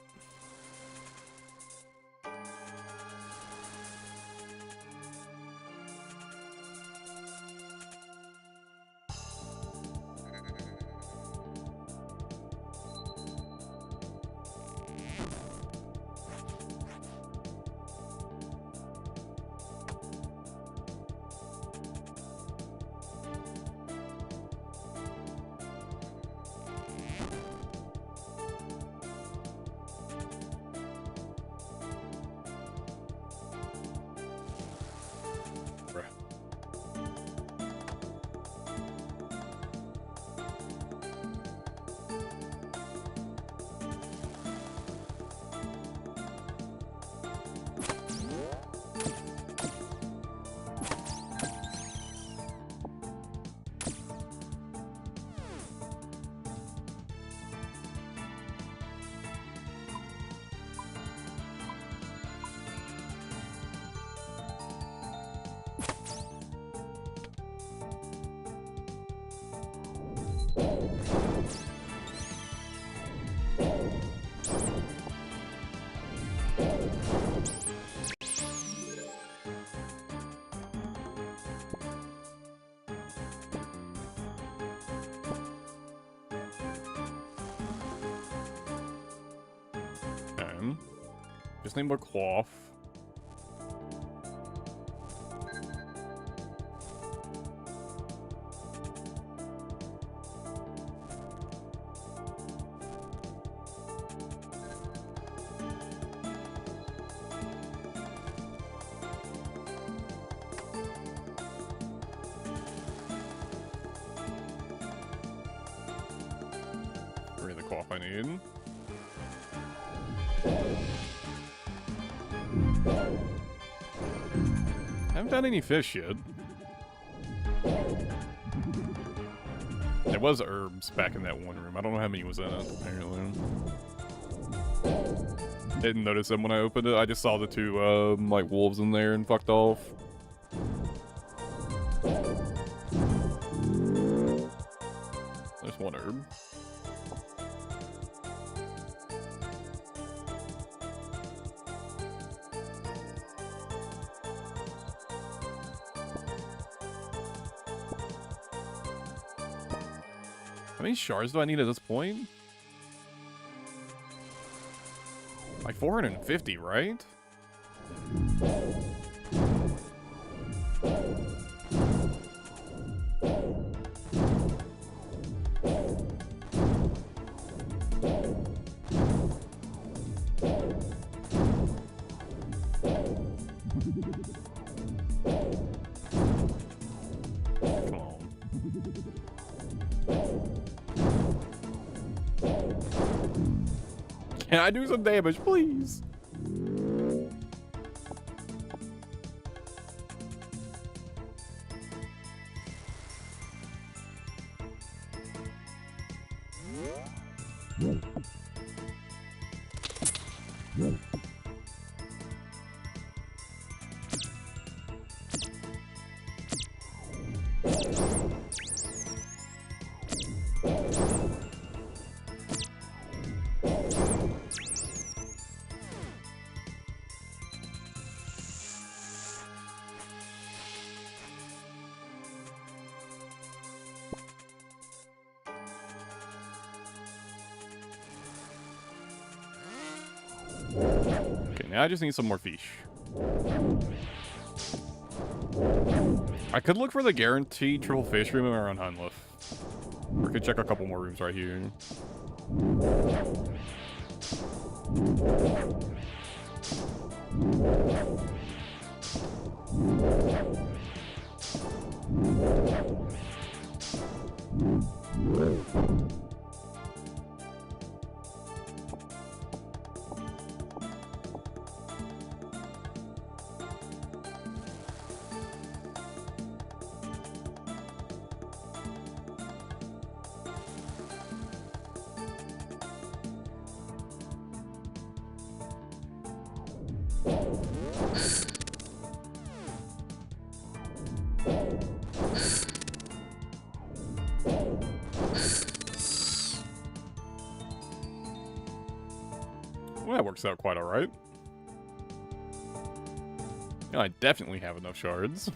Just need more cloth. Bring the cloth I need. Haven't found any fish yet. There was herbs back in that one room. I don't know how many was in it, apparently. Didn't notice them when I opened it. I just saw the two, like, wolves in there and fucked off. There's one herb. How many shards do I need at this point? Like 450, right? Can I do some damage, please? Okay, now I just need some more fish. I could look for the guaranteed triple fish room around Hunliff. Or could check a couple more rooms right here. Well, that works out quite alright. I definitely have enough shards.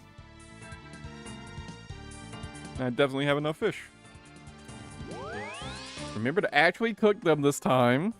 I definitely have enough fish. Remember to actually cook them this time.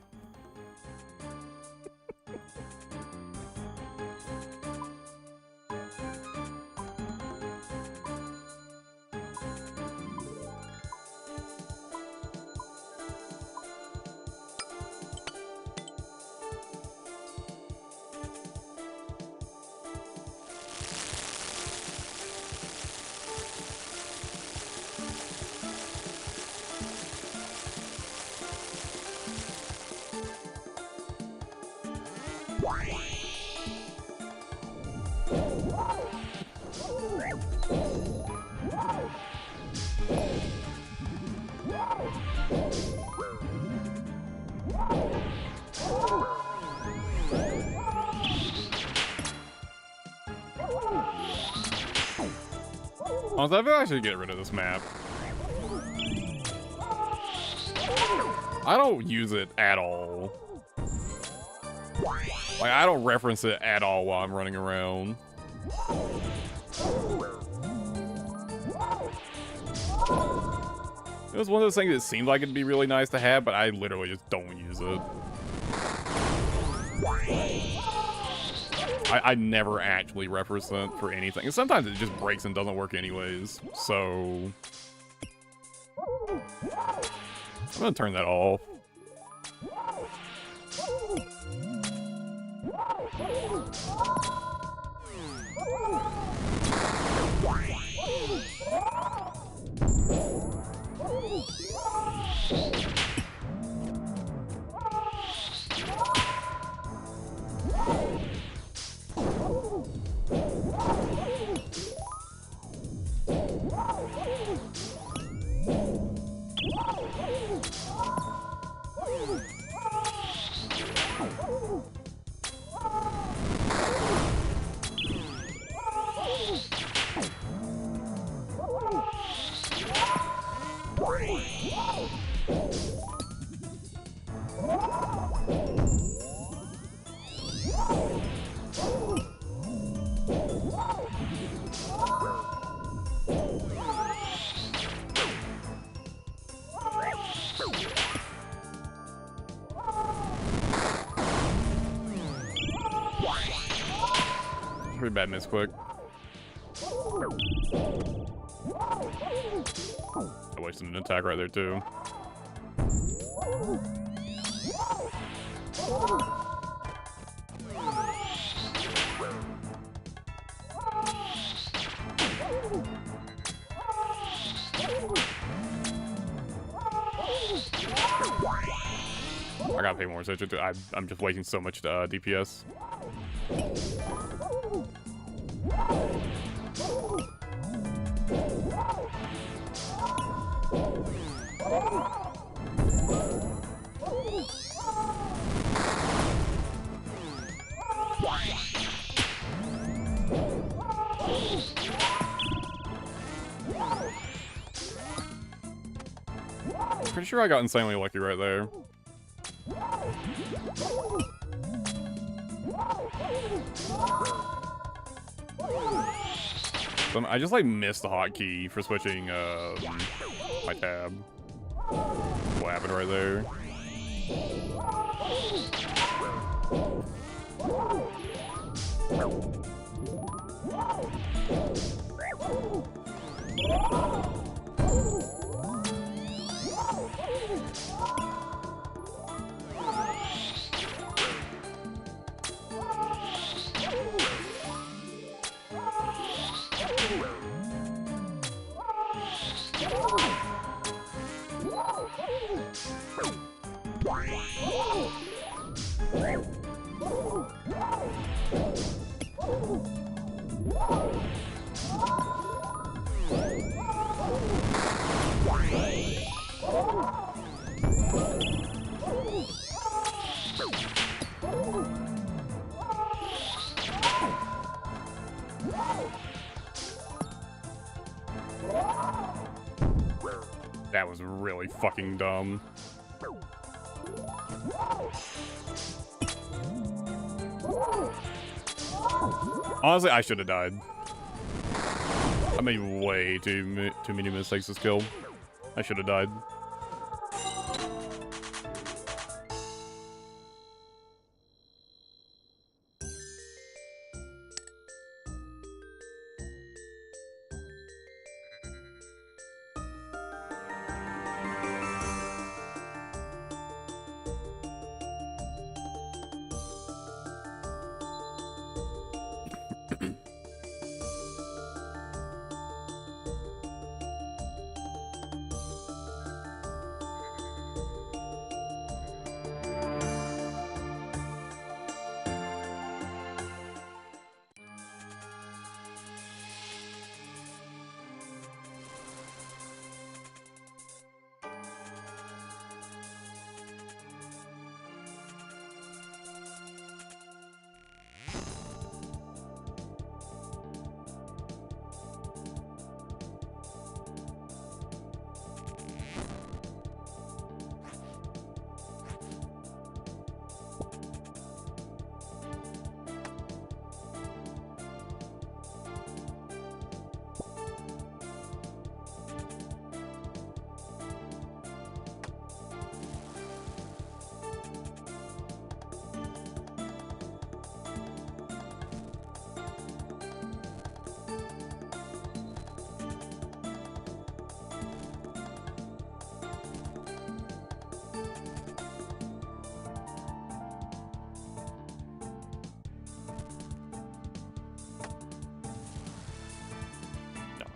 Honestly, I feel I should get rid of this map. I don't use it at all. Like, I don't reference it at all while I'm running around. It was one of those things that seemed like it'd be really nice to have, but I literally just don't use it. I never actually reference it for anything. And sometimes it just breaks and doesn't work anyways, so... I'm gonna turn that off. Pretty bad miss quick. I wasted an attack right there too. I gotta pay more attention to. I'm just wasting so much DPS. Pretty sure I got insanely lucky right there. I just like missed the hotkey for switching my tab. What happened right there? That was really fucking dumb. Honestly, I should have died. I made way too many mistakes this kill. I should have died.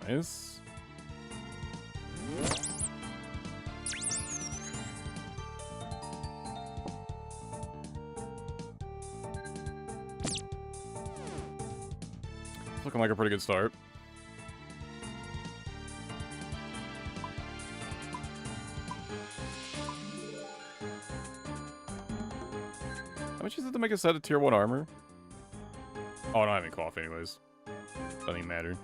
Nice. It's looking like a pretty good start. How much is it to make a set of tier 1 armor? Oh, I don't have any cloth anyways. Doesn't even matter.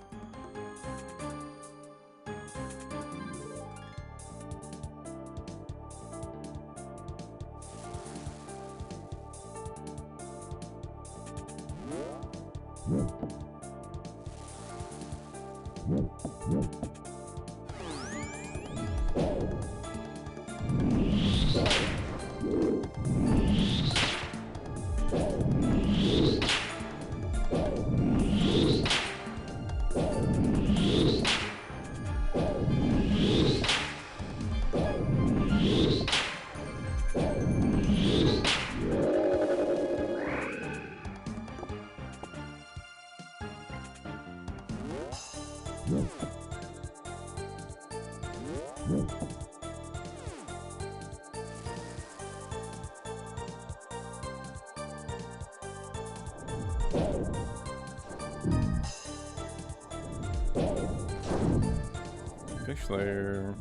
Fish there.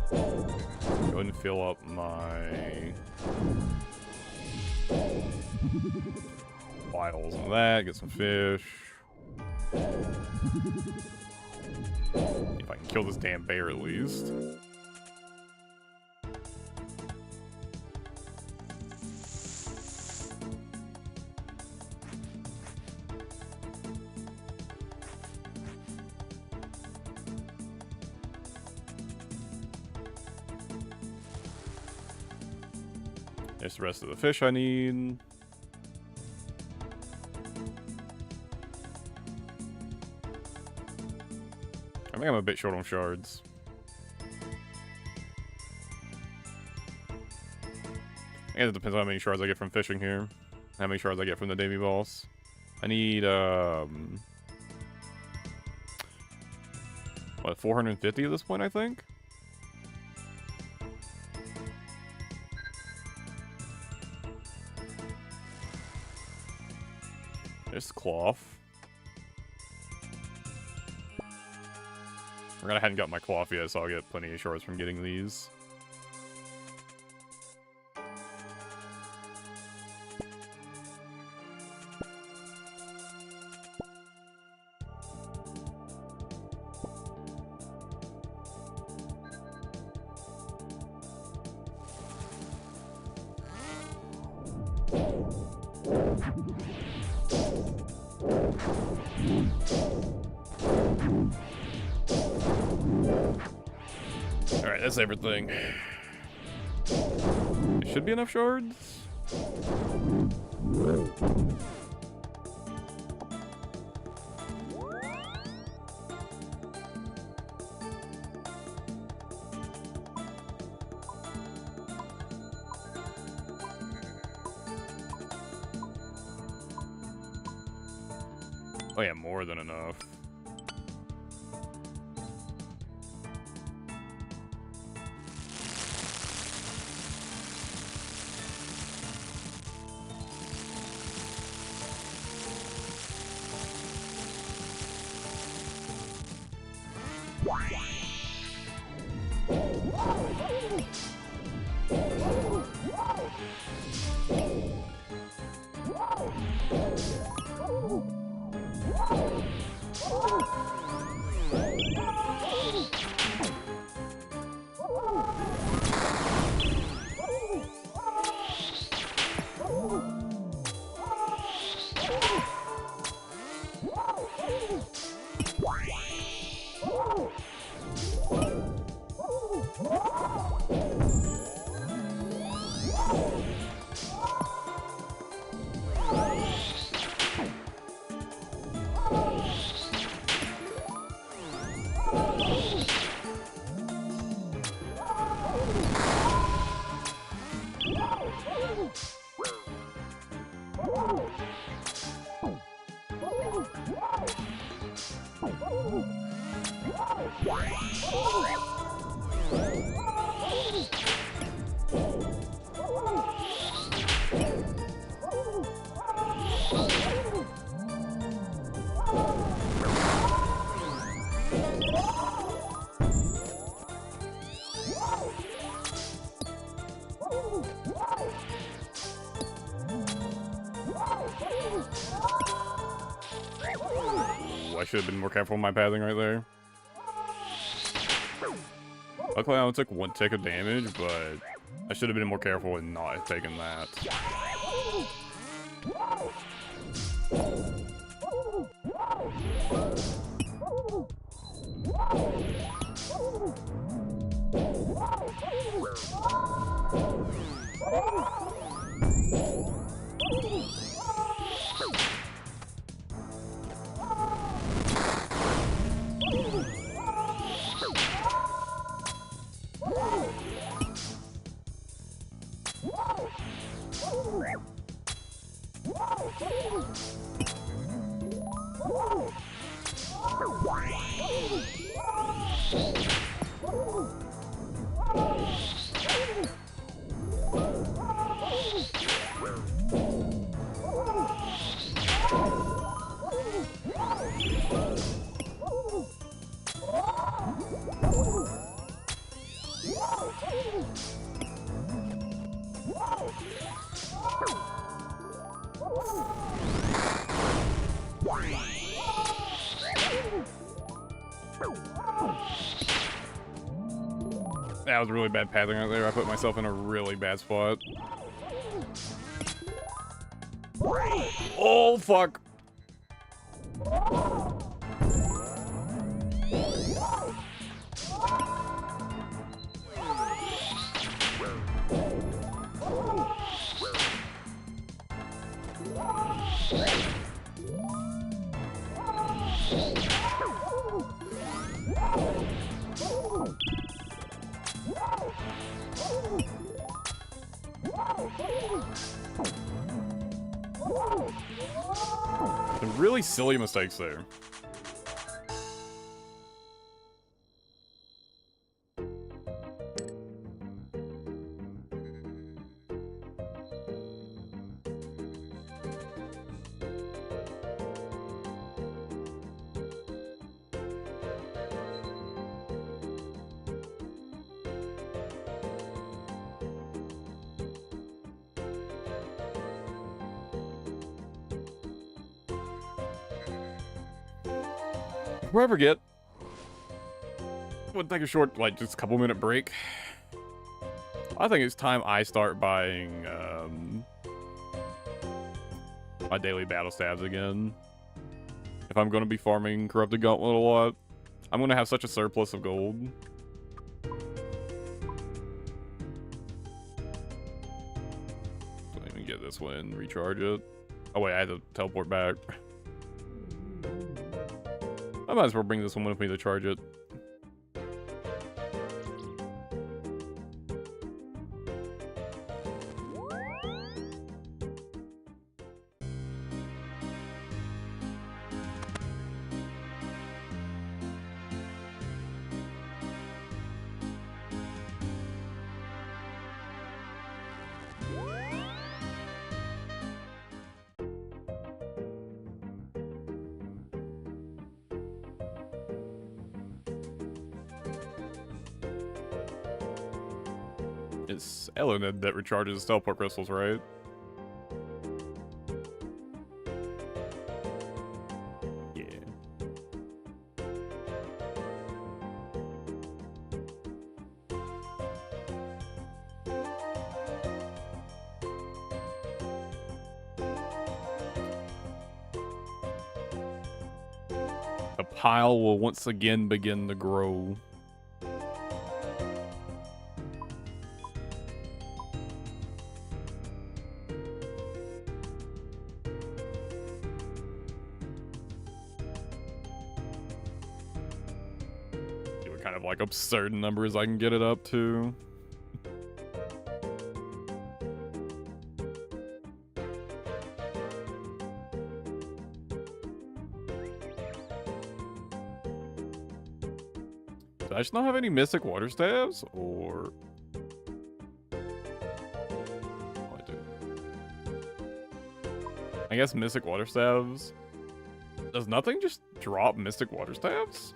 Go ahead and fill up my vials and that, get some fish. If I can kill this damn bear at least. There's the rest of the fish I need. I think I'm a bit short on shards. I guess it depends on how many shards I get from fishing here. How many shards I get from the Davy boss. I need, what, 450 at this point, I think? There's cloth. I hadn't got my cloth yet, so I'll get plenty of shards from getting these. Alright, that's everything. There should be enough shards. Oh yeah, more than enough. I should have been more careful with my pathing right there. Luckily I only took one tick of damage, but I should have been more careful and not have taken that. That was really bad pathing right there. I put myself in a really bad spot. Oh, fuck. Some really silly mistakes there. Before I forget, we'll take a short, like, just a couple minute break. I think it's time I start buying my daily battle stabs again. If I'm going to be farming Corrupted Gauntlet a lot, I'm going to have such a surplus of gold. Let me get this one, recharge it. Oh wait, I had to teleport back. I might as well bring this one with me to charge it. It's Elenid that recharges teleport crystals, right? Yeah. The pile will once again begin to grow. Kind of like absurd numbers I can get it up to. Do I just not have any Mystic Water Staves? Or... Oh, I do. I guess Mystic Water Staves. Does nothing just drop Mystic Water Staves?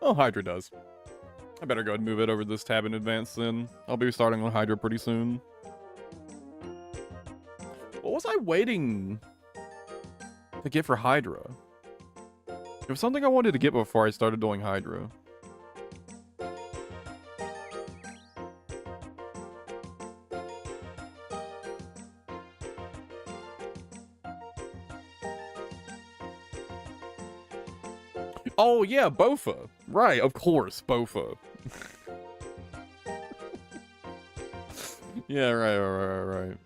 Oh, Hydra does. I better go ahead and move it over to this tab in advance then. I'll be starting on Hydra pretty soon. What was I waiting to get for Hydra? There was something I wanted to get before I started doing Hydra. Oh yeah, Bofa. Right, of course, Bofa. Yeah, right.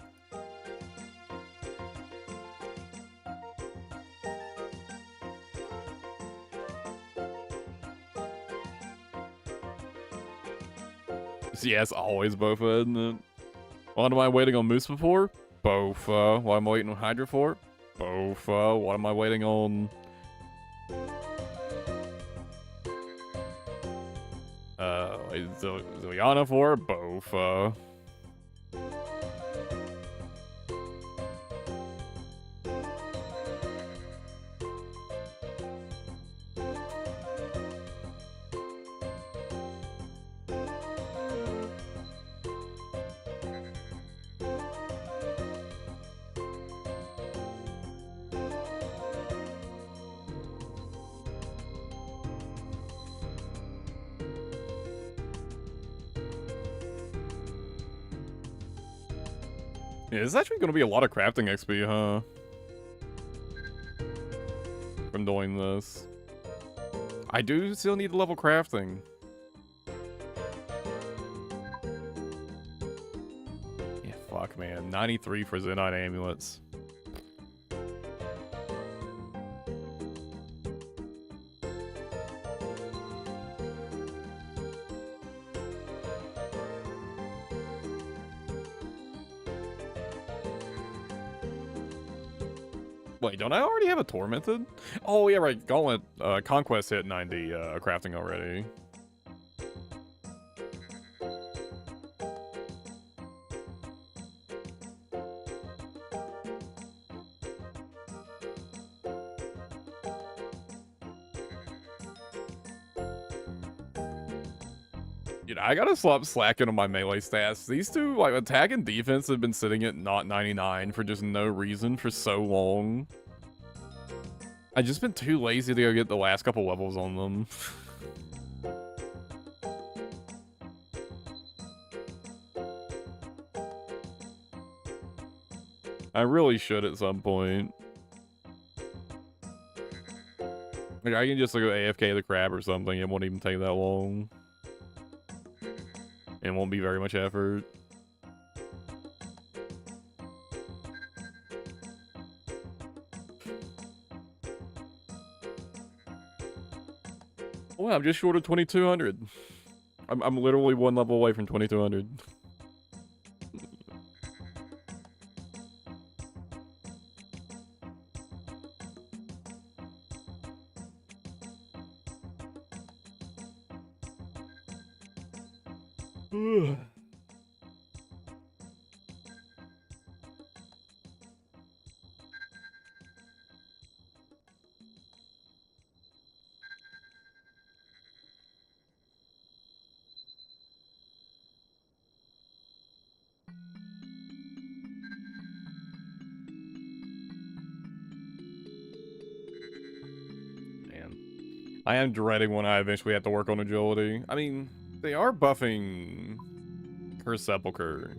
Yeah, it's always Bofa, isn't it? What am I waiting on Moose for? Bofa. What am I waiting on Hydra for? Bofa. What am I waiting on... Zoyana for? Bofa. Yeah, this is actually going to be a lot of crafting XP, huh? From doing this. I do still need level crafting. Yeah, Fuck, man. 93 for Zenite amulets. Wait, don't I already have a Tormented? Oh, yeah, right. Gauntlet Conquest hit 90 crafting already. Dude, I gotta stop slacking on my melee stats. These two, like, attack and defense have been sitting at not 99 for just no reason for so long. I've just been too lazy to go get the last couple levels on them. I really should at some point. Like, I can just go AFK the crab or something. It won't even take that long. It won't be very much effort. Well, I'm just short of 2200. I'm literally one level away from 2200. I am dreading when I eventually have to work on agility. I mean, they are buffing her Sepulcher.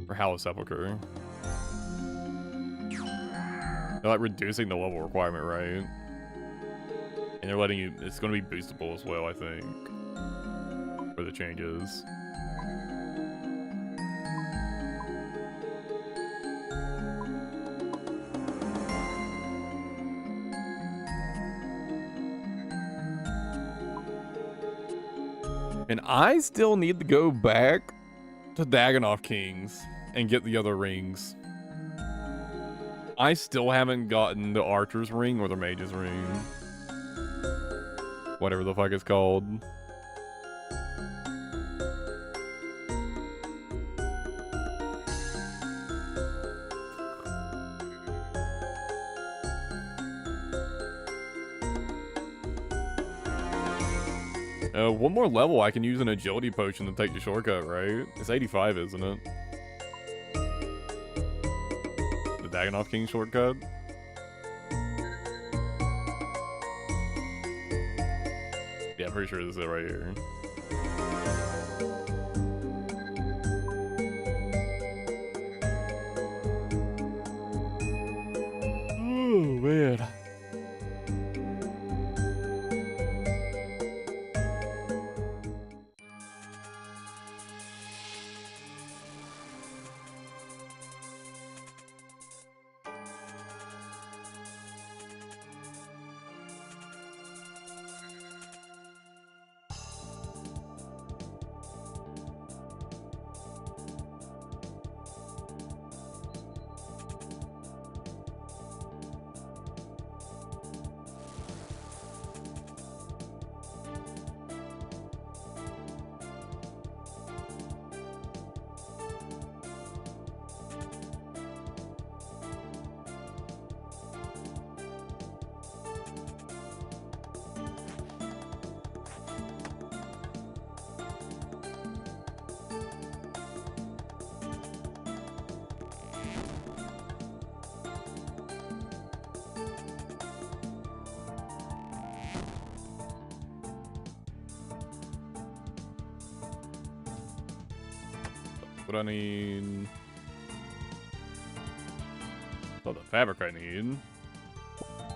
Or Hallow's Sepulcher. They're like reducing the level requirement, right? And they're letting you, it's going to be boostable as well, I think. For the changes. And I still need to go back to Dagannoth Kings and get the other rings. I still haven't gotten the Archer's Ring or the Mage's Ring. Whatever the fuck it's called. One more level, I can use an agility potion to take the shortcut, right? It's 85, isn't it? The Dagannoth King shortcut? Yeah, I'm pretty sure this is it right here. Oh, man. What I need? Oh, the fabric I need.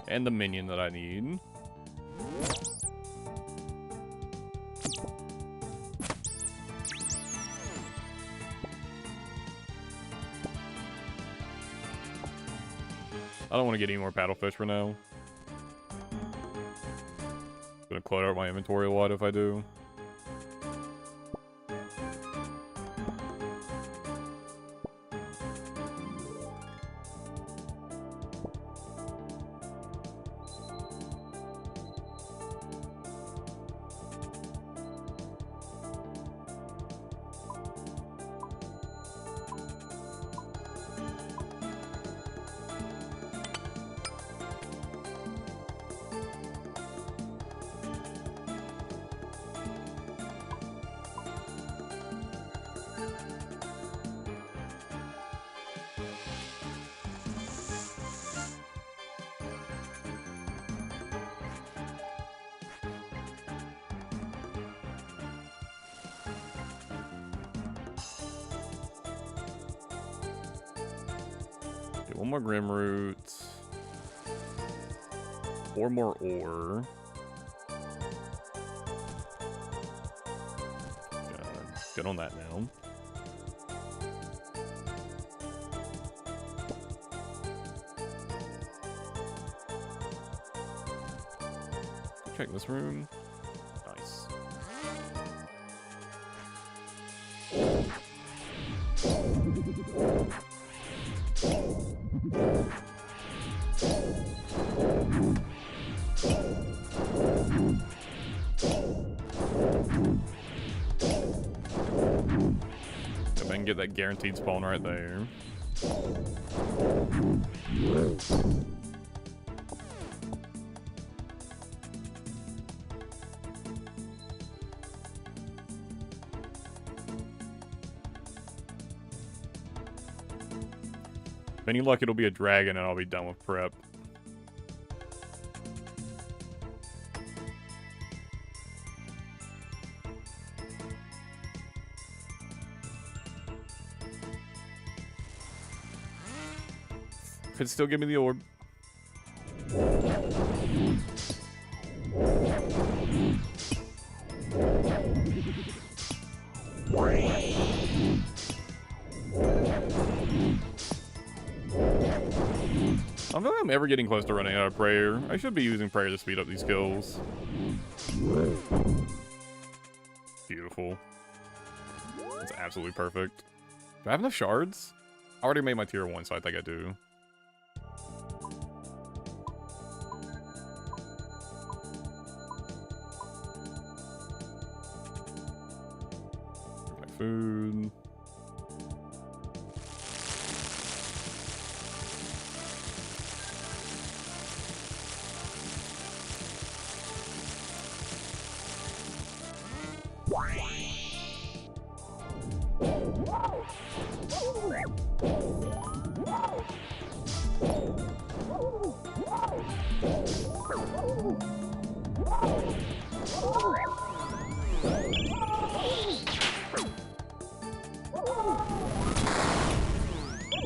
And the minion that I need. I don't want to get any more paddlefish for now. Gonna clutter up my inventory a lot if I do. One more Grim Root. 4 more ore. Good on that now. Check this room. Nice. If I can get that guaranteed spawn right there. If any luck, it'll be a dragon and I'll be done with prep. Could still give me the orb. I don't feel like I'm ever getting close to running out of prayer. I should be using prayer to speed up these kills. Beautiful. That's absolutely perfect. Do I have enough shards? I already made my tier 1, so I think I do. My food.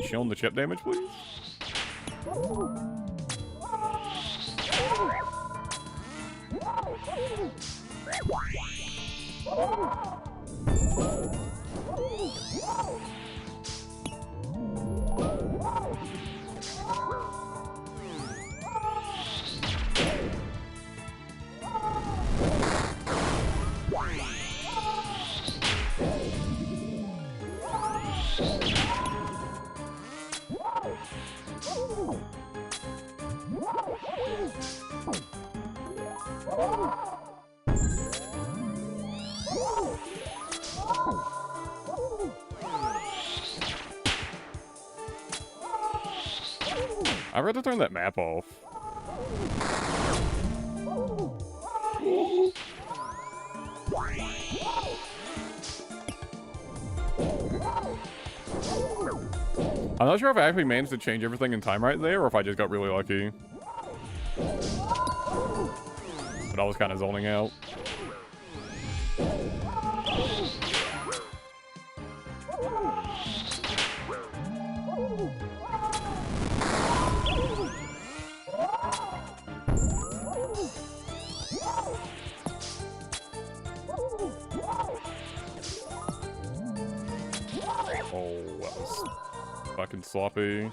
Showing the chip damage, please. I'd rather turn that map off. I'm not sure if I actually managed to change everything in time right there, or if I just got really lucky. But I was kind of zoning out. Oh, that was fucking sloppy.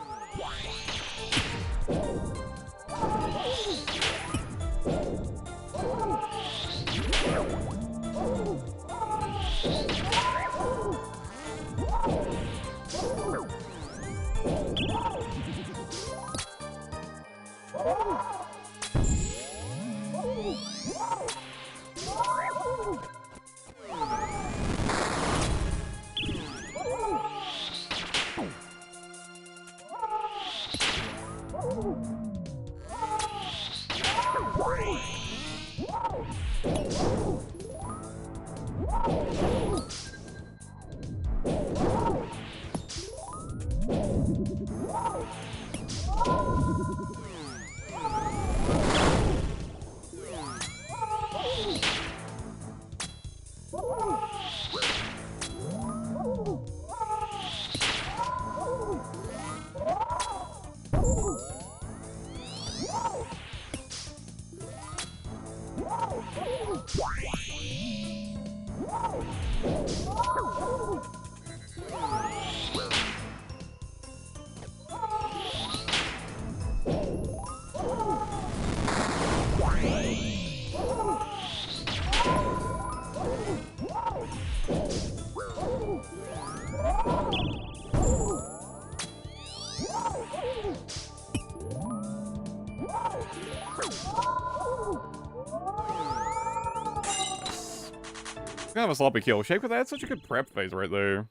Kind of a sloppy kill. Shaker, that's such a good prep phase right there.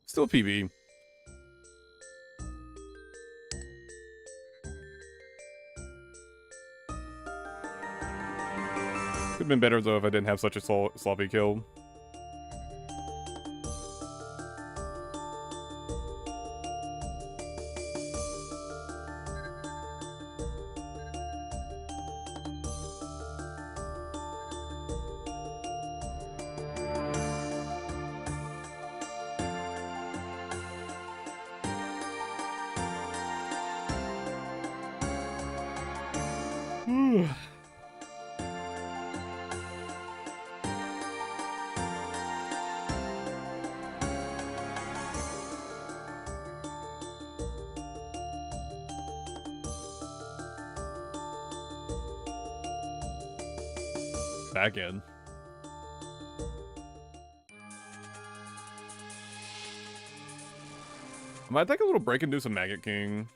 Still PB. Could've been better though if I didn't have such a sloppy kill. Back in. I might take a little break and do some Maggot King.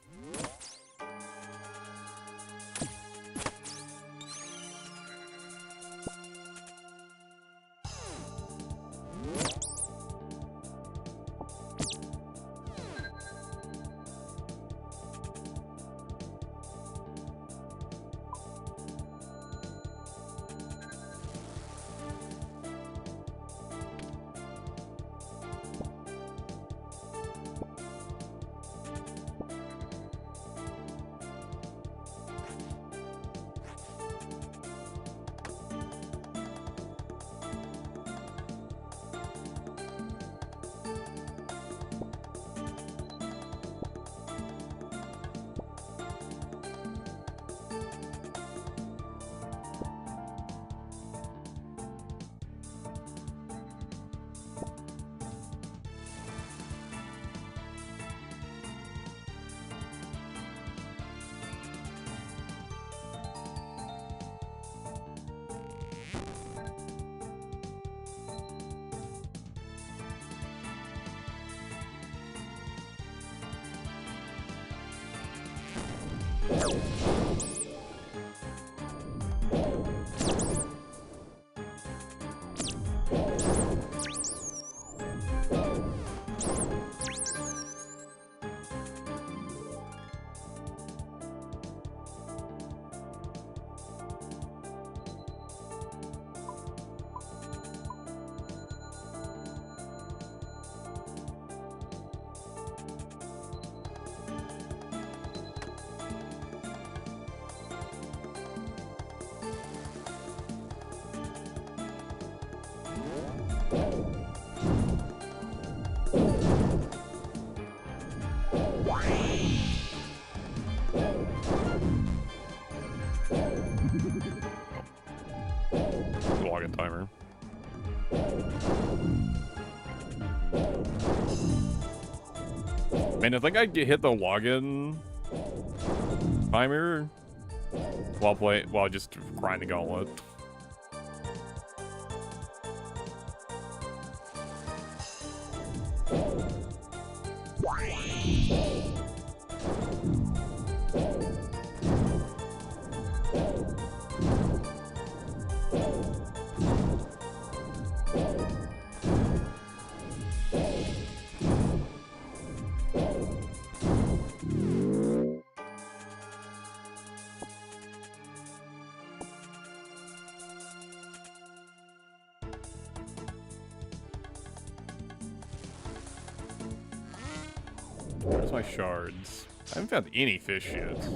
Login timer. Man, I think I'd hit the login timer while just grinding gauntlet. Where's my shards? I haven't found any fish yet.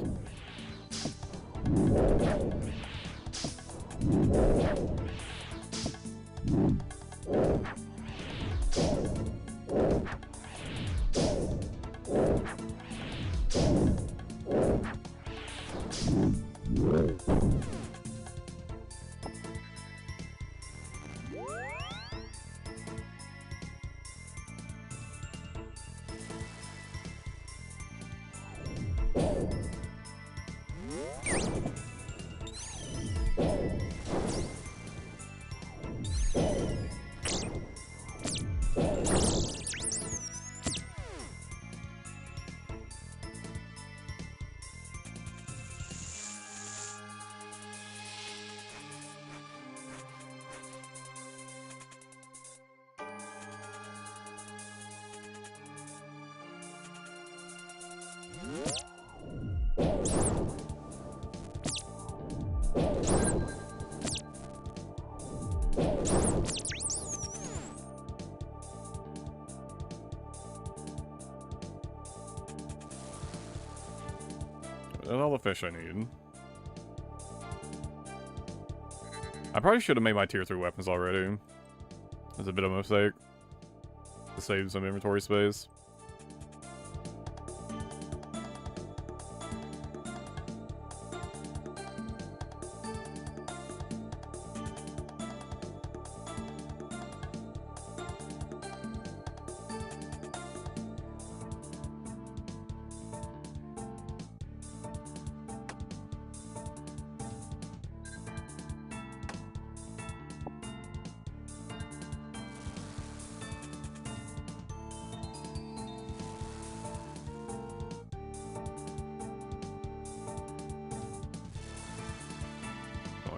That's all the fish I need. I probably should have made my tier 3 weapons already. That's a bit of a mistake. To save some inventory space.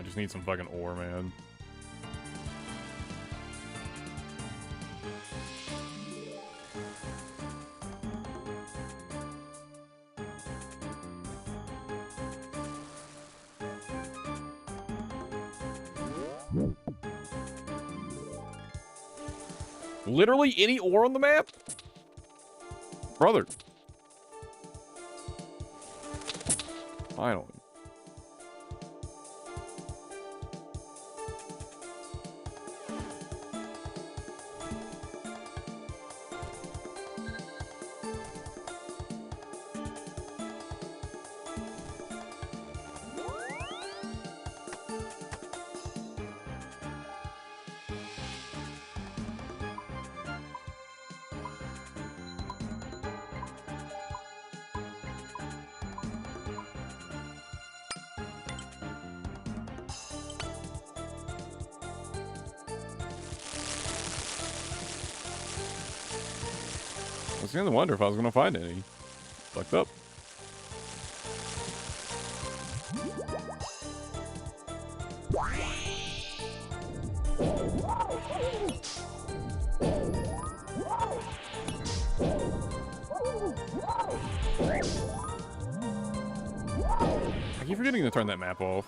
Just need some fucking ore, man. Literally any ore on the map? Brother. Finally. I was gonna wonder if I was gonna find any. Fucked up. I keep forgetting to turn that map off.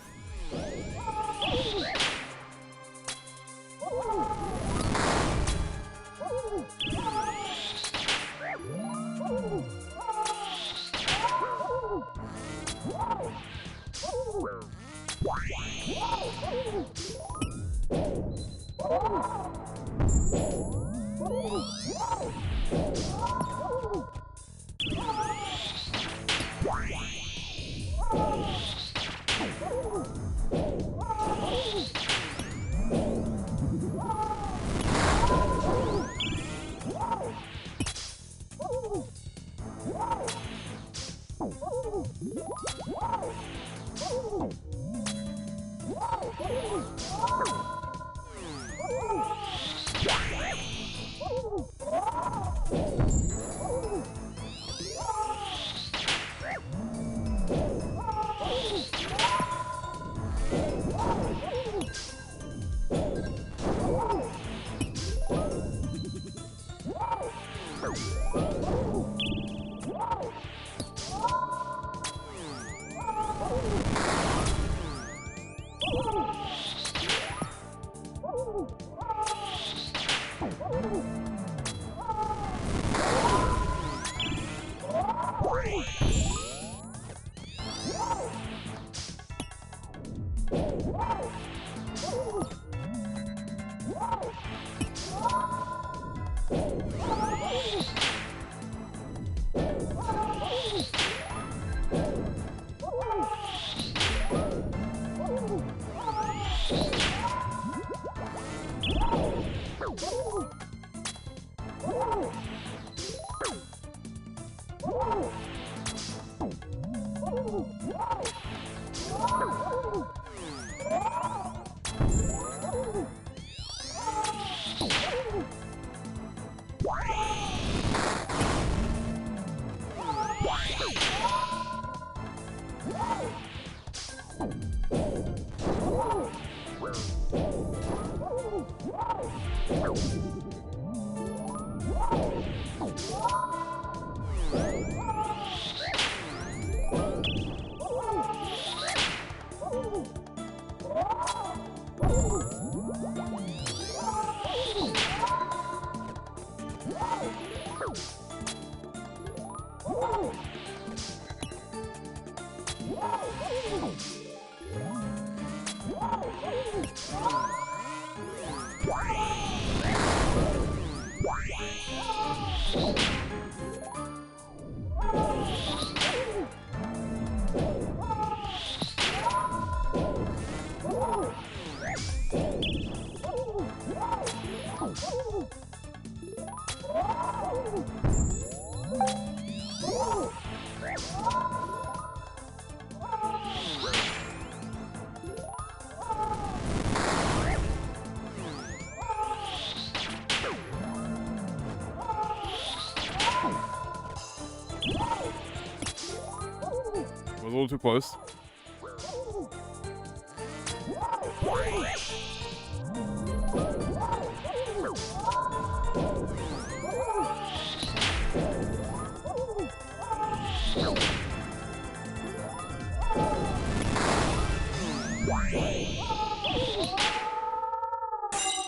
Was a little too close.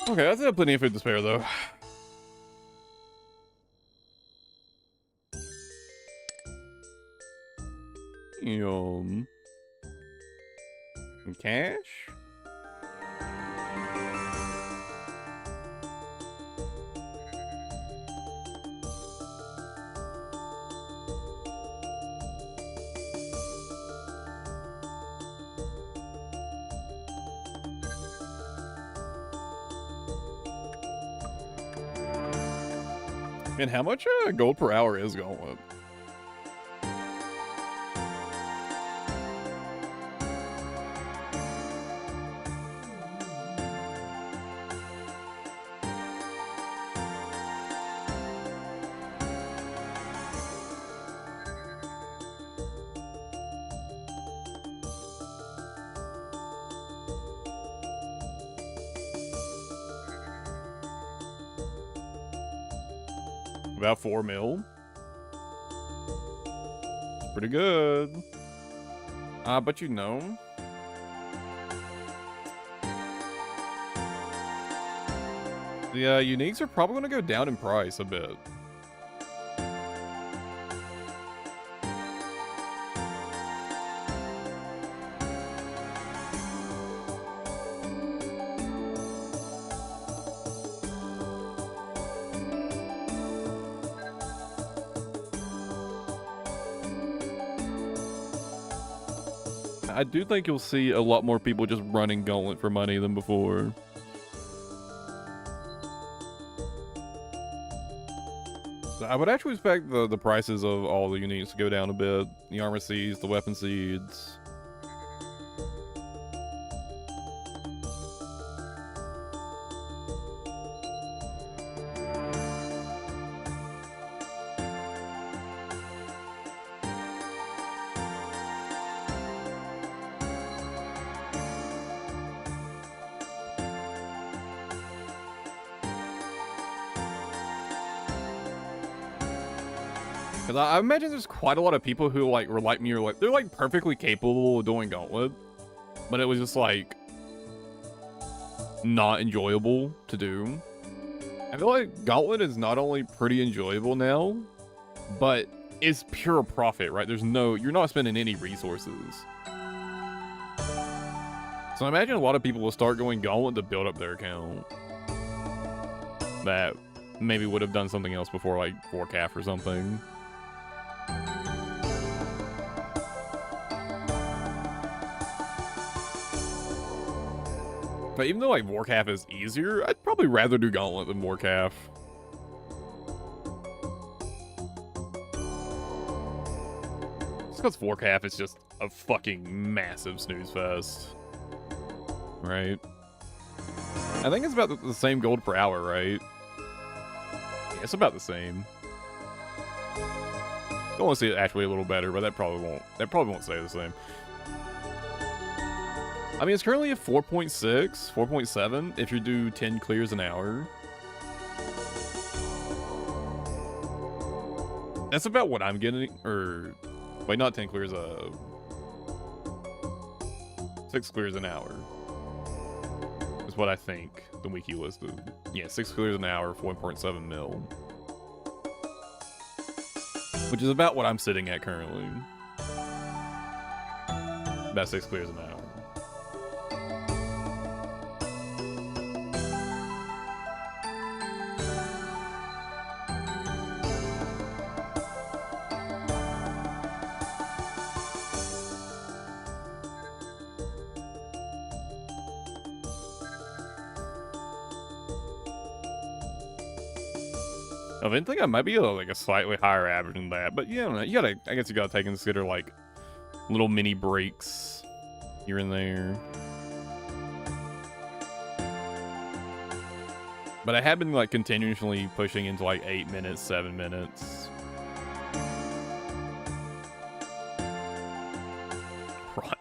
Okay, that's plenty of food to spare, though. Some cash? And how much gold per hour is Gauntlet? About 4 mil. It's pretty good. But you know, the uniques are probably going to go down in price a bit. I do think you'll see a lot more people just running Gauntlet for money than before. I would actually expect the prices of all the uniques to go down a bit. The armor seeds, the weapon seeds. Because I imagine there's quite a lot of people who like were like me, or like they're like perfectly capable of doing Gauntlet, but it was just like not enjoyable to do. I feel like Gauntlet is not only pretty enjoyable now, but it's pure profit, right? You're not spending any resources. So I imagine a lot of people will start going Gauntlet to build up their account that maybe would have done something else before, like Warcraft or something. But even though like Warcraft is easier, I'd probably rather do Gauntlet than Warcraft. Just because Warcraft is just a fucking massive snooze fest. Right? I think it's about the same gold per hour, right? Yeah, it's about the same. I want to see it actually a little better, but that probably won't stay the same. I mean, it's currently at 4.6, 4.7 if you do 10 clears an hour. That's about what I'm getting, or wait, not 10 clears, 6 clears an hour is what I think the wiki listed. Yeah, 6 clears an hour, 4.7 mil. Which is about what I'm sitting at currently. About 6 clears an hour. I didn't think I might be like a slightly higher average than that, but yeah, I guess you gotta take into consider like little mini breaks here and there. But I have been like continuously pushing into like 8 minutes, 7 minutes. Right.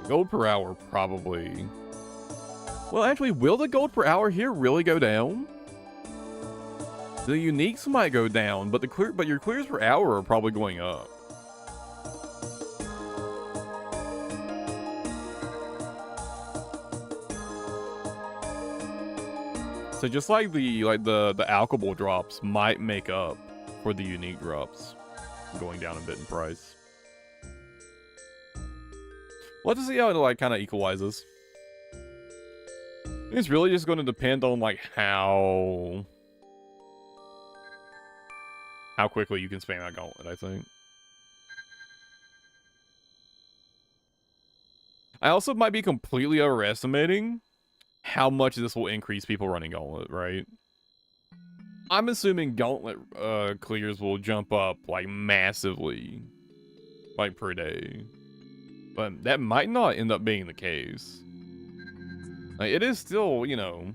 Gold per hour, probably. Well, actually, will the gold per hour here really go down? The uniques might go down, but your clears per hour are probably going up. So just like the alchemy drops might make up for the unique drops going down a bit in price. We'll have to see how it like kind of equalizes. It's really just going to depend on like how quickly you can spam that gauntlet, I think. I also might be completely overestimating how much this will increase people running gauntlet, right? I'm assuming gauntlet clears will jump up like massively, like per day. But that might not end up being the case. Like, it is still, you know,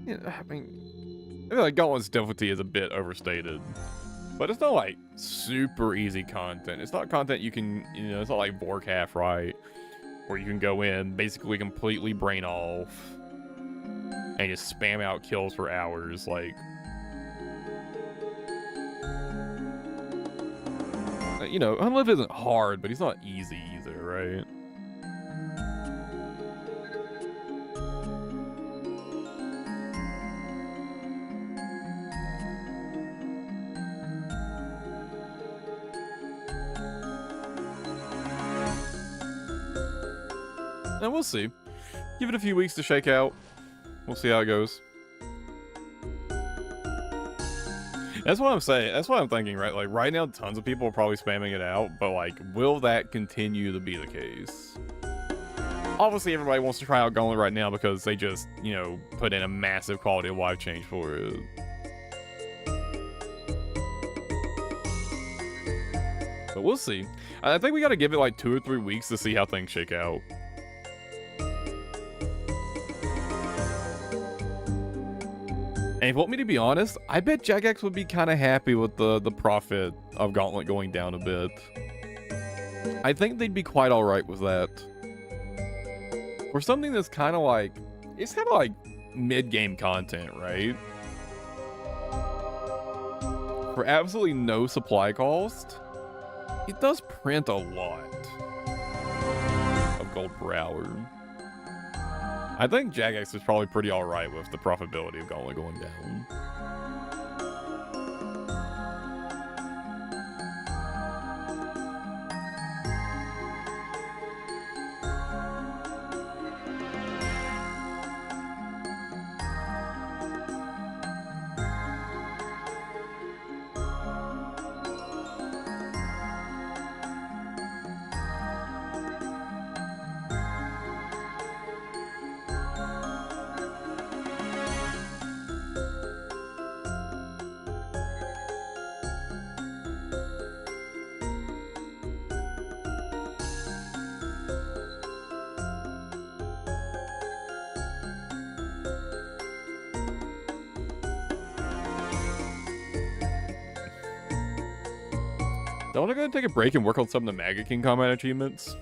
I mean, I feel like Gauntlet's difficulty is a bit overstated. But it's not like super easy content. It's not content you can, you know, it's not like Warcraft, right? Where you can go in, basically completely brain off, and just spam out kills for hours, like... You know, Unlive isn't hard, but he's not easy either, right? And we'll see. Give it a few weeks to shake out. We'll see how it goes. That's what I'm saying. That's what I'm thinking, right? Like, right now, tons of people are probably spamming it out, but, like, will that continue to be the case? Obviously, everybody wants to try out Gauntlet right now because they just, you know, put in a massive quality of life change for it. But we'll see. I think we gotta give it, like, 2 or 3 weeks to see how things shake out. And if you want me to be honest, I bet Jagex would be kind of happy with the profit of Gauntlet going down a bit. I think they'd be quite alright with that. For something that's kind of like... It's kind of like mid-game content, right? For absolutely no supply cost, it does print a lot of gold per hour. I think Jagex is probably pretty alright with the profitability of Gauntlet going down. Don't I gotta take a break and work on some of the Mega King combat achievements?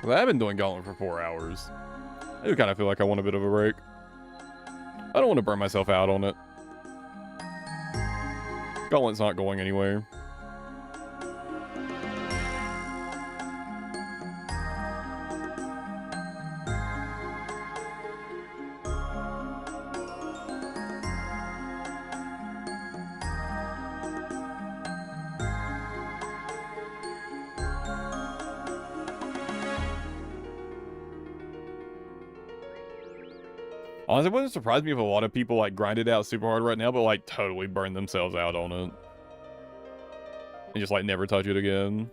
Well, I've been doing Gauntlet for 4 hours. I do kind of feel like I want a bit of a break. I don't want to burn myself out on it. Gauntlet's not going anywhere. Honestly, it wouldn't surprise me if a lot of people like grind it out super hard right now, but like totally burn themselves out on it. And just like never touch it again.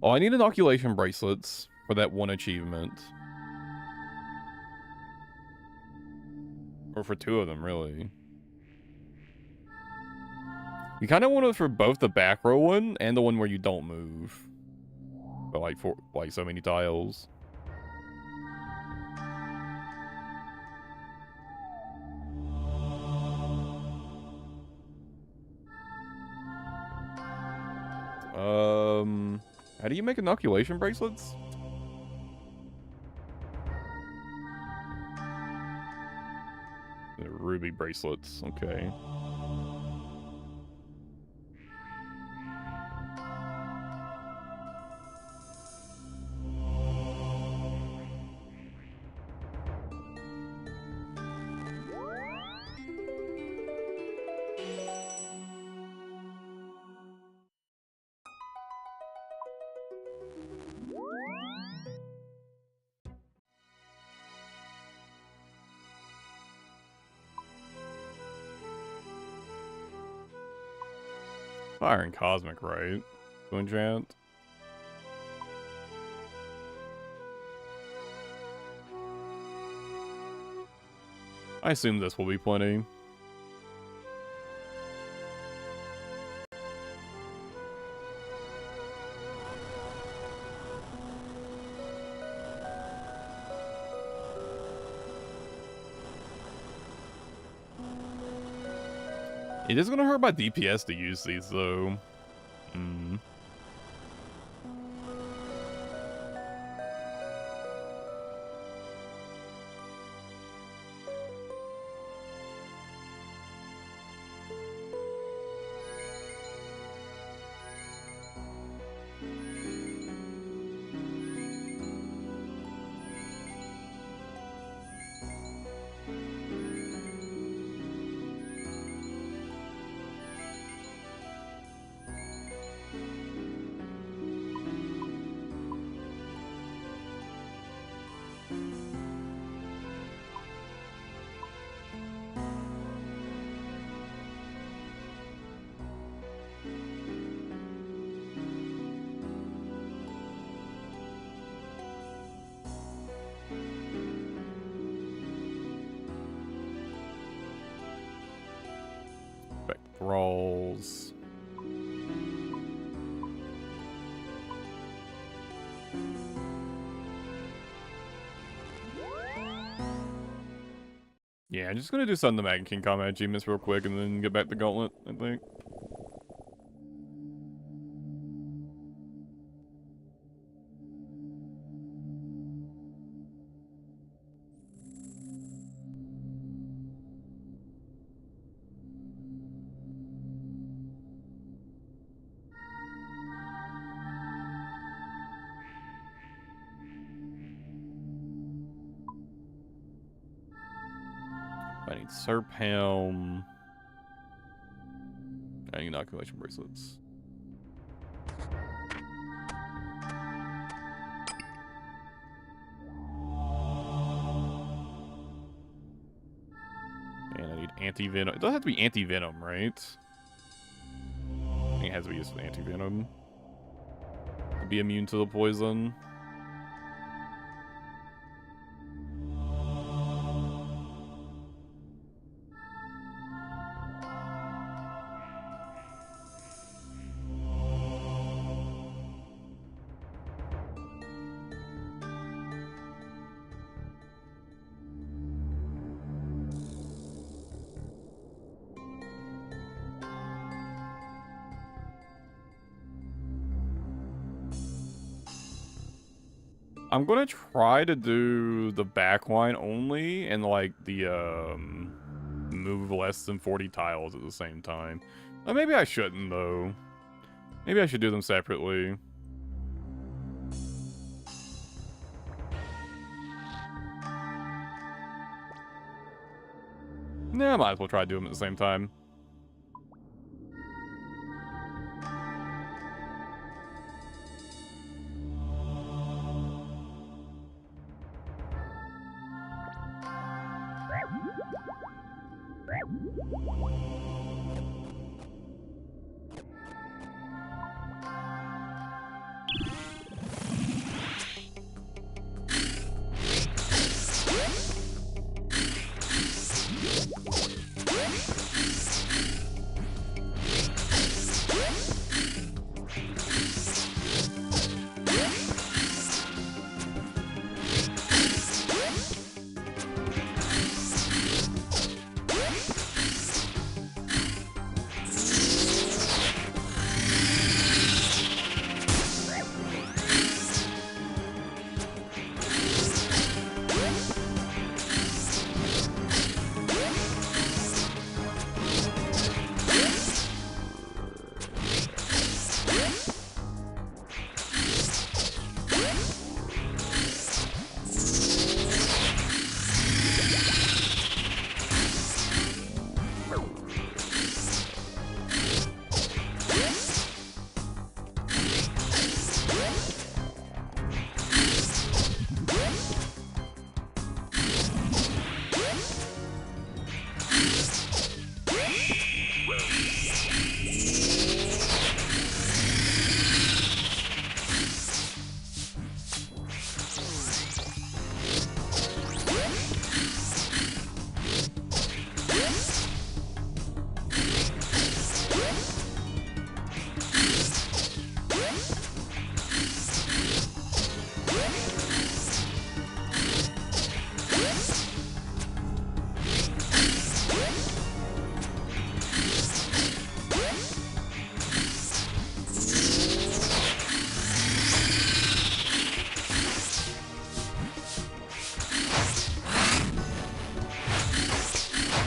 Oh, I need inoculation bracelets for that one achievement. Or for 2 of them, really. You kind of want it for both the back row one and the one where you don't move. But like for like so many tiles. How do you make inoculation bracelets? They're ruby bracelets, okay. Fire and Cosmic, right? To enchant. I assume this will be plenty. It is gonna hurt my DPS to use these though. Hmm. Rolls. Yeah, I'm just gonna do some of the Mega King combat achievements real quick and then get back to Gauntlet, I think. I need Serp Helm. I need inoculation bracelets. And I need anti-venom. It doesn't have to be anti-venom, right? I think it has to be used with anti-venom. To be immune to the poison. I'm gonna try to do the backline only and like the move less than 40 tiles at the same time. Maybe I shouldn't though. Maybe I should do them separately. Nah, I might as well try to do them at the same time.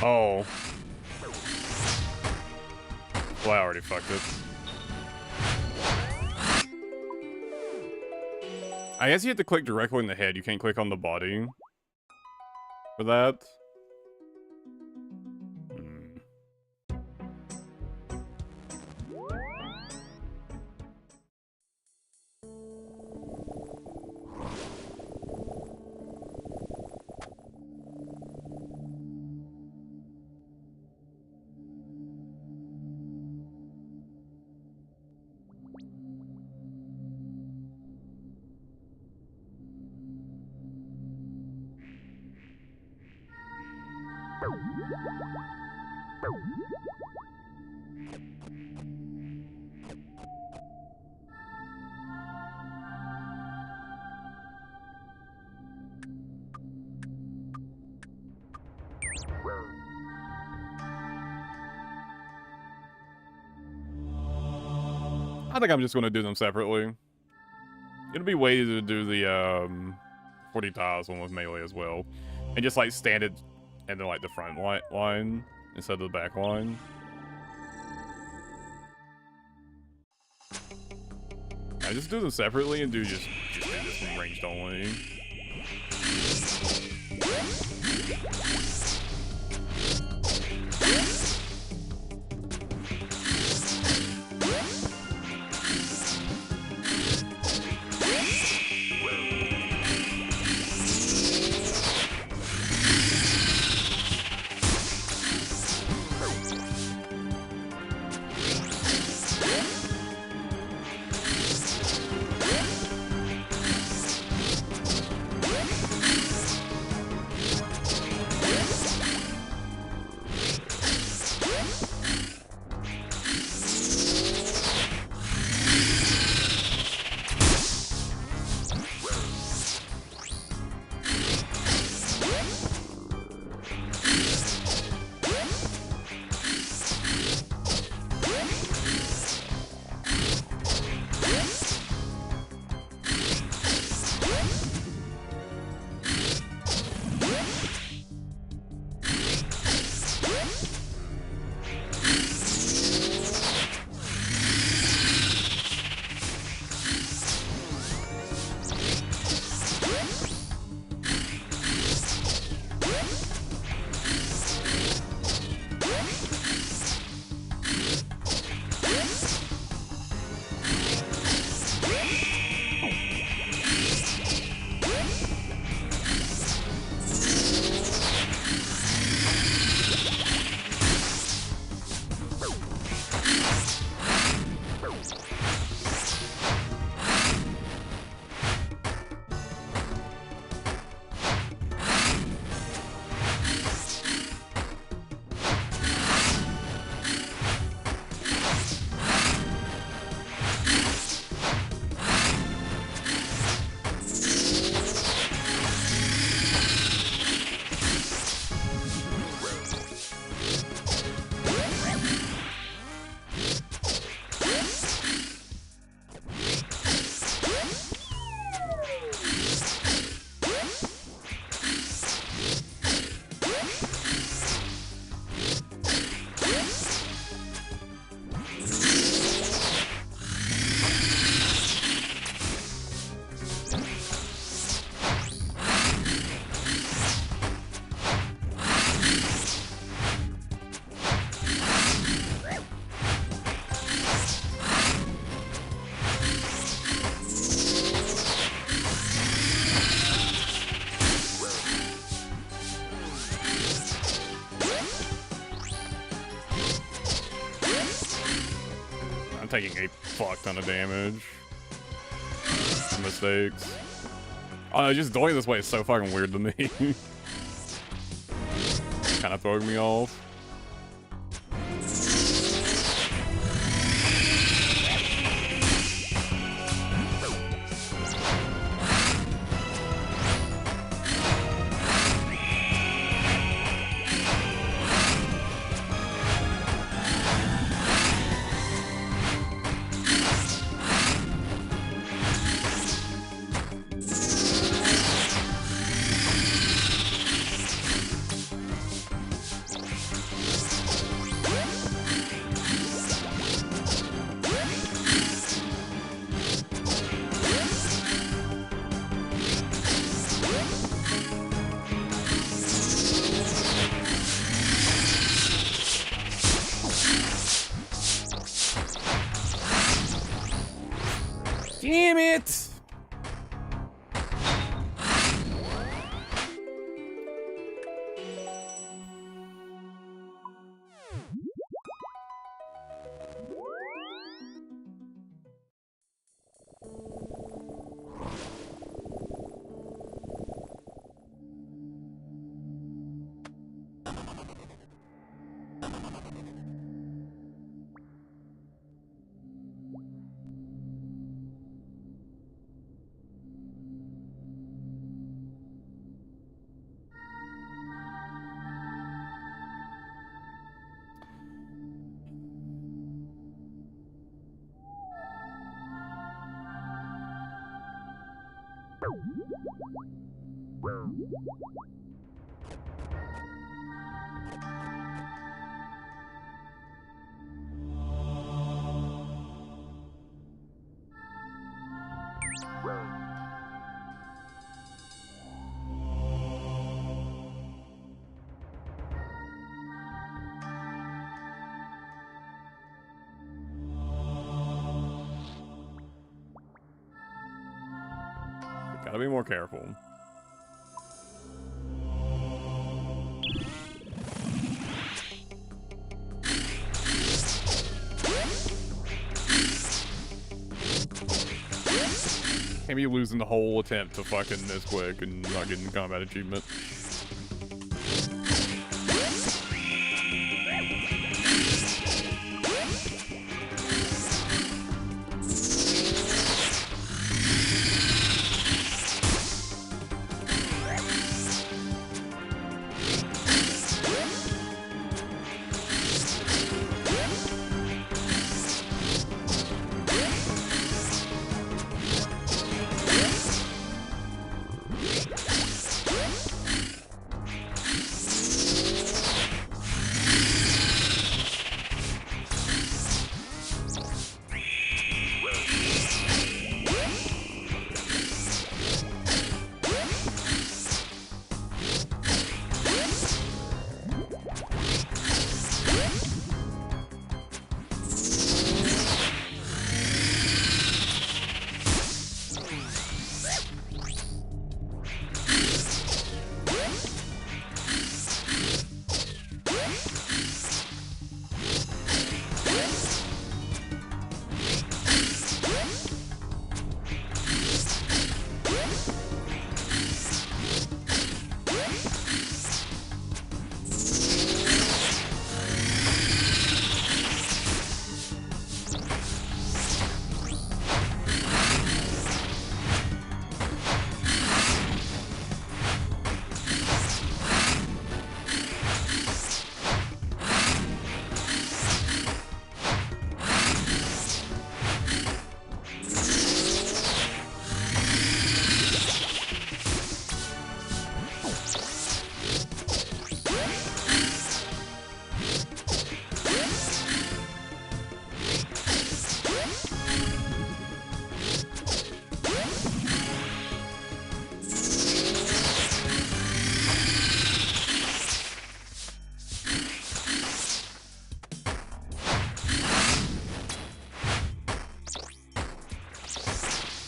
Oh. Well, I already fucked it. I guess you have to click directly in the head. You can't click on the body for that. I think I'm just going to do them separately. It'll be way to do the 40 tiles one with melee as well. And just like stand it and then like the front line instead of the back line. I just do them separately and do just do this from ranged only. Taking a fuck ton of damage. Mistakes. Oh no, just going this way is so fucking weird to me. Kind of throwing me off. Damn it! Gotta be more careful. Can't be losing the whole attempt to fucking this quick and not getting combat achievement.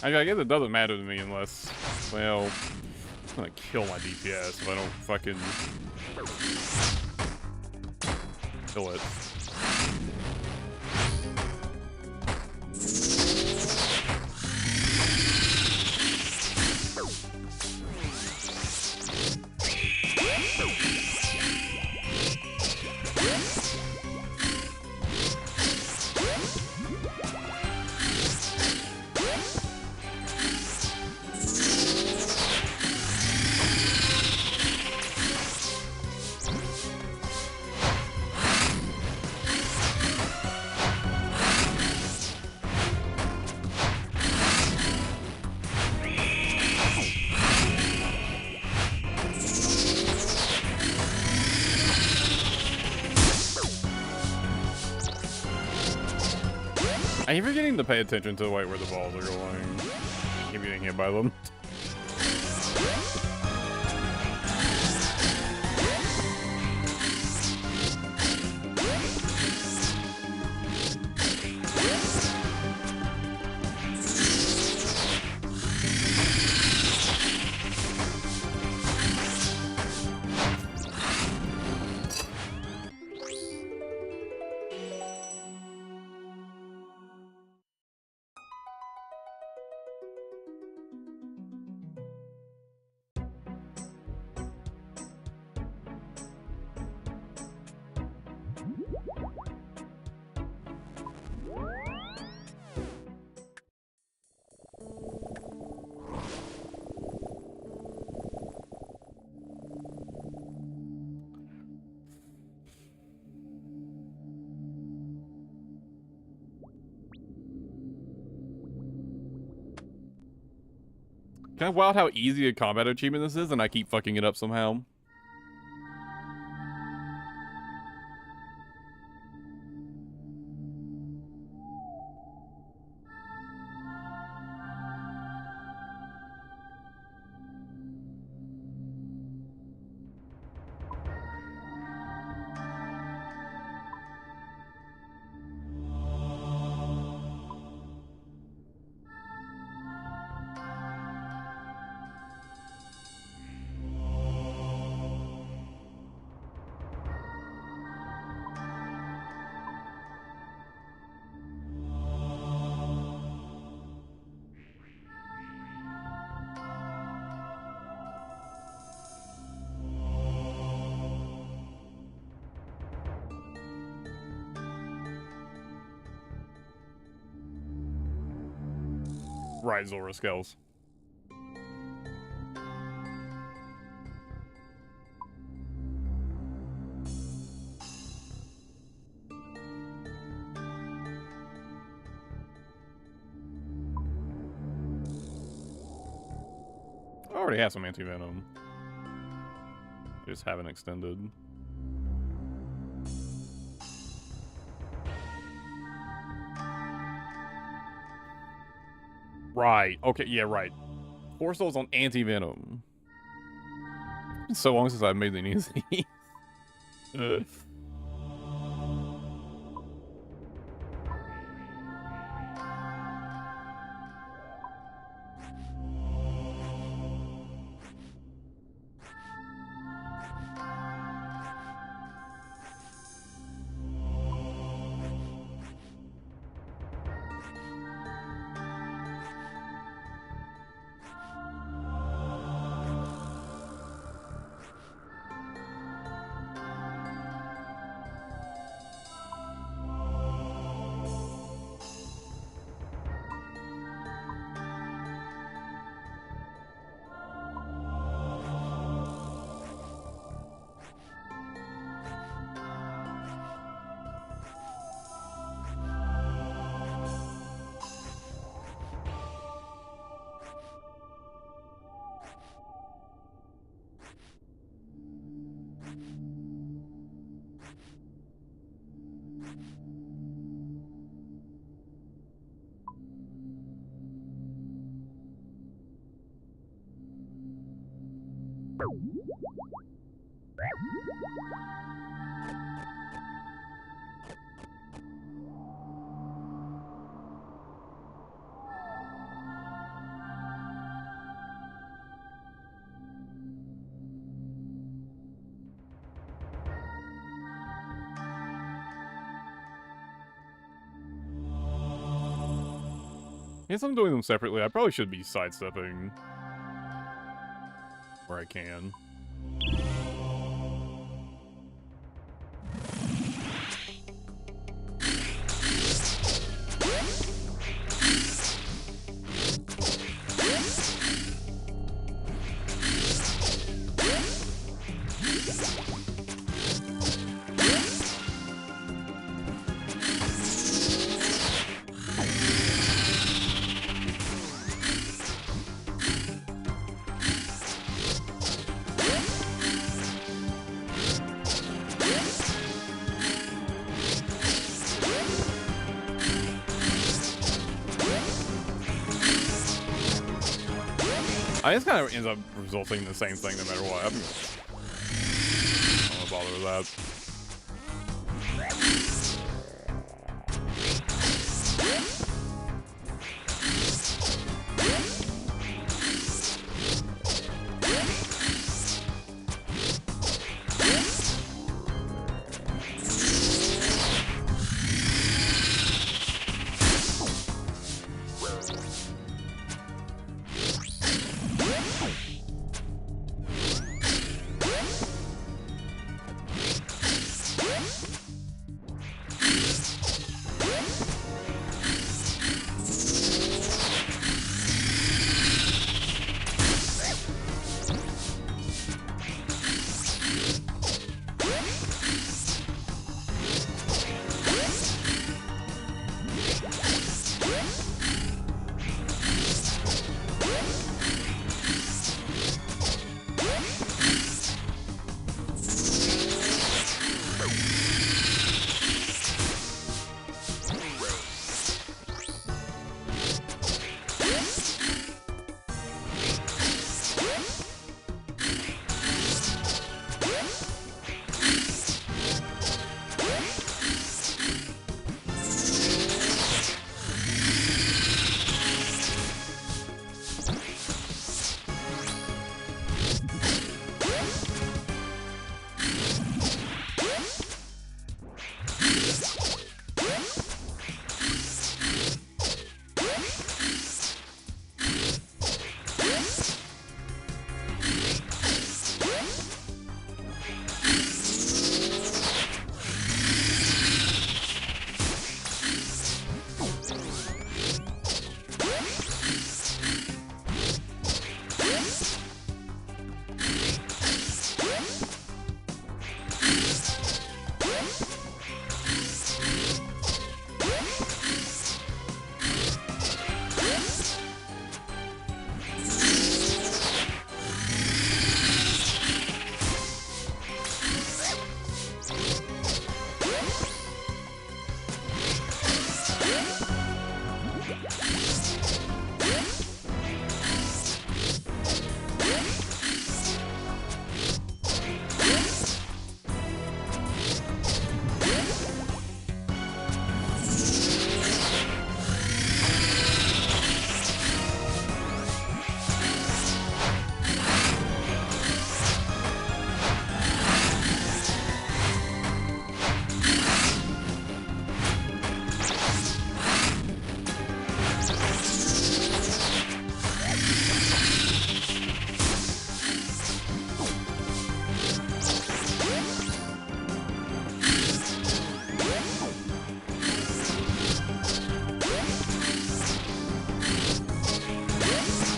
I guess it doesn't matter to me unless, well, it's gonna kill my DPS if I don't fucking kill it. I keep forgetting to pay attention to the where the balls are going. I keep getting hit by them. Kind of wild how easy a combat achievement this is, and I keep fucking it up somehow. Right, Zora Skulls. I already have some anti-venom. I just haven't extended. Right. Okay, yeah, right. 4 souls on anti-venom. It's been so long since I've made the easy. Yes, I'm doing them separately. I probably should be sidestepping where I can. I just kind of ends up resulting in the same thing no matter what. I don't bother with that.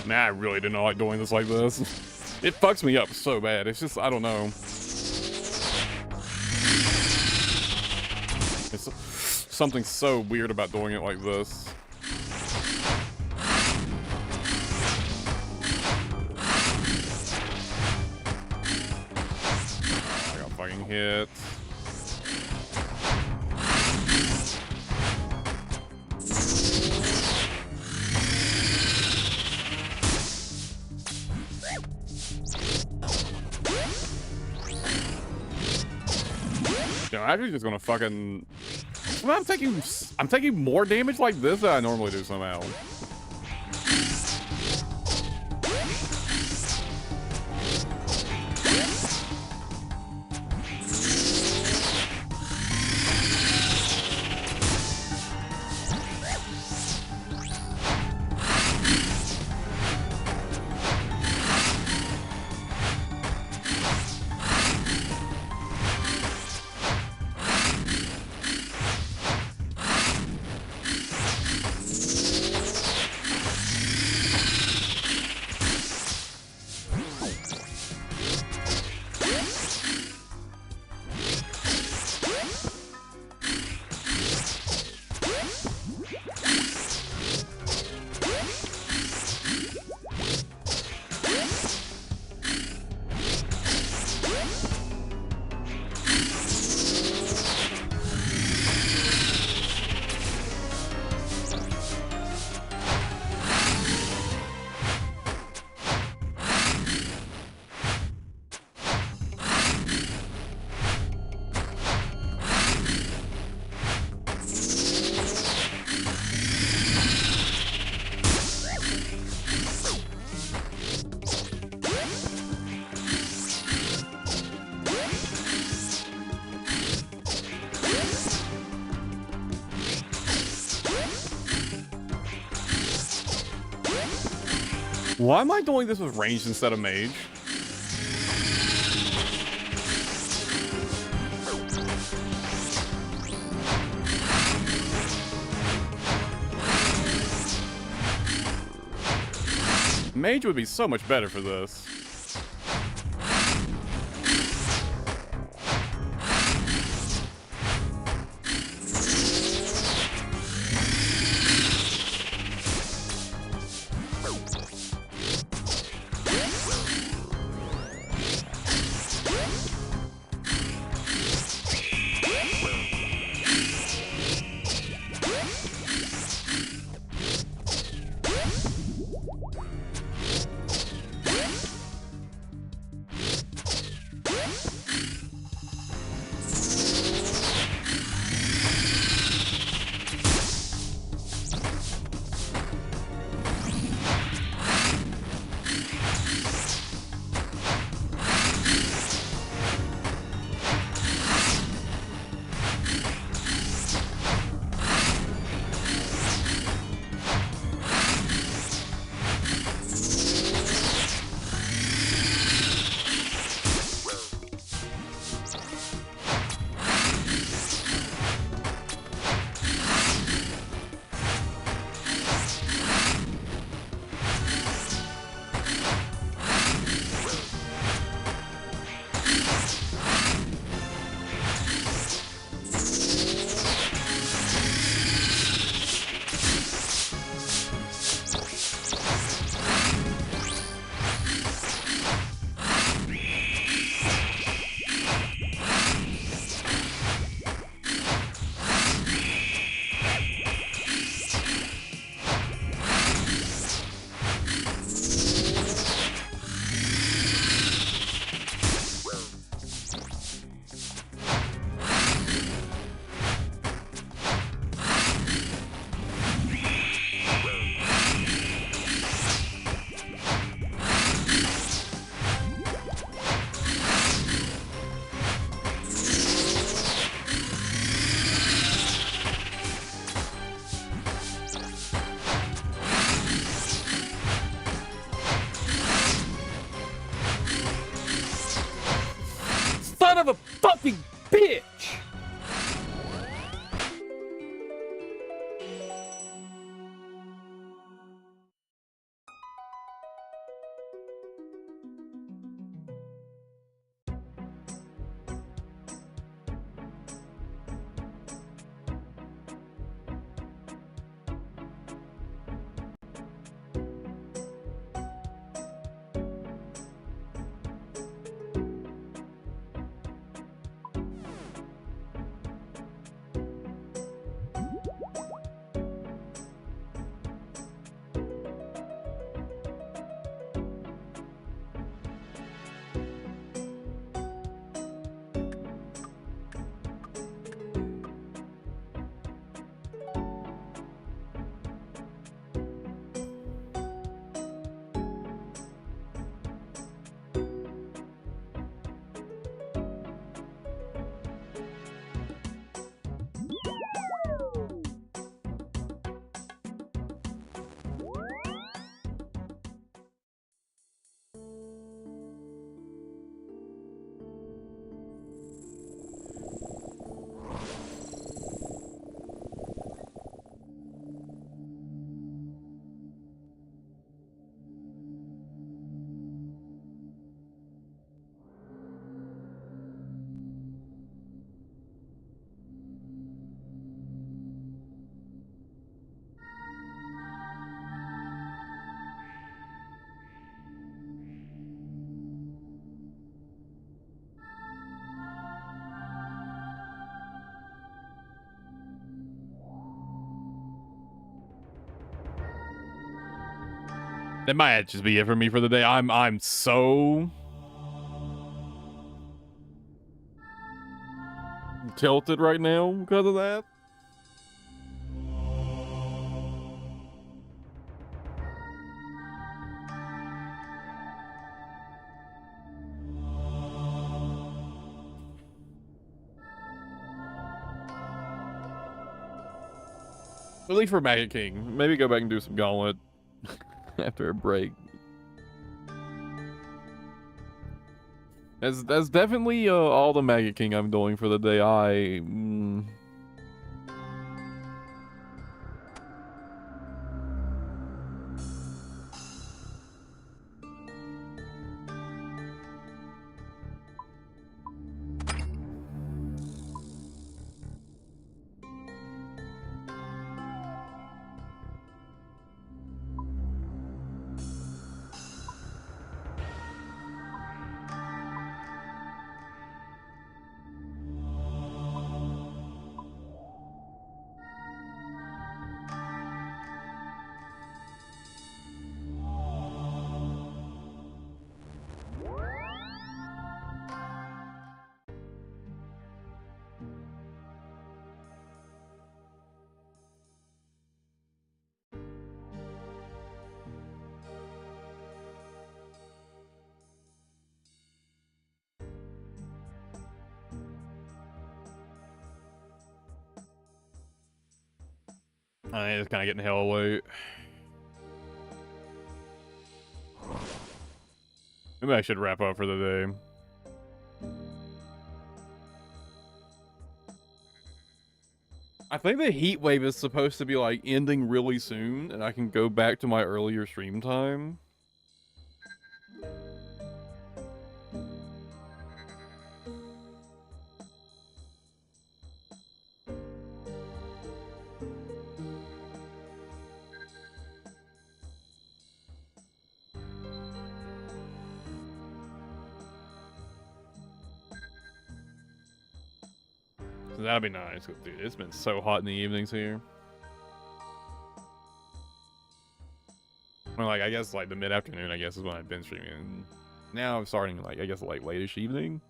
Man, I really do not like doing this like this. It fucks me up so bad. It's just, I don't know. It's something so weird about doing it like this. I got fucking hit. I'm actually just gonna fucking. I'm taking more damage like this than I normally do somehow. Why am I doing this with ranged instead of mage? Mage would be so much better for this. Son of a fucking bitch! That might just be it for me for the day. I'm so tilted right now because of that. At least for Maggot King. Maybe go back and do some Gauntlet after a break. That's definitely all the Maggot King I'm doing for the day. It's kind of getting hella late. Maybe I should wrap up for the day. I think the heat wave is supposed to be like ending really soon, and I can go back to my earlier stream time. So that'd be nice. Dude, it's been so hot in the evenings here. Well, like, I guess, like, the mid-afternoon, I guess, is when I've been streaming. And now I'm starting, like, I guess, like, late-ish evening.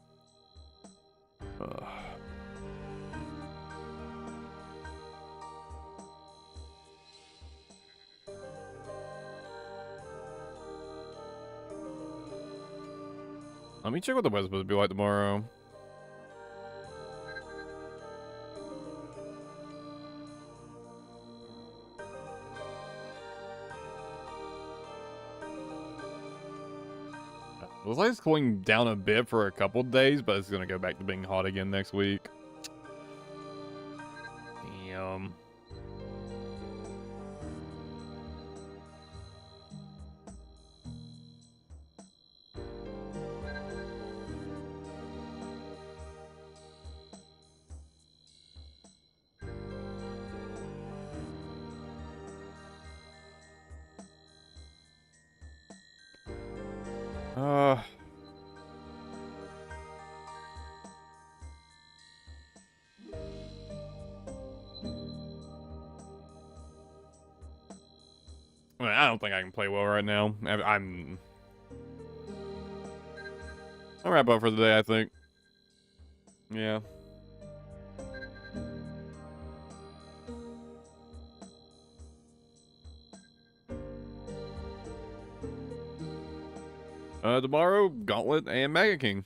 Let me check what the weather's supposed to be like tomorrow. It looks like it's cooling down a bit for a couple days, but it's gonna go back to being hot again next week. Damn. I mean, I don't think I can play well right now. I'll wrap up for the day, I think. Yeah. Tomorrow, Gauntlet and Maggot King.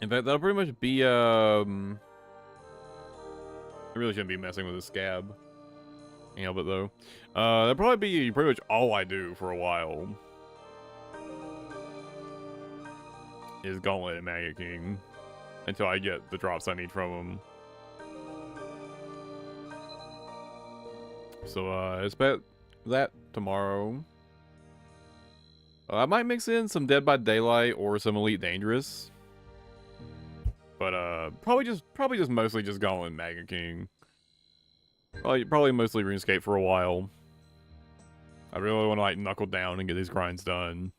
In fact, that'll pretty much be, I really shouldn't be messing with the scab. Can't help it, though. That'll probably be pretty much all I do for a while. Is Gauntlet and Maggot King. Until I get the drops I need from them. So, expect that tomorrow. I might mix in some Dead by Daylight or some Elite Dangerous. But, probably just mostly just Gauntlet and Maggot King. Probably mostly RuneScape for a while. I really want to, like, knuckle down and get these grinds done.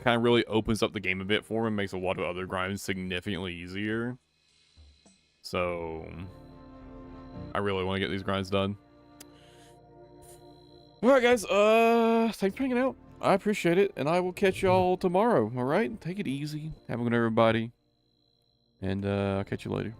Kind of really opens up the game a bit for me and makes a lot of other grinds significantly easier. So I really want to get these grinds done. All right, guys. Thanks for hanging out. I appreciate it, and I will catch y'all tomorrow. All right, take it easy. Have a good night, everybody, and I'll catch you later.